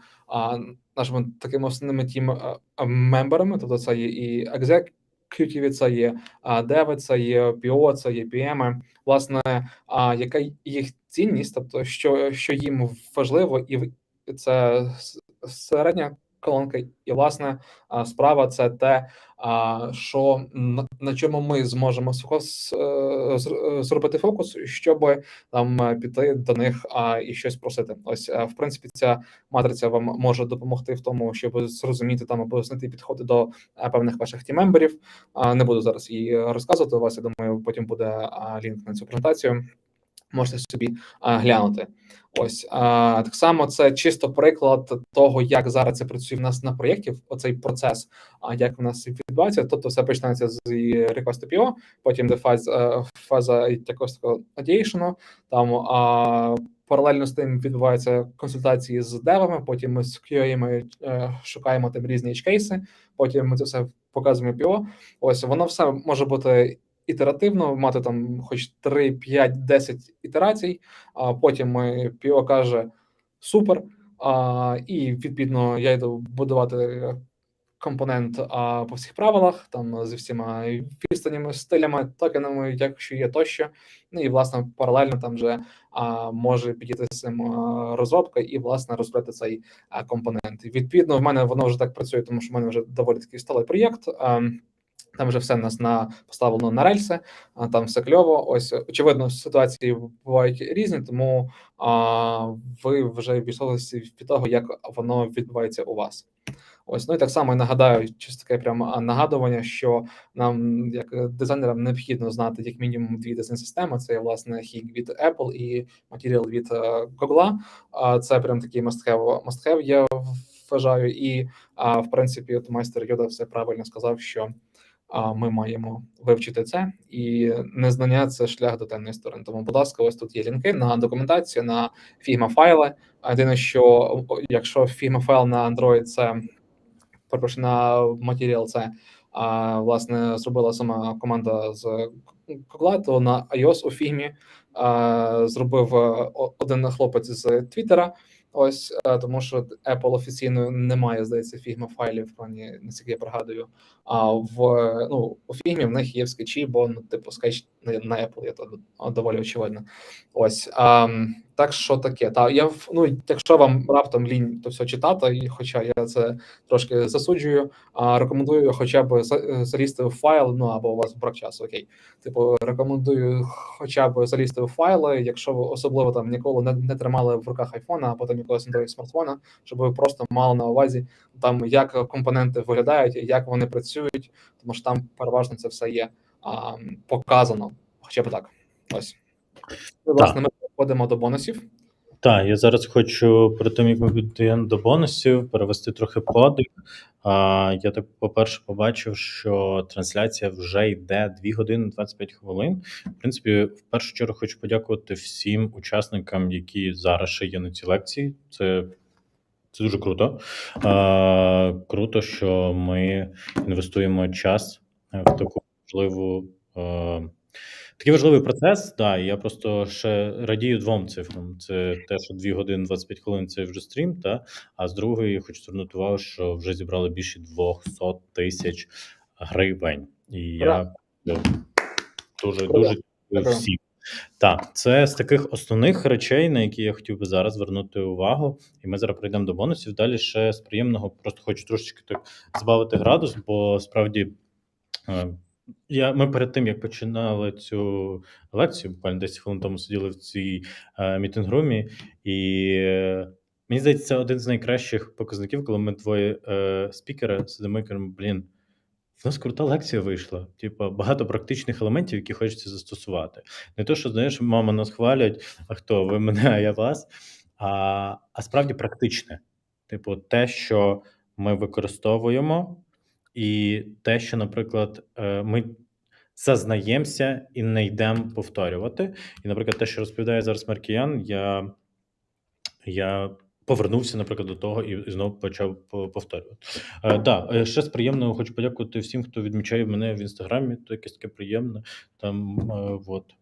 нашими такими основними тім-мемберами. Тобто це є і executive, це є деви, це є PO, це є PM. Власне, яка їх цінність, тобто що їм важливо, і це середня колонка, і власне справа це те, що на чому ми зможемо зробити фокус, щоб там піти до них і щось просити. Ось, в принципі, ця матриця вам може допомогти в тому, щоб зрозуміти там або знайти підходи до певних ваших тім-мемберів. Не буду зараз її розказувати у вас. Я думаю, потім буде лінк на цю презентацію. Можете собі глянути. Ось так само це чисто приклад того, як зараз це працює в нас на проєкті, оцей процес, як у нас відбувається. Тобто все починається з request PO, потім фаза якогось ideation, там паралельно з тим відбуваються консультації з девами, потім ми з QA шукаємо там різні кейси, потім ми це все показуємо PO. Ось воно все може бути ітеративно, мати там хоч 3, 5, 10 ітерацій, а потім PO каже супер, і відповідно я йду будувати компонент по всіх правилах, там зі всіма відстанями, стилями, токенами, якщо є тощо. Ну і власне паралельно там вже може підійти з цим розробка і власне розробити цей компонент. І відповідно в мене воно вже так працює, тому що в мене вже доволі такий сталий проєкт. Там вже все в нас поставлено на рельси, там все кльово. Ось очевидно, ситуації бувають різні, тому ви вже відштовхуєтеся від того, як воно відбувається у вас. Ось, ну і так само я нагадаю, чисто таке прямо нагадування, що нам, як дизайнерам, необхідно знати як мінімум 2 дизайн-системи. Це, власне, HIG від Apple і Material від Google. Це прям такий must-have, я вважаю. І, в принципі, от майстер Йода все правильно сказав, що ми маємо вивчити це, і незнання – це шлях до темної сторони. Тому, будь ласка, ось тут є лінки на документацію, на Figma-файли. Єдине, що якщо Figma-файл на Android – це на Material це власне зробила сама команда з Google, то на iOS у Figma зробив один хлопець з Твіттера. Ось, тому що Apple офіційно не має, здається, Figma файлів, наскільки я пригадую. А у Figma в них є в скетчі, бо типу скетч на Apple є то доволі очевидно. Ось, так що таке. Якщо вам раптом лінь то все читати, і хоча я це трошки засуджую, рекомендую хоча б залізти в файл, або у вас брак часу, окей. Типу, рекомендую хоча б залізти в файли, якщо ви особливо там ніколи не тримали в руках айфона, або там якогось Android смартфона, щоб ви просто мали на увазі там, як компоненти виглядають, як вони працюють, тому що там переважно це все є показано, хоча б так. Ось. І, власне, ми переходимо до бонусів. Так, я зараз хочу, перед тим, як ми підійдемо до бонусів, перевести трохи подих. Я так, по-перше, побачив, що трансляція вже йде 2 години 25 хвилин. В принципі, в першу чергу хочу подякувати всім учасникам, які зараз ще є на цій лекції. Це дуже круто. Круто, що ми інвестуємо час в таку важливу такий важливий процес, і я просто ще радію 2 цифрам. Це те, що 2 години 25 хвилин – це вже стрім, а з другої хочу звернути увагу, що вже зібрали більше 200 тисяч гривень. І я дуже дякую всім. Так, це з таких основних речей, на які я хотів би зараз звернути увагу, і ми зараз прийдемо до бонусів. Далі ще з приємного, просто хочу трошечки так збавити градус, бо справді ми перед тим, як починали цю лекцію, буквально 10 хвилин тому сиділи в цій мітинг-румі, і мені здається, це один з найкращих показників, коли ми двоє спікери сидимо і кажемо, в нас крута лекція вийшла, багато практичних елементів, які хочеться застосувати. Не то, що, знаєш, мама нас хвалять, а хто, ви мене, а я вас, а справді практичне. Те, що ми використовуємо, і те, що, наприклад, ми зазнаємося і не йдемо повторювати. І, наприклад, те, що розповідає зараз Маркіян, я повернувся, наприклад, до того і знову почав повторювати. Ще з приємного хочу подякувати всім, хто відмічає мене в Інстаграмі, то якесь таке приємне. Там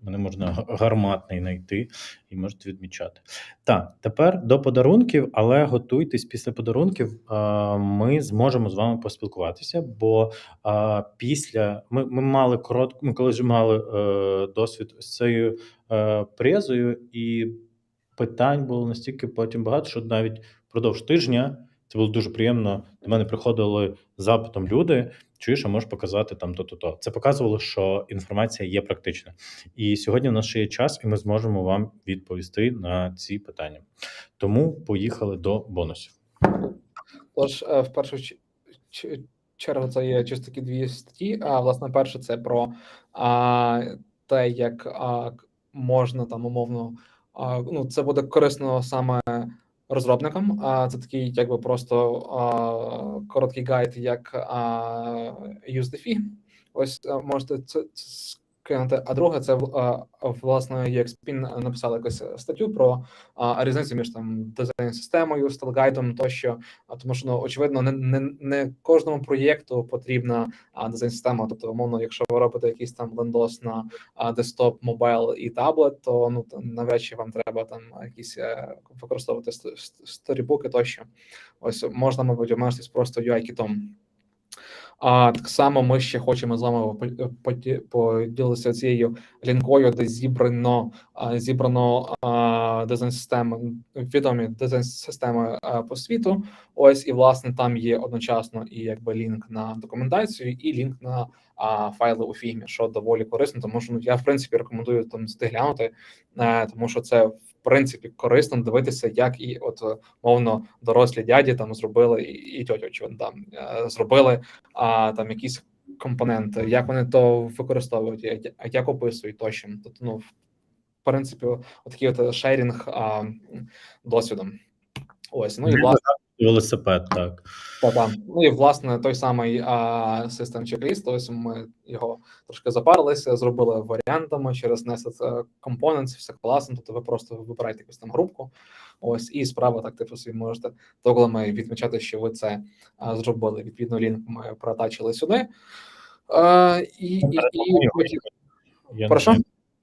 мене можна гарматний знайти і можете відмічати. Тепер до подарунків, але готуйтесь, після подарунків ми зможемо з вами поспілкуватися, бо ми колись мали досвід з цією презою, і питань було настільки потім багато, що навіть впродовж тижня, це було дуже приємно, до мене приходили з запитом люди, чуєш, а можеш показати там то-то-то. Це показувало, що інформація є практична. І сьогодні в нас ще є час, і ми зможемо вам відповісти на ці питання. Тому поїхали до бонусів. Тож, в першу чергу, це є чисто такі 2 статті. Власне, перше, це про те, як можна там умовно, це буде корисно саме розробникам. Це такий, просто короткий гайд, як use the fee. Ось можете кинути. А друге, це власне EXP написали якусь статтю про різницю між там дизайн-системою, стилгайдом тощо. Тому що очевидно, не кожному проєкту потрібна дизайн-система. Тобто, умовно, якщо ви робите якийсь там лендос на десктоп, мобайл і таблет, то то навряд чи вам треба там якісь використовувати сторібуки тощо. Ось можна, мабуть, обмежитись просто UI-кітом. Так само ми ще хочемо з вами поділитися цією лінкою, де зібрано дизайн-системи, відомі дизайн-системи по світу. Ось, і власне там є одночасно і якби лінк на документацію, і лінк на файли у фігмі, що доволі корисно, тому що я в принципі рекомендую там глянути, тому що це в принципі корисно дивитися, як і мовно дорослі дяді там зробили, і тьотю там зробили там якісь компоненти, як вони то використовують, як описують тощо. Тобто, в принципі, отакий шерінг досвідом. Ось, і власне велосипед, так. Ну і власне той самий System Checklist, ось ми його трошки запарилися, зробили варіантами через Nested Components, все класно, тобто ви просто вибираєте якусь там групку, ось, і справа так, типу, собі можете тоглами відмічати, що ви це зробили. Відповідно, лінк ми протачили сюди. Прошу?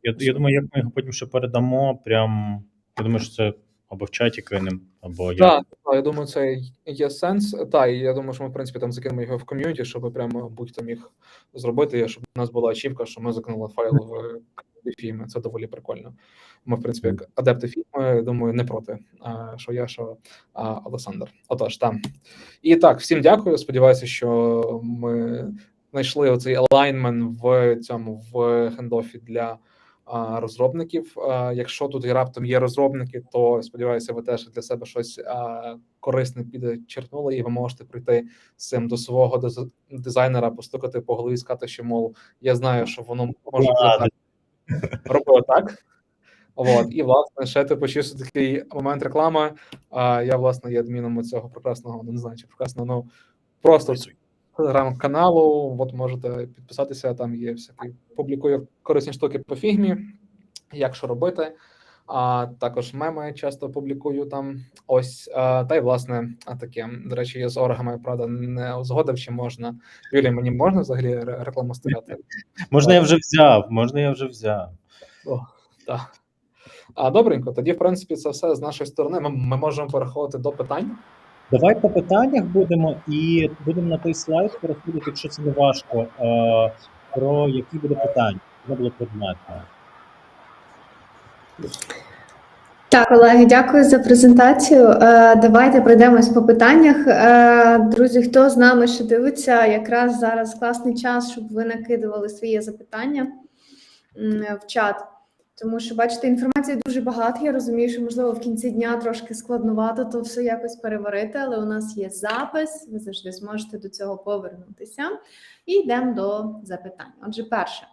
Я думаю, як ми його потім ще передамо, прям, я думаю, що це або в чаті кинемо, або Так, я думаю, це є сенс. Так, і я думаю, що ми, в принципі, там закинемо його в ком'юніті, щоб прямо будь-хто міг зробити, щоб у нас була ачівка, що ми закинули файл в фільми. Це доволі прикольно. Ми, в принципі, як адепти фільми, думаю, не проти, що я, що Олександр. Отож, там. І так, всім дякую. Сподіваюся, що ми знайшли оцей алайнмент в хендофі для розробників. Якщо тут і раптом є розробники, то сподіваюся, ви теж для себе щось корисне підчерпнули, і ви можете прийти з цим до свого дизайнера, постукати по голові і сказати, що, мов, я знаю, що воно може бути так, робили так. І, власне, ще чисто такий момент реклами. Я, власне, є адміном цього прекрасного, не знаю, чи прекрасного, просто телеграм-каналу, можете підписатися, там є всякі, публікую корисні штуки по фігмі, як що робити, також меми часто публікую там, ось, та й, власне, таке, до речі, я з оргами, правда, не узгодив, чи можна, Юлія, мені можна взагалі рекламу стріляти? Можна я вже взяв. Так. Добренько, тоді, в принципі, це все з нашої сторони, ми можемо переходити до питань. Давай по питаннях будемо, і будемо на той слайд переходити, якщо це не важко, про які буде питання. Це було предметно. Так, колеги, дякую за презентацію. Давайте пройдемось по питаннях. Друзі, хто з нами ще дивиться, якраз зараз класний час, щоб ви накидували свої запитання в чат. Тому що, бачите, інформації дуже багато. Я розумію, що, можливо, в кінці дня трошки складновато то все якось переварити, але у нас є запис, ви завжди зможете до цього повернутися. І йдемо до запитань. Отже, перше.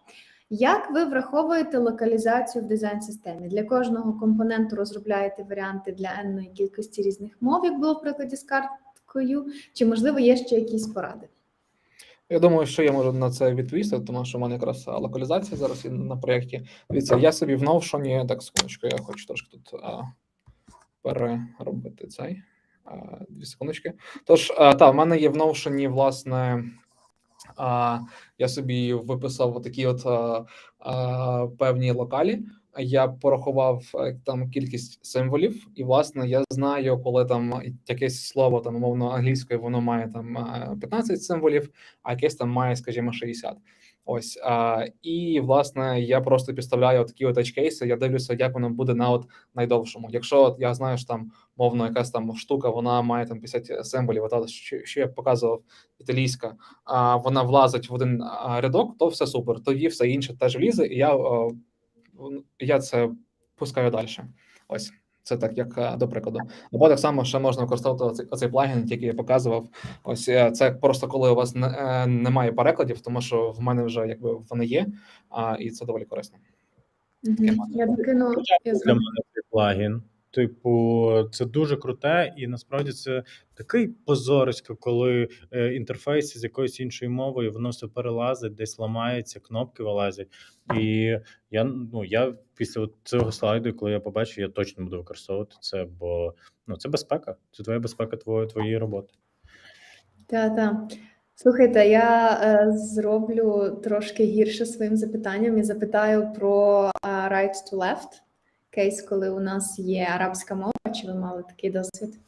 Як ви враховуєте локалізацію в дизайн-системі? Для кожного компоненту розробляєте варіанти для енної кількості різних мов, як було в прикладі з карткою, чи, можливо, є ще якісь поради? Я думаю, що я можу на це відповісти, тому що в мене якраз локалізація зараз на проєкті. Дивіться, я собі в Notion, так, секундочку, я хочу трошки тут переробити цей. 2 секундочки. Тож, в мене є в Notion, власне, я собі виписав такі певні локалі. Я порахував там кількість символів, і, власне, я знаю, коли там якесь слово, там, умовно, англійською, воно має там 15 символів, а якесь там має, скажімо, 60. Ось, і, власне, я просто підставляю такі edge-кейси, я дивлюся, як воно буде на найдовшому. Якщо я знаю, що там, мовно, якась там штука, вона має там 50 символів, що я показував, італійська, вона влазить в один рядок, то все супер, тоді все інше теж влізе, і я це пускаю далі. Ось, це так, як до прикладу. Або так само ще можна використовувати оцей плагін, який я показував. Ось, це просто коли у вас немає перекладів, тому що в мене вже якби вони є, і це доволі корисно. Я докину. Для мене цей плагін. Типу, це дуже круте, і насправді це такий позорисько, коли інтерфейс з якоюсь іншою мовою, воно все перелазить, десь ламається, кнопки вилазять. І я після цього слайду, коли я побачив, я точно буду використовувати це, бо це безпека, це твоя безпека твоєї роботи. Так. Слухайте, я зроблю трошки гірше своїм запитанням і запитаю про right to left, кейс, коли у нас є арабська мова. Чи ви мали такий досвід?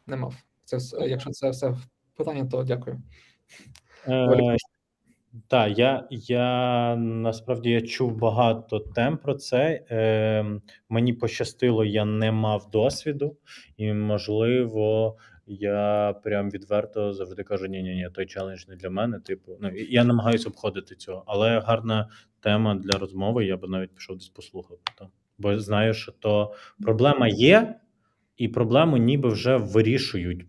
Не мав. Якщо це все питання, то дякую. Так, я насправді я чув багато тем про це. Мені пощастило, я не мав досвіду, і можливо, я прям відверто завжди кажу: ні, той челендж не для мене. Типу, я намагаюся обходити цього, але гарна тема для розмови. Я б навіть пішов десь послухав, бо знаю, що то проблема є. І проблему ніби вже вирішують.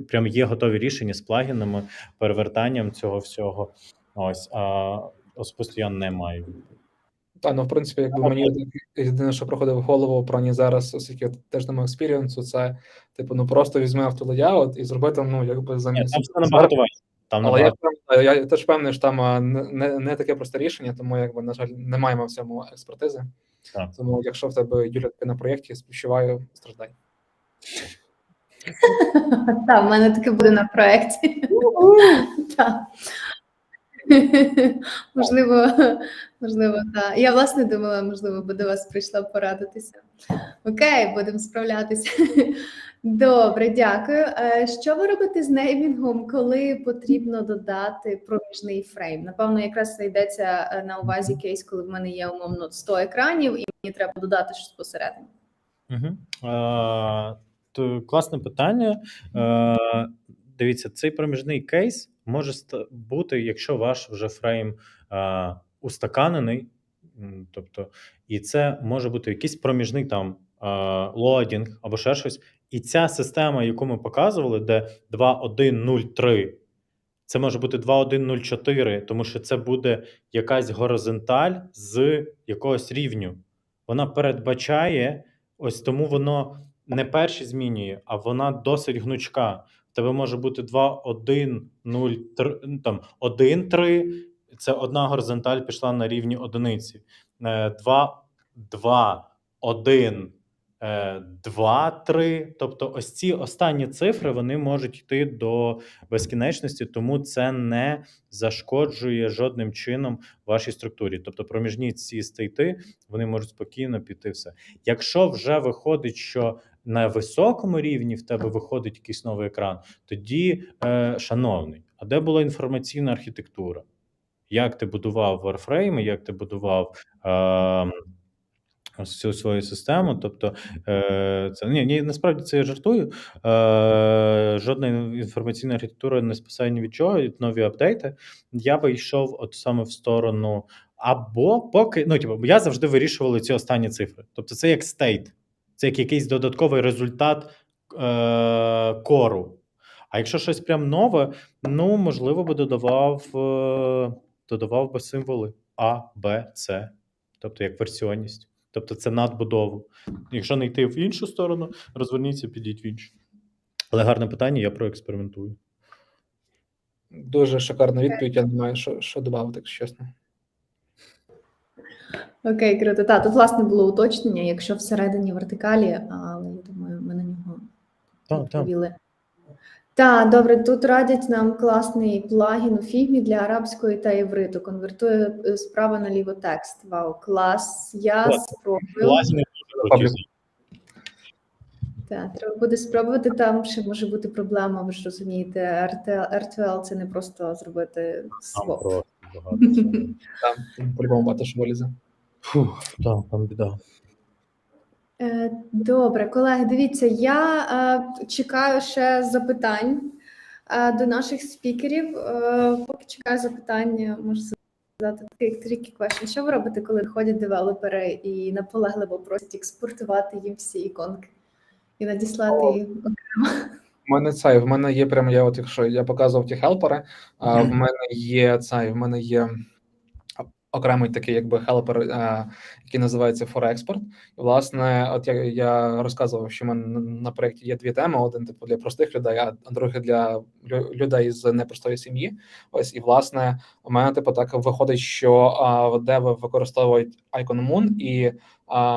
Прям є готові рішення з плагінами, перевертанням цього всього. Ось, а особисто я не маю. Так, в принципі, якби мені єдине, що проходив в голову про ній зараз, оскільки я теж не мав експірієнсу, це типу, просто візьми автолеяут і зроби там, якби замість. Там все набагато важче. Але я теж певний, що там не таке просте рішення, тому якби, на жаль, не маємо в цьому експертизи. Так. Тому якщо в тебе, Юля, ти на проєкті, співчуваю, страждай. Так, в мене таке буде на проєкті. Так. Можливо, так. Я, власне, думала, можливо, би до вас прийшла порадитися. Окей, будемо справлятися. Добре, дякую. Що ви робите з неймінгом, коли потрібно додати проміжний фрейм? Напевно, якраз йдеться на увазі кейс, коли в мене є, умовно, 100 екранів, і мені треба додати щось посередині. Класне питання. Дивіться, цей проміжний кейс може бути, якщо ваш вже фрейм устаканений, тобто, і це може бути якийсь проміжний там лоадінг або ще щось. І ця система, яку ми показували, де 2.1.0.3, це може бути 2.1.0.4, тому що це буде якась горизонталь з якогось рівню. Вона передбачає, ось тому воно не перші змінює, а вона досить гнучка. В тебе може бути 2.1.0.3, там 1.3, це одна горизонталь пішла на рівні одиниці. 2.1, 2.3, тобто ось ці останні цифри, вони можуть йти до безкінечності, тому це не зашкоджує жодним чином вашій структурі. Тобто проміжні ці стейти, вони можуть спокійно піти все. Якщо вже виходить, що на високому рівні в тебе виходить якийсь новий екран, тоді, шановний, а де була інформаційна архітектура? Як ти будував варфрейми, як ти будував всю свою систему? Тобто, це насправді це я жартую. Жодна інформаційна архітектура не спасає ні від чого, нові апдейти. Я би йшов от саме в сторону, або поки, я завжди вирішували ці останні цифри. Тобто це як стейт, це як якийсь додатковий результат кору. А якщо щось прям нове, можливо би додавав би символи А, Б, С, тобто як версіонність. Тобто це надбудову. Якщо не йти в іншу сторону, розверніться, підіть в іншу. Але гарне питання, я проекспериментую. Дуже шикарна відповідь, я не маю що додати, якщо чесно. Окей, круто. Так, тут, власне, було уточнення, якщо всередині вертикалі, але, я думаю, ми на нього відповіли. Так, добре, тут радять нам класний плагін у Figma для арабської та євриту. Конвертує справа наліво текст. Вау, клас. Я спробую. Так, треба буде спробувати. Там ще може бути проблема, ви ж розумієте, RTL це не просто зробити своп. Там по-любому багато що вилізе. Так, там біда. Добре, колеги, дивіться, я чекаю ще запитань до наших спікерів. Поки чекаю запитання, можу задати tricky question. Що ви робите, коли виходять девелопери і наполегливо просять експортувати їм всі іконки і надіслати їх окремо? В мене є прямо, якщо я показував ті хелпери, в мене є окремий такий якби хелпер, який називається For Export. І, власне, от я розказував, що в мене на проєкті є дві теми: один типу для простих людей, а другий для людей з непростої сім'ї. Ось, і власне у мене типу так виходить, що деви використовують Icon Moon, і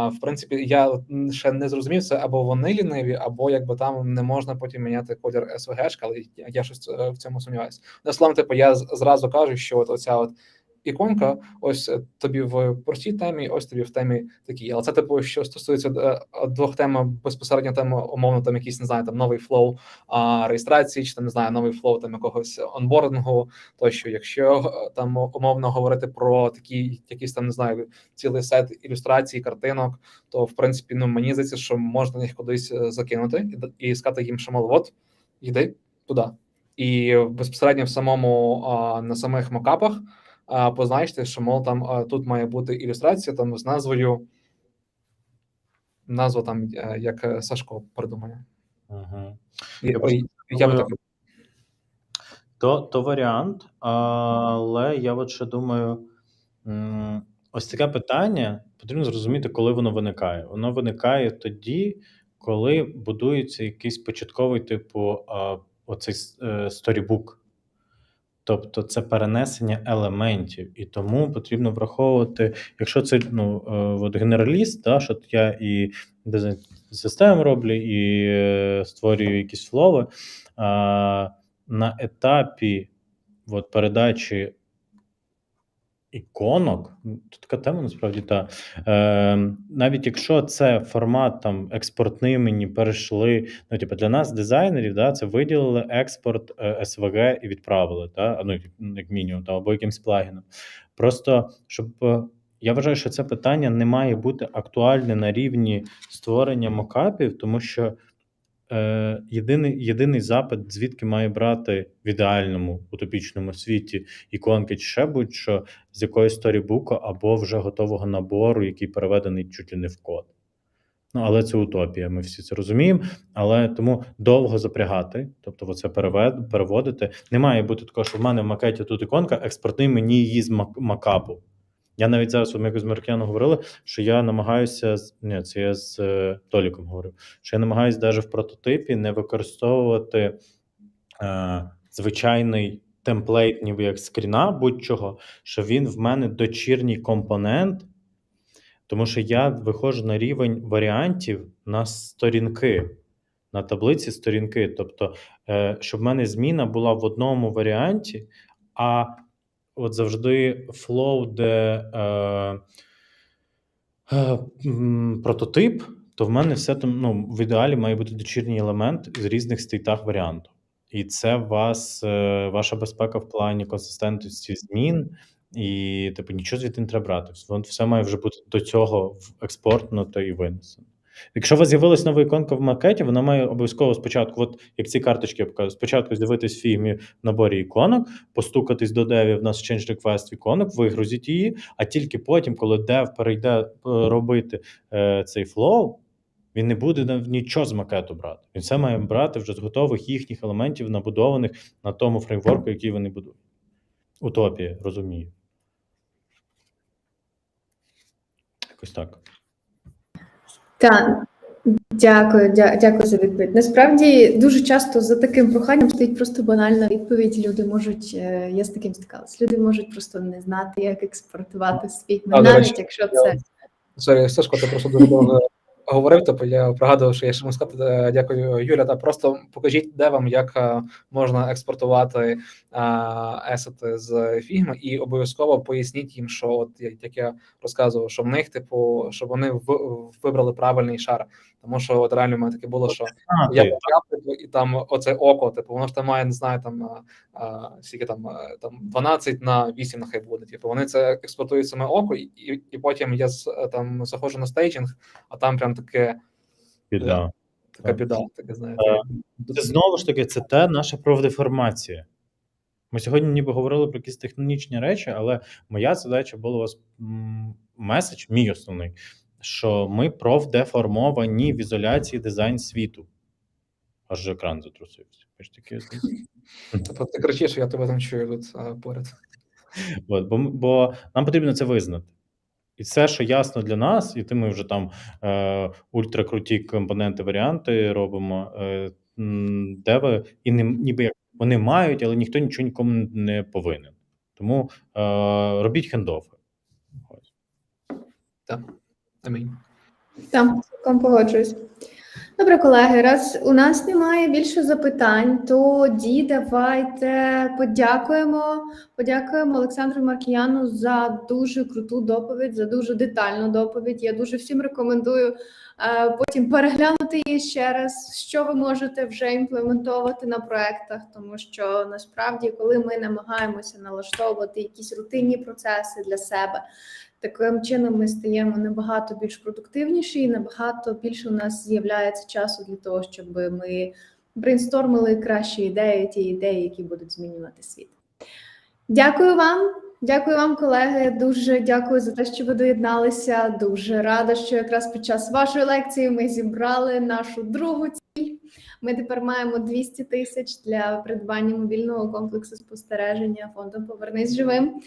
в принципі я ще не зрозумів, це або вони ліниві, або якби там не можна потім міняти колір SVG, але я щось в цьому сумніваюся. На словом, типу, я зразу кажу, що от оця от іконка, ось тобі в простій темі, ось тобі в темі такій. Але це типу, що стосується двох тем, безпосередньо теми, умовно, там якийсь, не знаю, там новий флоу реєстрації, чи там, не знаю, новий флоу там якогось онбордингу, тощо, якщо там умовно говорити про такі якісь там, не знаю, цілий сет ілюстрацій, картинок, то в принципі, ну мені здається, що можна їх кудись закинути і сказати їм, що мол, от, йди туди. І безпосередньо в самому на самих мокапах позначте, що, мол, там тут має бути ілюстрація там з назвою, назва там, як Сашко придумає. Угу. Я би так. То варіант, але я от ще думаю, ось таке питання потрібно зрозуміти, коли воно виникає. Воно виникає тоді, коли будується якийсь початковий типу оцей сторібук. Тобто це перенесення елементів, і тому потрібно враховувати, якщо це от генераліст, да, що я і дизайн систем роблю, і створюю якісь флови, на етапі от передачі іконок, тут така тема насправді навіть якщо це формат там експортний, мені перейшли, для нас, дизайнерів, да, це виділили експорт SVG і відправили, як мінімум, або якимсь плагіном. Просто, щоб я вважаю, що це питання не має бути актуальне на рівні створення мокапів, тому що єдиний запит, звідки має брати в ідеальному утопічному світі іконки чи ще будь-що, з якоїсь сторібуку або вже готового набору, який переведений чуть ли не в код. Але це утопія, ми всі це розуміємо, але тому довго запрягати, тобто оце переводити. Не має бути такого, що в мене в макеті тут іконка, експортний мені її з макапу. Я навіть зараз, ми якось з Маркіяном говорили, що я намагаюся, це я з Толіком говорив, що я намагаюся навіть в прототипі не використовувати звичайний темплейт, ніби як скріна, будь-чого, що він в мене дочірній компонент, тому що я виходжу на рівень варіантів на сторінки, на таблиці сторінки, тобто, щоб в мене зміна була в одному варіанті, а от завжди флоу, де прототип, то в мене все там, в ідеалі має бути дочірній елемент з різних стейтах варіанту. І це ваша безпека в плані консистентності змін, і нічого звідти не треба брати. Все має вже бути до цього експортнуто і винесено. Якщо у вас з'явилась нова іконка в макеті, вона має обов'язково спочатку, от як ці карточки я показую, спочатку з'явитись в фігмі в наборі іконок, постукатись до девів, в нас change request іконок, вигрузіть її, а тільки потім, коли дев перейде робити цей флоу, він не буде нічого з макету брати. Він все має брати вже з готових їхніх елементів, набудованих на тому фреймворку, який вони будують. Утопія, розумію. Якось так. Так, дякую за відповідь. Насправді, дуже часто за таким проханням стоїть просто банальна відповідь. Люди можуть, я з таким стикалась, люди можуть просто не знати, як експортувати свій, навіть якщо це... Сорі, Сашко, ти просто дуже довго говорив, я пригадував, що я ще можу сказати, дякую, Юля, просто покажіть девам, як можна експортувати есети з фігми, і обов'язково поясніть їм, що от як я розказував, що в них, щоб вони вибрали правильний шар. Тому що от реально в мене таке було, що я потрапив, і там оце око, воно ж там має, не знаю, скільки там 12 на 8 нехай буде. Вони це експортують саме око, і потім я там заходжу на стейджинг, а там прям таке біда. Така біда, таке, знаєте. Це знову ж таки, це наша профдеформація. Ми сьогодні ніби говорили про якісь технічні речі, але моя задача була у вас меседж, мій основний, що ми профдеформовані в ізоляції дизайн світу. Аж екран затрусився. Ти кричиш, я тебе там чую тут поряд. От, бо нам потрібно це визнати. І все, що ясно для нас, і ми вже там ультракруті компоненти, варіанти робимо, деви, і ніби як вони мають, але ніхто нічого нікому не повинен. Тому робіть хендофи. Так, амінь. Там цілком погоджуюсь. Добре, колеги, раз у нас немає більше запитань, тоді давайте подякуємо Олександру Маркіяну за дуже круту доповідь, за дуже детальну доповідь. Я дуже всім рекомендую потім переглянути її ще раз, що ви можете вже імплементовувати на проектах, тому що насправді, коли ми намагаємося налаштовувати якісь рутинні процеси для себе, таким чином ми стаємо набагато більш продуктивніші і набагато більше у нас з'являється часу для того, щоб ми брейнстормили кращі ідеї, ті ідеї, які будуть змінювати світ. Дякую вам, колеги. Дуже дякую за те, що ви доєдналися. Дуже рада, що якраз під час вашої лекції ми зібрали нашу другу ціль. Ми тепер маємо 200 тисяч для придбання мобільного комплексу спостереження фондом «Повернись живим».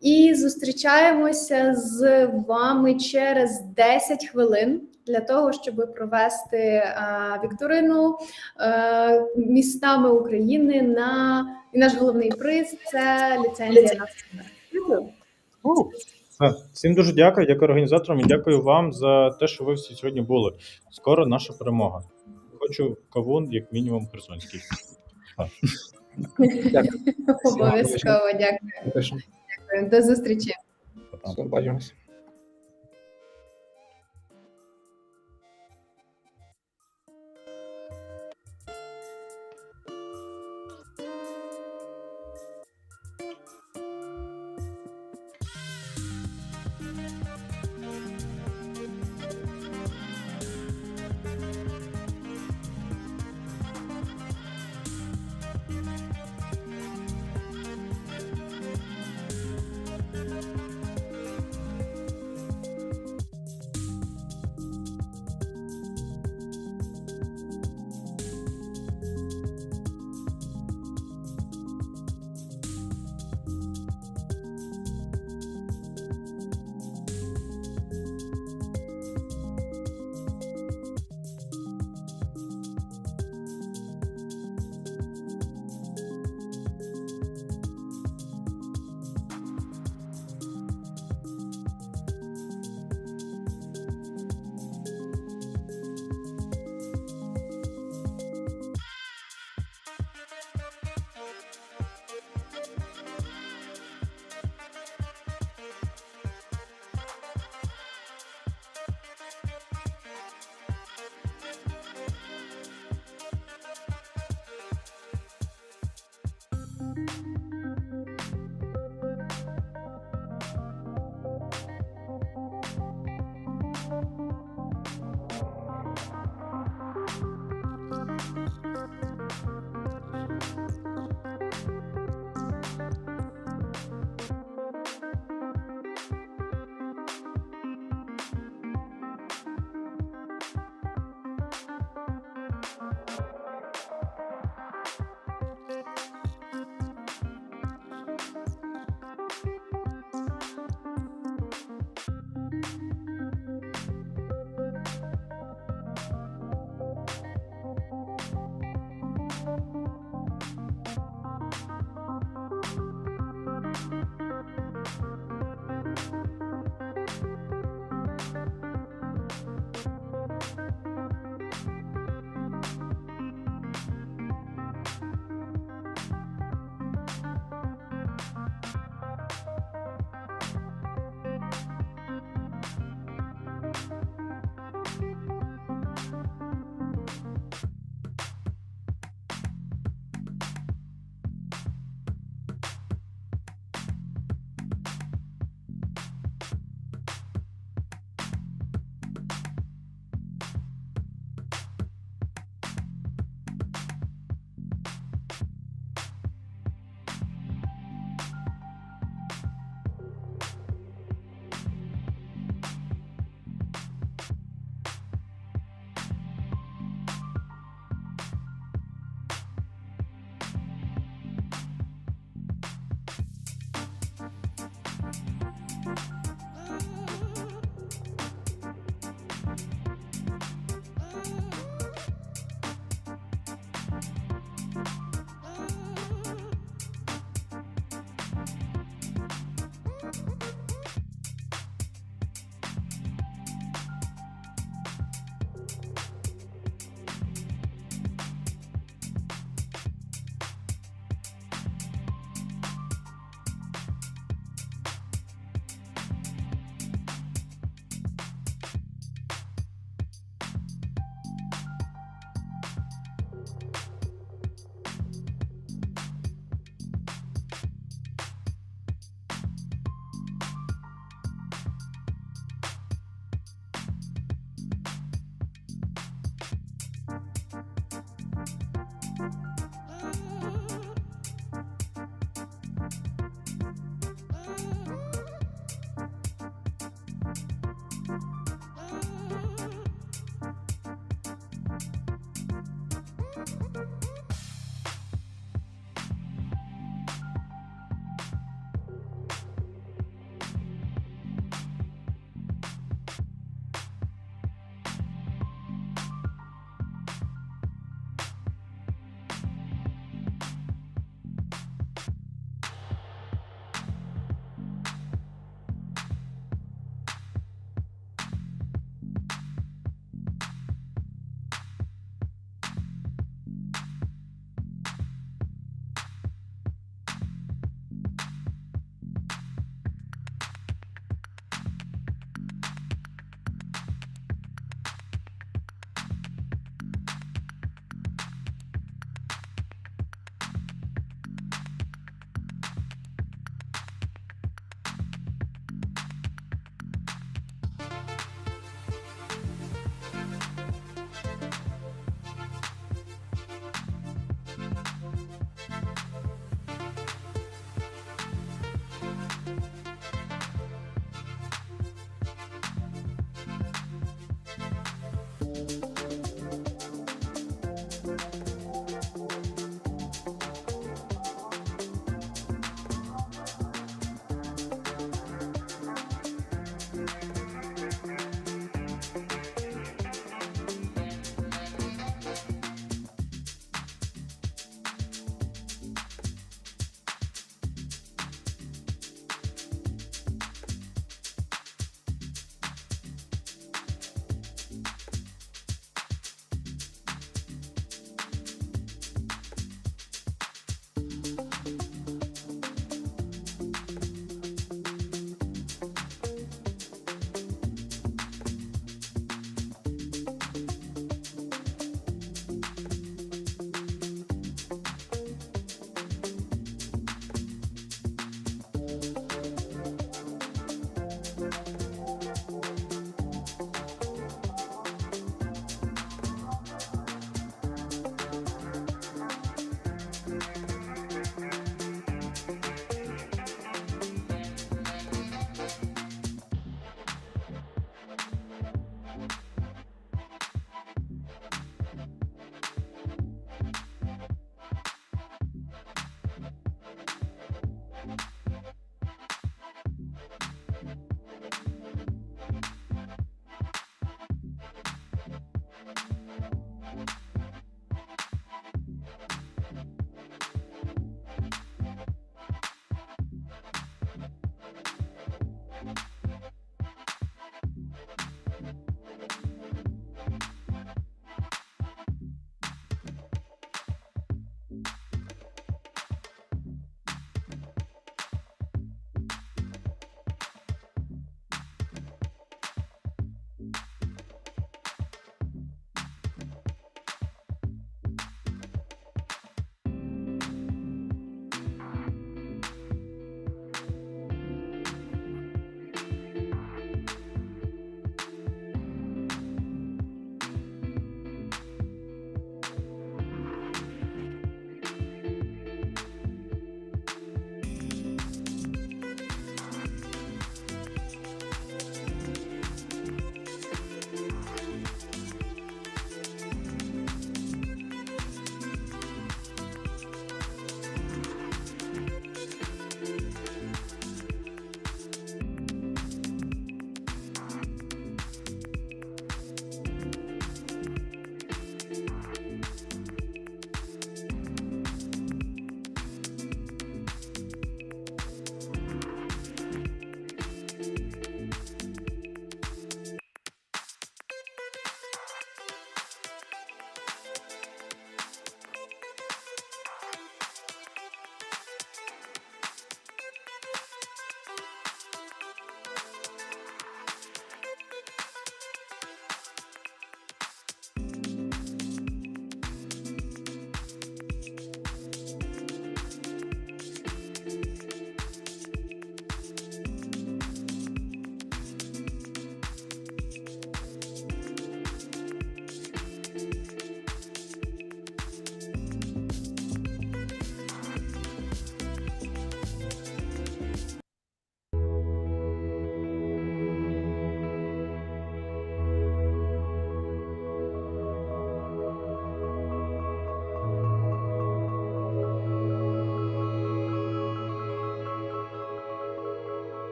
І зустрічаємося з вами через 10 хвилин для того, щоб провести вікторину містами України і наш головний приз – це ліцензія на сценар. Всім дуже дякую організаторам і дякую вам за те, що ви всі сьогодні були. Скоро наша перемога. Хочу кавун, як мінімум, херсонський. Обов'язково, дякую. До зустрічі. Бачимось.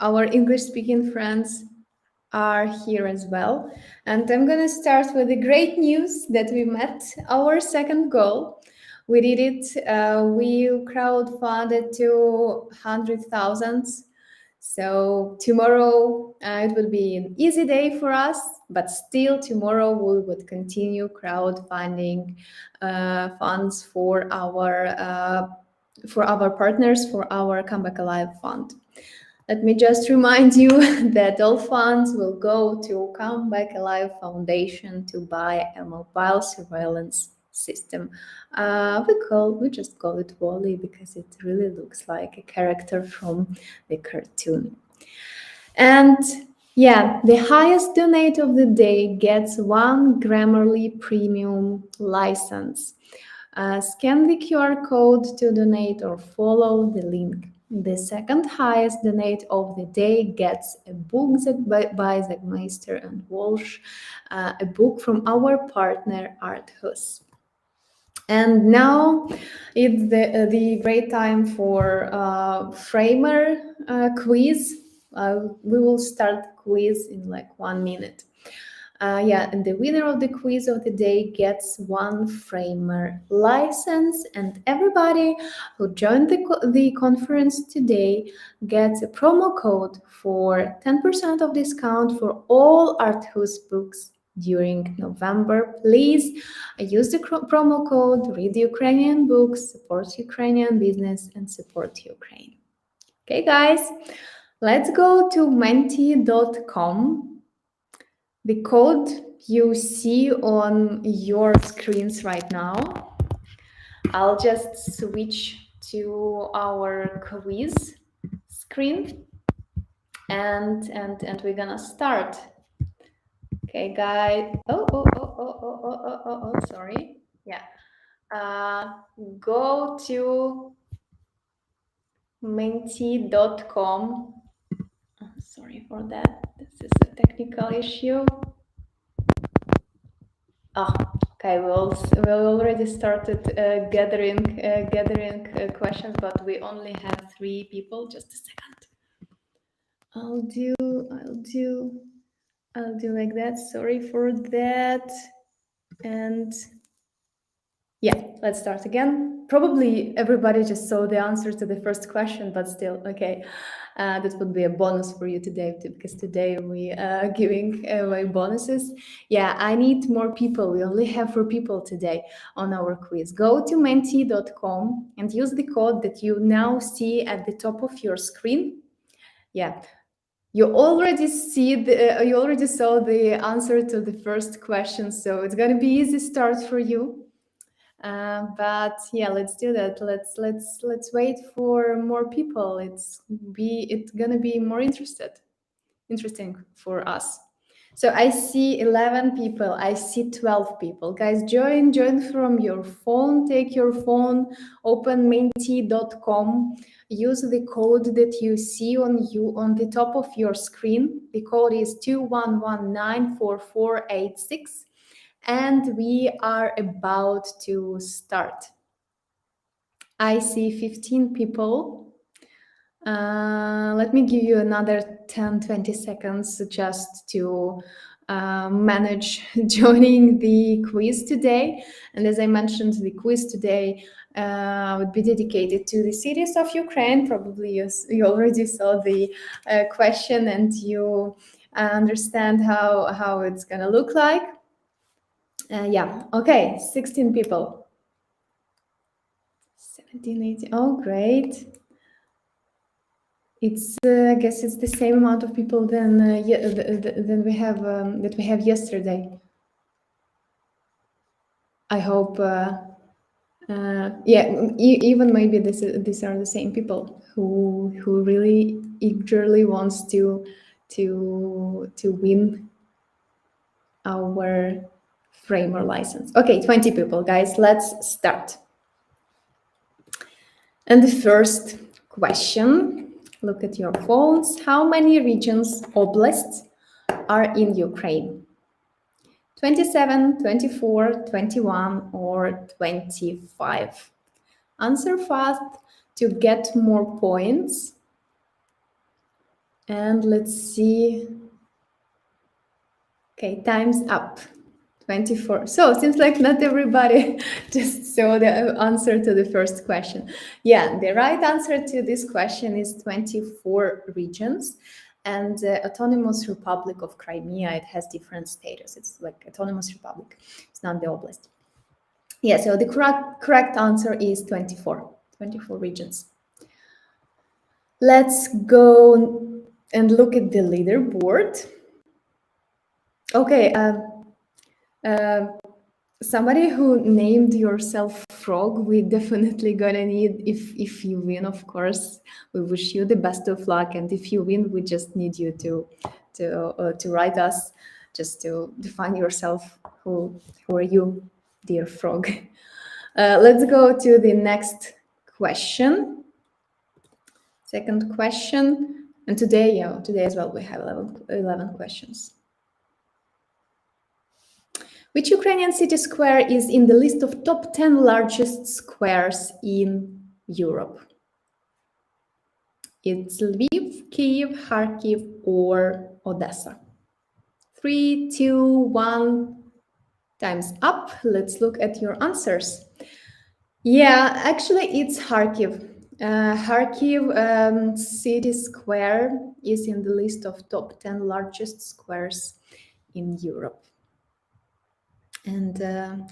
our English-speaking friends are here as well. And I'm gonna start with the great news that we met our second goal. We did it. We crowdfunded to 100,000. So tomorrow it will be an easy day for us, but still tomorrow we would continue crowdfunding funds for our partners for our Comeback Alive fund. Let me just remind you that all funds will go to Comeback Alive Foundation to buy a mobile surveillance system. We just call it Wally because it really looks like a character from the cartoon. And yeah, the highest donate of the day gets one Grammarly Premium license. Scan the QR code to donate or follow the link. The second highest donate of the day gets a book by Zegmeister and Walsh, a book from our partner Arthus. And now it's the great time for Framer quiz. We will start quiz in like 1 minute. And the winner of the quiz of the day gets one Framer license, and everybody who joined the conference today gets a promo code for 10% of discount for all Arthus books during November. Please use the promo code, read Ukrainian books, support Ukrainian business, and support Ukraine. Okay, guys, let's go to menti.com. The code you see on your screens right now. I'll just switch to our quiz screen and we're gonna start. Okay, guys. Sorry. Yeah. Go to menti.com. Sorry for that. This is a technical issue. Okay. We already started gathering questions, but we only have 3 people. Just a second. I'll do like that. Sorry for that. And yeah, let's start again. Probably everybody just saw the answer to the first question, but still, okay. That would be a bonus for you today, because today we are giving away bonuses. Yeah, I need more people. We only have 4 people today on our quiz. Go to menti.com and use the code that you now see at the top of your screen. Yeah. You already saw the answer to the first question, so it's gonna be easy start for you. But yeah, let's do that. Let's wait for more people. It's gonna be more interesting for us. So I see 11 people. I see 12 people. Guys, join from your phone. Take your phone, open menti.com. Use the code that you see on the top of your screen. The code is 21194486. And we are about to start. I see 15 people. Let me give you another 10-20 seconds just to manage joining the quiz today. And as I mentioned, the quiz today would be dedicated to the cities of Ukraine. Probably you already saw the question and you understand how it's gonna look like. Yeah, okay, 16 people. 17, 18, oh, great. It's, I guess it's the same amount of people than we have that we have yesterday. I hope, yeah, even maybe these are the same people who really eagerly wants to win our Framer license. Okay, 20 people, guys, let's start. And the first question, look at your phones. How many regions, oblasts, are in Ukraine? 27, 24, 21, or 25? Answer fast to get more points. And let's see. Okay, time's up. 24. So it seems like not everybody just saw the answer to the first question. Yeah, the right answer to this question is 24 regions. And the Autonomous Republic of Crimea, it has different status. It's like Autonomous Republic. It's not the oblast. Yeah, so the correct answer is 24 regions. Let's go and look at the leaderboard. Okay, somebody who named yourself Frog, we definitely gonna need, if you win, of course, we wish you the best of luck. And if you win, we just need you to write us, just to define yourself. Who are you, dear Frog? Let's go to the next question. Second question. And today as well, we have 11 questions. Which Ukrainian city square is in the list of top 10 largest squares in Europe? It's Lviv, Kyiv, Kharkiv, or Odessa. 3, 2, 1. Time's up. Let's look at your answers. Yeah, actually, it's Kharkiv. Kharkiv city square is in the list of top 10 largest squares in Europe. And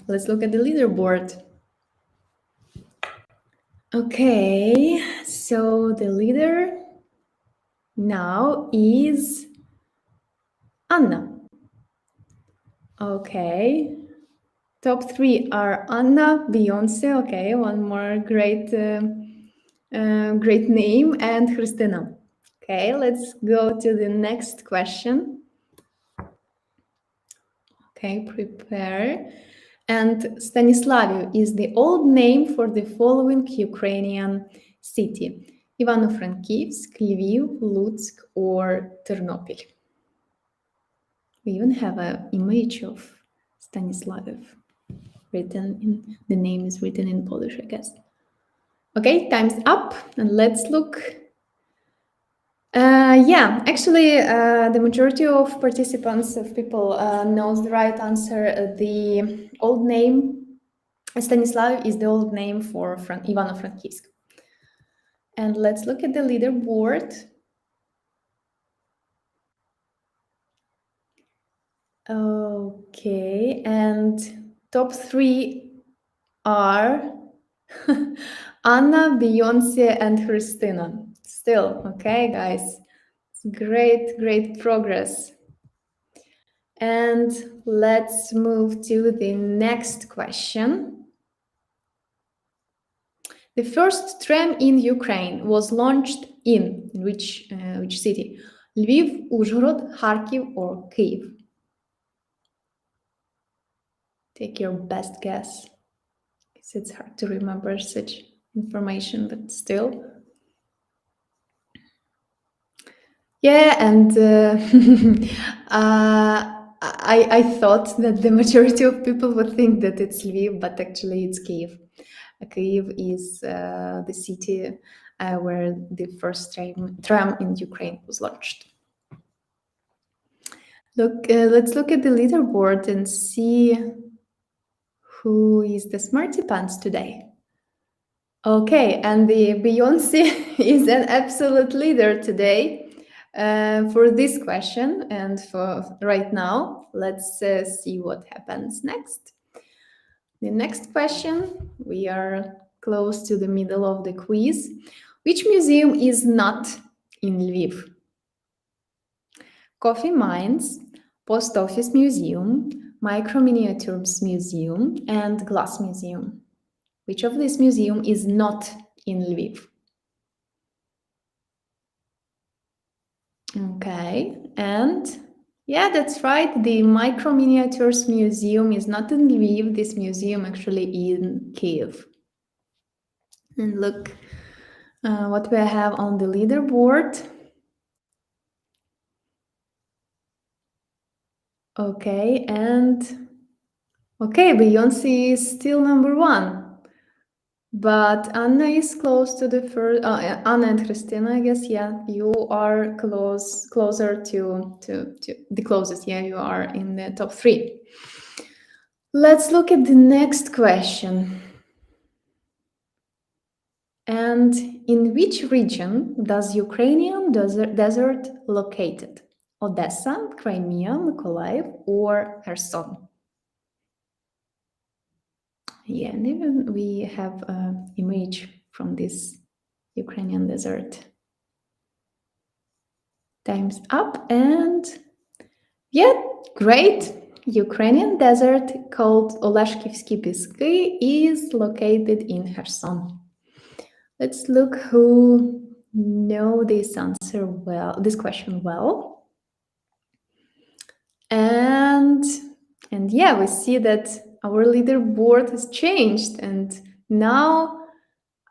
let's look at the leaderboard. Okay, so the leader now is Anna. Okay, top 3 are Anna, Beyonce. Okay, one more great name, and Christina. Okay, let's go to the next question. Okay, prepare. And Stanislaviu is the old name for the following Ukrainian city: Ivano-Frankivsk, Lviv, Lutsk, or Ternopil. We even have an image of Stanislaviu written in, the name is written in Polish, I guess. Okay, time's up, and let's look. Yeah, actually, the majority of participants, of people, knows the right answer. The old name, Stanislav, is the old name for Ivano-Frankivsk. And let's look at the leaderboard. Okay, and top 3 are Anna, Beyonce, and Christina. Still, okay, guys, great progress. And let's move to the next question. The first tram in Ukraine was launched in which city? Lviv, Uzhhorod, Kharkiv, or Kyiv? Take your best guess. It's hard to remember such information, but still. Yeah, and I thought that the majority of people would think that it's Lviv, but actually it's Kyiv. Kyiv is the city where the first tram in Ukraine was launched. Let's look at the leaderboard and see who is the smarty pants today. Okay, and the Beyonce is an absolute leader today for this question, and for right now. Let's see what happens next. The next question, we are close to the middle of the quiz. Which museum is not in Lviv? Coffee Mines, Post Office Museum, Micro Miniatures Museum, and Glass Museum. Which of this museum is not in Lviv? Okay, and yeah, that's right. The Micro Miniatures Museum is not in Lviv. This museum actually in Kyiv. And look what we have on the leaderboard. Okay, and okay, Beyonce is still number 1. but Anna is close to the first. Anna and Christina, I guess. Yeah, you are closer to the closest. Yeah, you are in the top 3. Let's look at the next question. And in which region does Ukrainian desert located? Odessa, Crimea, Mykolaiv, or Kherson? Yeah, and even we have an image from this Ukrainian desert. Time's up, and yeah, great. Ukrainian desert called Oleshkivsky Piski is located in Kherson. Let's look who know this question well. And yeah, we see that our leaderboard has changed, and now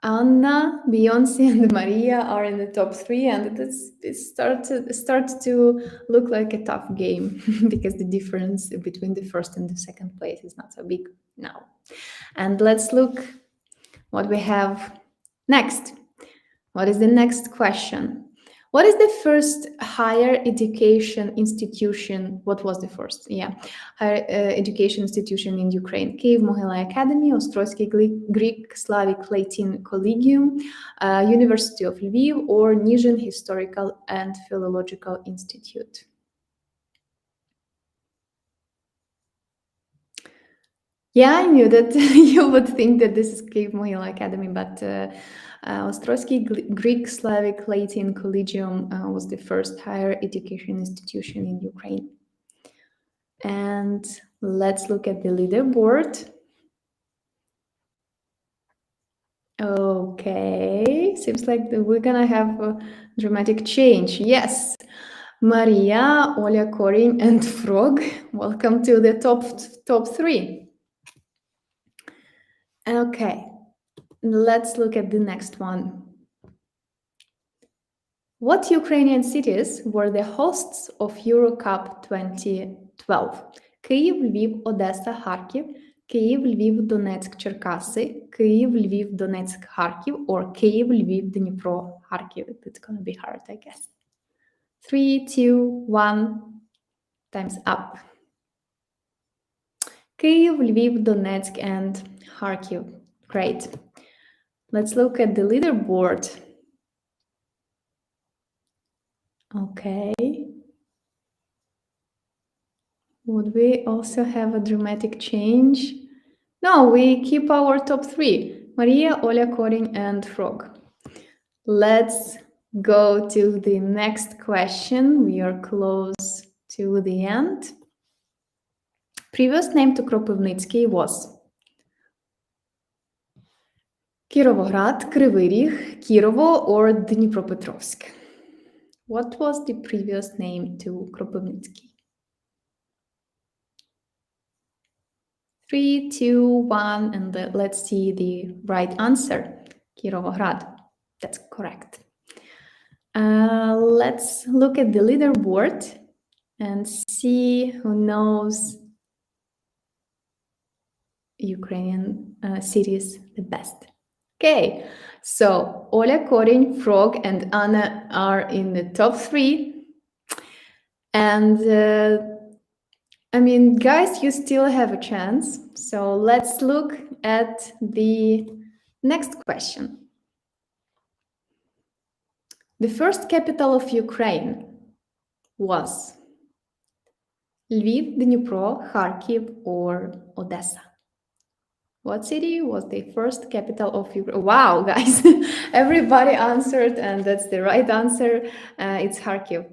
Anna, Beyonce, and Maria are in the top 3, and it starts to look like a tough game because the difference between the first and the second place is not so big now. And let's look what we have next. What is the next question? What is the first higher education institution? What was the first? Yeah, higher education institution in Ukraine. Kyiv Mohyla Academy, Ostroysky Greek Slavic Latin Collegium, University of Lviv, or Nizhyn Historical and Philological Institute. Yeah, I knew that you would think that this is Kyiv Mohyla Academy, but Ostroysky Greek Slavic Latin Collegium was the first higher education institution in Ukraine. And let's look at the leaderboard. Okay, seems like we're gonna have a dramatic change. Yes, Maria, Olya Korin, and Frog, welcome to the top 3. Okay, let's look at the next one. What Ukrainian cities were the hosts of Eurocup 2012? Kyiv, Lviv, Odessa, Kharkiv, Kyiv, Lviv, Donetsk, Cherkasy, Kyiv, Lviv, Donetsk, Kharkiv, or Kyiv, Lviv, Dnipro, Kharkiv. It's gonna be hard, I guess. 3, 2, 1, time's up. Kyiv, Lviv, Donetsk, and Kharkiv. Great. Let's look at the leaderboard. Okay. Would we also have a dramatic change? No, we keep our top 3. Maria, Olya Korin, and Frog. Let's go to the next question. We are close to the end. Previous name to Kropivnitsky was Kirovograd, Kryvyi Rih, Kirovo, or Dnipropetrovsk. What was the previous name to Kropivnitsky? 3, 2, 1, and let's see the right answer. Kirovograd. That's correct. Let's look at the leaderboard and see who knows Ukrainian cities the best. Okay, so Olya Korin, Frog, and Anna are in the top 3. And I mean, guys, you still have a chance. So let's look at the next question. The first capital of Ukraine was Lviv, Dnipro, Kharkiv, or Odessa? What city was the first capital of Ukraine? Wow, guys, everybody answered, and that's the right answer. It's Kharkiv.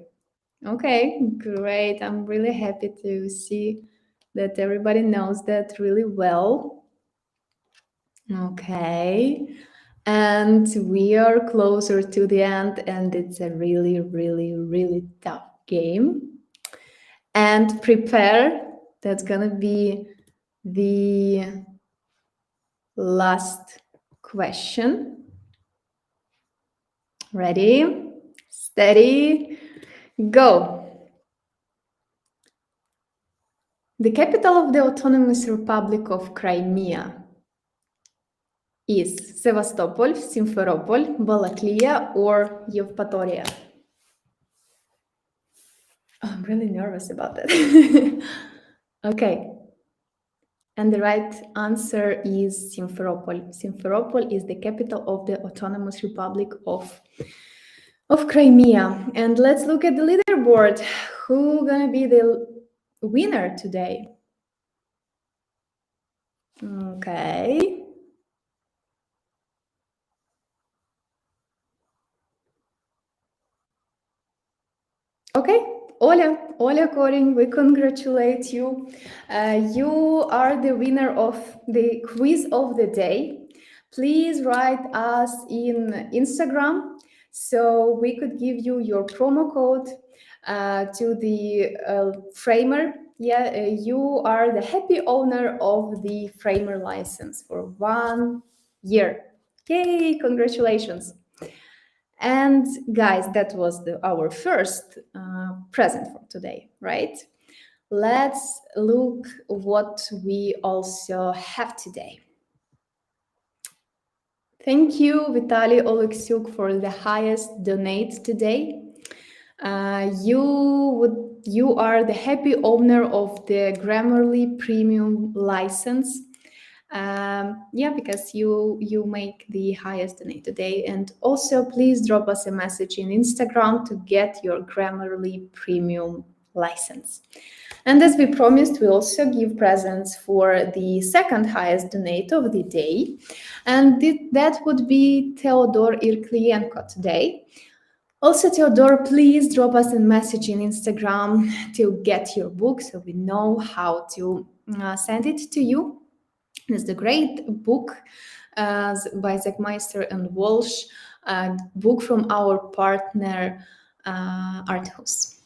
Okay, great. I'm really happy to see that everybody knows that really well. Okay, and we are closer to the end, and it's a really, really, really tough game. And prepare, that's gonna be the last question. Ready, steady, go. The capital of the Autonomous Republic of Crimea. is Sevastopol, Simferopol, Balaklia, or Yevpatoria? Oh, I'm really nervous about that. Okay. And the right answer is Simferopol. Simferopol is the capital of the Autonomous Republic of Crimea. And let's look at the leaderboard. Who's gonna be the winner today? Okay. Okay, Oля Koring, we congratulate you. You are the winner of the quiz of the day. Please write us in Instagram so we could give you your promo code to the framer. Yeah, you are the happy owner of the framer license for 1 year. Yay, congratulations. And guys, that was our first present for today, right? Let's look what we also have today. Thank you, Vitaly Oleksiuk, for the highest donate today. You are the happy owner of the Grammarly Premium license. Yeah, because you make the highest donate today. And also please drop us a message in Instagram to get your Grammarly Premium license. And as we promised, we also give presents for the second highest donate of the day. And that would be Theodor Irklienko today. Also, Theodor, please drop us a message in Instagram to get your book so we know how to send it to you. It's the great book by Zechmeister and Walsh, book from our partner Art House.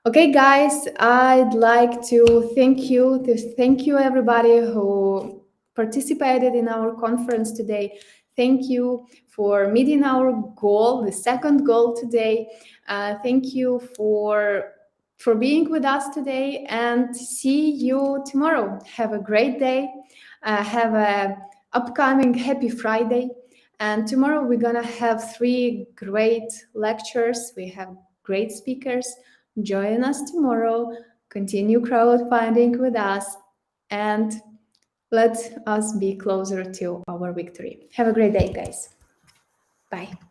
Okay, guys, I'd like to thank you everybody who participated in our conference today. Thank you for meeting our goal, the second goal today. Thank you for being with us today, and see you tomorrow. Have a great day. Have a upcoming happy Friday. And tomorrow we're gonna have 3 great lectures. We have great speakers. Join us tomorrow, continue crowdfunding with us, and let us be closer to our victory. Have a great day, guys. Bye.